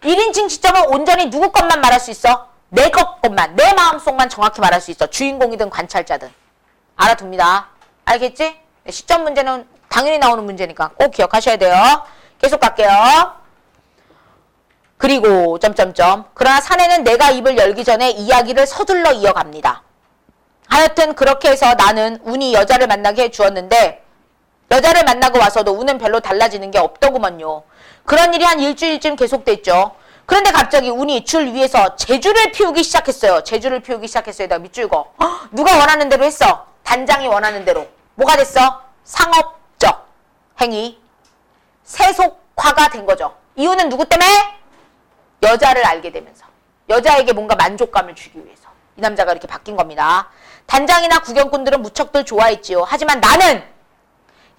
1인칭 시점은 온전히 누구 것만 말할 수 있어? 내 것만, 내 마음속만 정확히 말할 수 있어. 주인공이든 관찰자든. 알아둡니다. 알겠지? 시점 문제는 당연히 나오는 문제니까 꼭 기억하셔야 돼요. 계속 갈게요. 그리고 점점점. 그러나 사내는 내가 입을 열기 전에 이야기를 서둘러 이어갑니다. 하여튼 그렇게 해서 나는 운이 여자를 만나게 해주었는데 여자를 만나고 와서도 운은 별로 달라지는 게 없더구먼요. 그런 일이 한 일주일쯤 계속됐죠. 그런데 갑자기 운이 줄 위에서 재주를 피우기 시작했어요. 재주를 피우기 시작했어요. 내가 밑줄 그어. 누가 원하는 대로 했어. 단장이 원하는 대로. 뭐가 됐어? 상업적 행위. 세속화가 된 거죠. 이유는 누구 때문에? 여자를 알게 되면서. 여자에게 뭔가 만족감을 주기 위해서. 이 남자가 이렇게 바뀐 겁니다. 단장이나 구경꾼들은 무척들 좋아했지요. 하지만 나는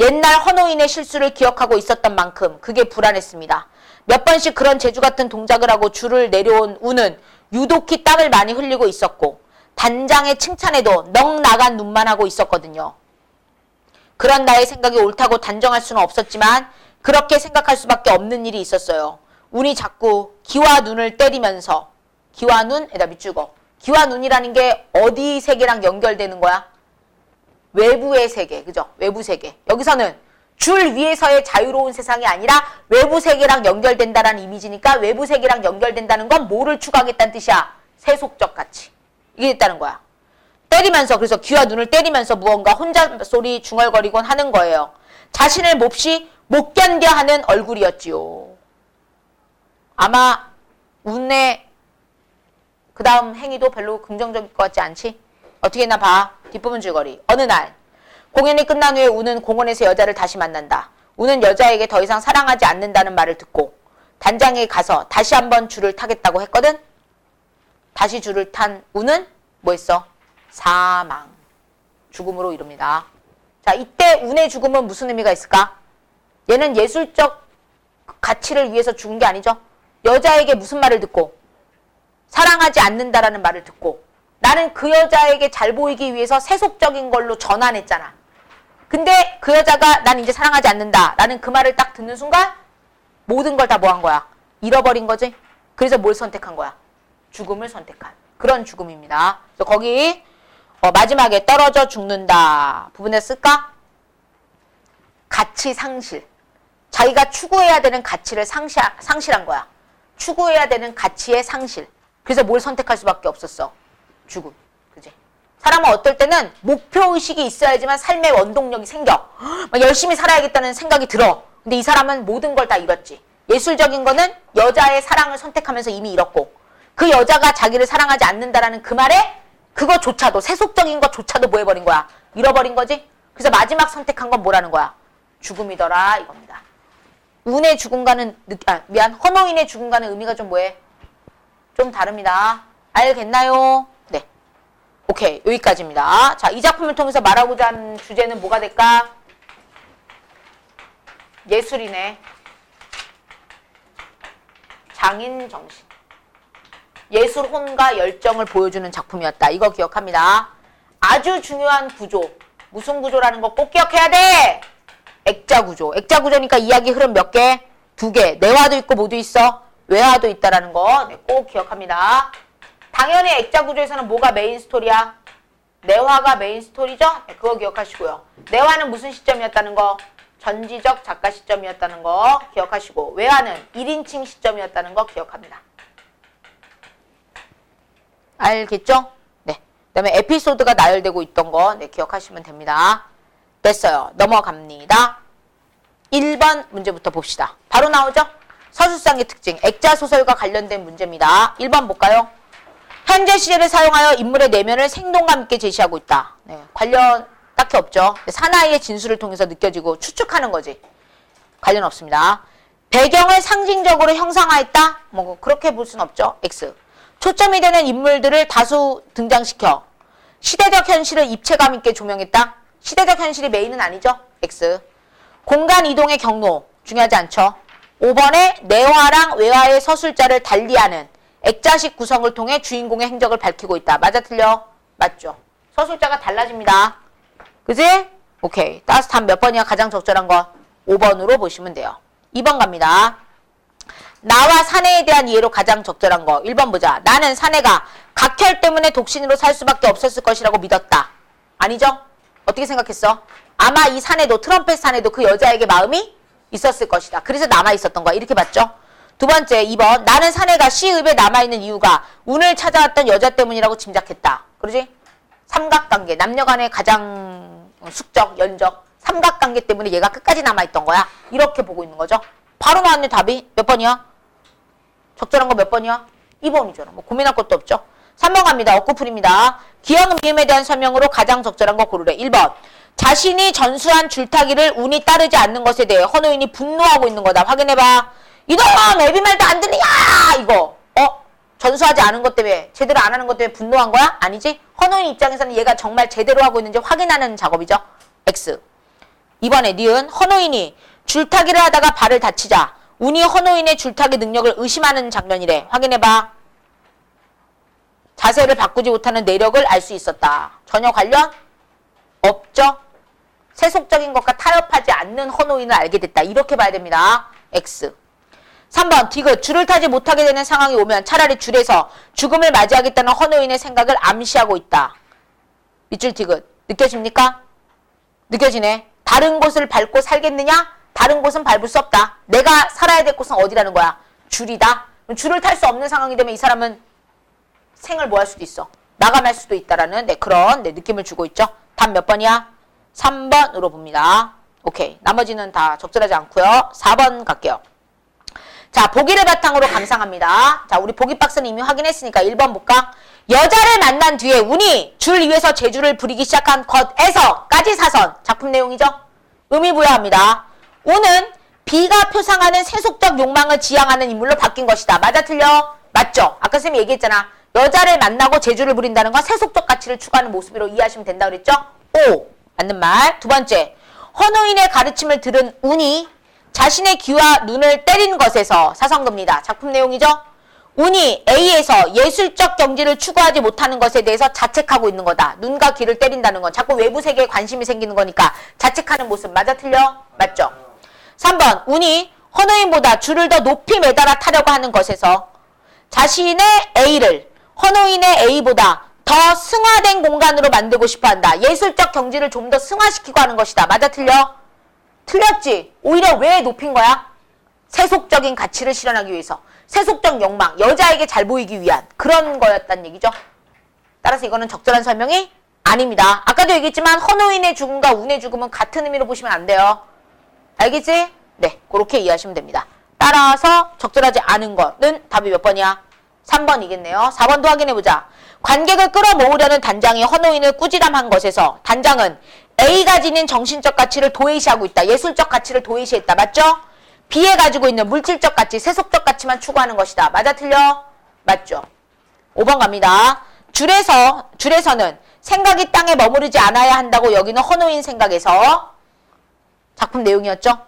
옛날 헌호인의 실수를 기억하고 있었던 만큼 그게 불안했습니다. 몇 번씩 그런 재주 같은 동작을 하고 줄을 내려온 운은 유독히 땀을 많이 흘리고 있었고 단장의 칭찬에도 넋 나간 눈만 하고 있었거든요. 그런 나의 생각이 옳다고 단정할 수는 없었지만 그렇게 생각할 수밖에 없는 일이 있었어요. 운이 자꾸 기와 눈을 때리면서 기와 눈에다 밑줄 그어. 기와 눈이라는 게 어디 세계랑 연결되는 거야? 외부의 세계, 그죠? 외부 세계. 여기서는 줄 위에서의 자유로운 세상이 아니라 외부 세계랑 연결된다라는 이미지니까 외부 세계랑 연결된다는 건 뭐를 추구하겠다는 뜻이야? 세속적 가치. 이게 됐다는 거야. 때리면서, 그래서 귀와 눈을 때리면서 무언가 혼잣소리 중얼거리곤 하는 거예요. 자신을 몹시 못 견뎌 하는 얼굴이었지요. 아마 운의 그 다음 행위도 별로 긍정적일 것 같지 않지? 어떻게 했나 봐. 뒷부분 줄거리. 어느 날 공연이 끝난 후에 우는 공원에서 여자를 다시 만난다. 우는 여자에게 더 이상 사랑하지 않는다는 말을 듣고 단장에 가서 다시 한번 줄을 타겠다고 했거든. 다시 줄을 탄 우는 뭐 했어? 사망. 죽음으로 이릅니다. 자, 이때 운의 죽음은 무슨 의미가 있을까? 얘는 예술적 가치를 위해서 죽은 게 아니죠. 여자에게 무슨 말을 듣고? 사랑하지 않는다라는 말을 듣고 나는 그 여자에게 잘 보이기 위해서 세속적인 걸로 전환했잖아. 근데 그 여자가 난 이제 사랑하지 않는다 라는 그 말을 딱 듣는 순간 모든 걸 다 뭐 한 거야? 잃어버린 거지? 그래서 뭘 선택한 거야? 죽음을 선택한 그런 죽음입니다. 그래서 거기 마지막에 떨어져 죽는다 부분에 쓸까? 가치 상실. 자기가 추구해야 되는 가치를 상실한 거야. 추구해야 되는 가치의 상실. 그래서 뭘 선택할 수밖에 없었어? 죽음. 그지? 사람은 어떨 때는 목표의식이 있어야지만 삶의 원동력이 생겨. 막 열심히 살아야겠다는 생각이 들어. 근데 이 사람은 모든 걸 다 잃었지. 예술적인 거는 여자의 사랑을 선택하면서 이미 잃었고 그 여자가 자기를 사랑하지 않는다라는 그 말에 그거조차도 세속적인 것조차도 뭐 해버린 거야? 잃어버린 거지? 그래서 마지막 선택한 건 뭐라는 거야? 죽음이더라 이겁니다. 운의 죽음과는 헌호인의 죽음과는 의미가 좀 뭐해? 좀 다릅니다. 알겠나요? 네. 오케이. 여기까지입니다. 자, 이 작품을 통해서 말하고자 하는 주제는 뭐가 될까? 예술인의 장인 정신. 예술 혼과 열정을 보여주는 작품이었다. 이거 기억합니다. 아주 중요한 구조. 무슨 구조라는 거 꼭 기억해야 돼! 액자 구조. 액자 구조니까 이야기 흐름 몇 개? 2개. 내화도 있고 뭐도 있어? 외화도 있다라는 거 꼭 기억합니다. 당연히 액자 구조에서는 뭐가 메인 스토리야? 내화가 메인 스토리죠? 네, 그거 기억하시고요. 내화는 무슨 시점이었다는 거? 전지적 작가 시점이었다는 거 기억하시고 외화는 1인칭 시점이었다는 거 기억합니다. 알겠죠? 네. 그 다음에 에피소드가 나열되고 있던 거 기억하시면 됩니다. 됐어요. 넘어갑니다. 1번 문제부터 봅시다. 바로 나오죠? 서술상의 특징, 액자 소설과 관련된 문제입니다. 1번 볼까요? 현재 시제를 사용하여 인물의 내면을 생동감 있게 제시하고 있다. 네, 관련 딱히 없죠. 사나이의 진술을 통해서 느껴지고 추측하는 거지. 관련 없습니다. 배경을 상징적으로 형상화했다? 뭐 그렇게 볼 수는 없죠. X. 초점이 되는 인물들을 다수 등장시켜 시대적 현실을 입체감 있게 조명했다? 시대적 현실이 메인은 아니죠. X. 공간 이동의 경로 중요하지 않죠. 5번에 내화랑 외화의 서술자를 달리하는 액자식 구성을 통해 주인공의 행적을 밝히고 있다. 맞아 틀려? 맞죠. 서술자가 달라집니다. 그지? 오케이. 따라서 답 몇 번이야? 가장 적절한 거 5번으로 보시면 돼요. 2번 갑니다. 나와 사내에 대한 이해로 가장 적절한 거 1번 보자. 나는 사내가 각혈 때문에 독신으로 살 수밖에 없었을 것이라고 믿었다. 아니죠? 어떻게 생각했어? 아마 이 사내도 트럼펫 사내도 그 여자에게 마음이 있었을 것이다. 그래서 남아있었던 거야. 이렇게 봤죠? 두 번째 2번 나는 사내가 시읍에 남아있는 이유가 운을 찾아왔던 여자 때문이라고 짐작했다. 그러지? 삼각관계 남녀간의 가장 숙적, 연적 삼각관계 때문에 얘가 끝까지 남아있던 거야. 이렇게 보고 있는 거죠. 바로 나왔네 답이. 몇 번이야? 적절한 거 몇 번이야? 2번이잖아. 뭐 고민할 것도 없죠. 3번 갑니다. 어구풀입니다. 기억 미음에 대한 설명으로 가장 적절한 거 고르래. 1번 자신이 전수한 줄타기를 운이 따르지 않는 것에 대해 헌호인이 분노하고 있는 거다. 확인해봐. 이놈 애비 말도 안 듣느냐 이거. 전수하지 않은 것 때문에 제대로 안 하는 것 때문에 분노한 거야? 아니지. 헌호인 입장에서는 얘가 정말 제대로 하고 있는지 확인하는 작업이죠. X. 2번에 니은 헌호인이 줄타기를 하다가 발을 다치자 운이 헌호인의 줄타기 능력을 의심하는 장면이래. 확인해봐. 자세를 바꾸지 못하는 내력을 알 수 있었다. 전혀 관련 없죠. 세속적인 것과 타협하지 않는 헌호인을 알게 됐다. 이렇게 봐야 됩니다. X. 3번 디귿 줄을 타지 못하게 되는 상황이 오면 차라리 줄에서 죽음을 맞이하겠다는 헌호인의 생각을 암시하고 있다. 밑줄 디귿 느껴집니까? 느껴지네. 다른 곳을 밟고 살겠느냐? 다른 곳은 밟을 수 없다. 내가 살아야 될 곳은 어디라는 거야? 줄이다. 줄을 탈 수 없는 상황이 되면 이 사람은 생을 뭐 할 수도 있어. 나감할 수도 있다라는 그런 느낌을 주고 있죠. 답 몇 번이야? 3번으로 봅니다. 오케이. 나머지는 다 적절하지 않고요. 4번 갈게요. 자, 보기를 바탕으로 감상합니다. 자, 우리 보기 박스는 이미 확인했으니까 1번 볼까? 여자를 만난 뒤에 운이 줄 위에서 재주를 부리기 시작한 것에서까지 사선. 작품 내용이죠? 의미 부여합니다. 운은 B가 표상하는 세속적 욕망을 지향하는 인물로 바뀐 것이다. 맞아, 틀려? 맞죠? 아까 쌤이 얘기했잖아. 여자를 만나고 재주를 부린다는 건 세속적 가치를 추구하는 모습으로 이해하시면 된다 그랬죠? 오! 맞는 말. 두 번째. 헌호인의 가르침을 들은 운이 자신의 귀와 눈을 때린 것에서 사선급니다. 작품 내용이죠? 운이 A에서 예술적 경지를 추구하지 못하는 것에 대해서 자책하고 있는 거다. 눈과 귀를 때린다는 건 자꾸 외부 세계에 관심이 생기는 거니까 자책하는 모습. 맞아, 틀려? 맞죠? 3번. 운이 헌호인보다 줄을 더 높이 매달아 타려고 하는 것에서 자신의 A를 헌호인의 A보다 더 승화된 공간으로 만들고 싶어한다. 예술적 경지를 좀 더 승화시키고 하는 것이다. 맞아, 틀려? 틀렸지? 오히려 왜 높인 거야? 세속적인 가치를 실현하기 위해서. 세속적 욕망, 여자에게 잘 보이기 위한 그런 거였단 얘기죠. 따라서 이거는 적절한 설명이 아닙니다. 아까도 얘기했지만 헌호인의 죽음과 운의 죽음은 같은 의미로 보시면 안 돼요. 알겠지? 네, 그렇게 이해하시면 됩니다. 따라서 적절하지 않은 거는 답이 몇 번이야? 3번이겠네요. 4번도 확인해보자. 관객을 끌어모으려는 단장이 헌호인을 꾸지람한 것에서 단장은 A가 지닌 정신적 가치를 도외시하고 있다. 예술적 가치를 도외시했다. 맞죠? B에 가지고 있는 물질적 가치, 세속적 가치만 추구하는 것이다. 맞아, 틀려? 맞죠? 5번 갑니다. 줄에서는 생각이 땅에 머무르지 않아야 한다고 여기는 헌호인 생각에서 작품 내용이었죠?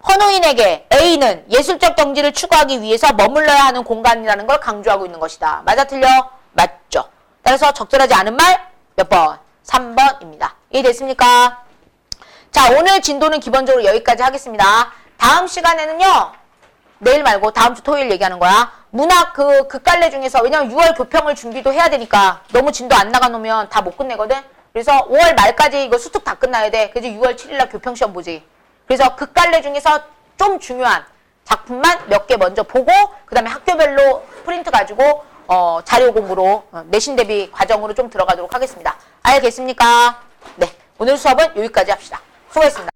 헌호인에게 A는 예술적 경지를 추구하기 위해서 머물러야 하는 공간이라는 걸 강조하고 있는 것이다. 맞아, 틀려? 맞죠? 따라서 적절하지 않은 말 몇 번? 3번입니다. 이해됐습니까? 자, 오늘 진도는 기본적으로 여기까지 하겠습니다. 다음 시간에는요. 내일 말고 다음 주 토요일 얘기하는 거야. 문학 그 깔래 중에서 왜냐면 6월 교평을 준비도 해야 되니까 너무 진도 안 나가 놓으면 다 못 끝내거든. 그래서 5월 말까지 이거 수특 다 끝나야 돼. 그래서 6월 7일날 교평 시험 보지. 그래서 그 깔래 중에서 좀 중요한 작품만 몇 개 먼저 보고 그 다음에 학교별로 프린트 가지고 자료 공부로 내신 대비 과정으로 좀 들어가도록 하겠습니다. 알겠습니까? 네, 오늘 수업은 여기까지 합시다. 수고했습니다.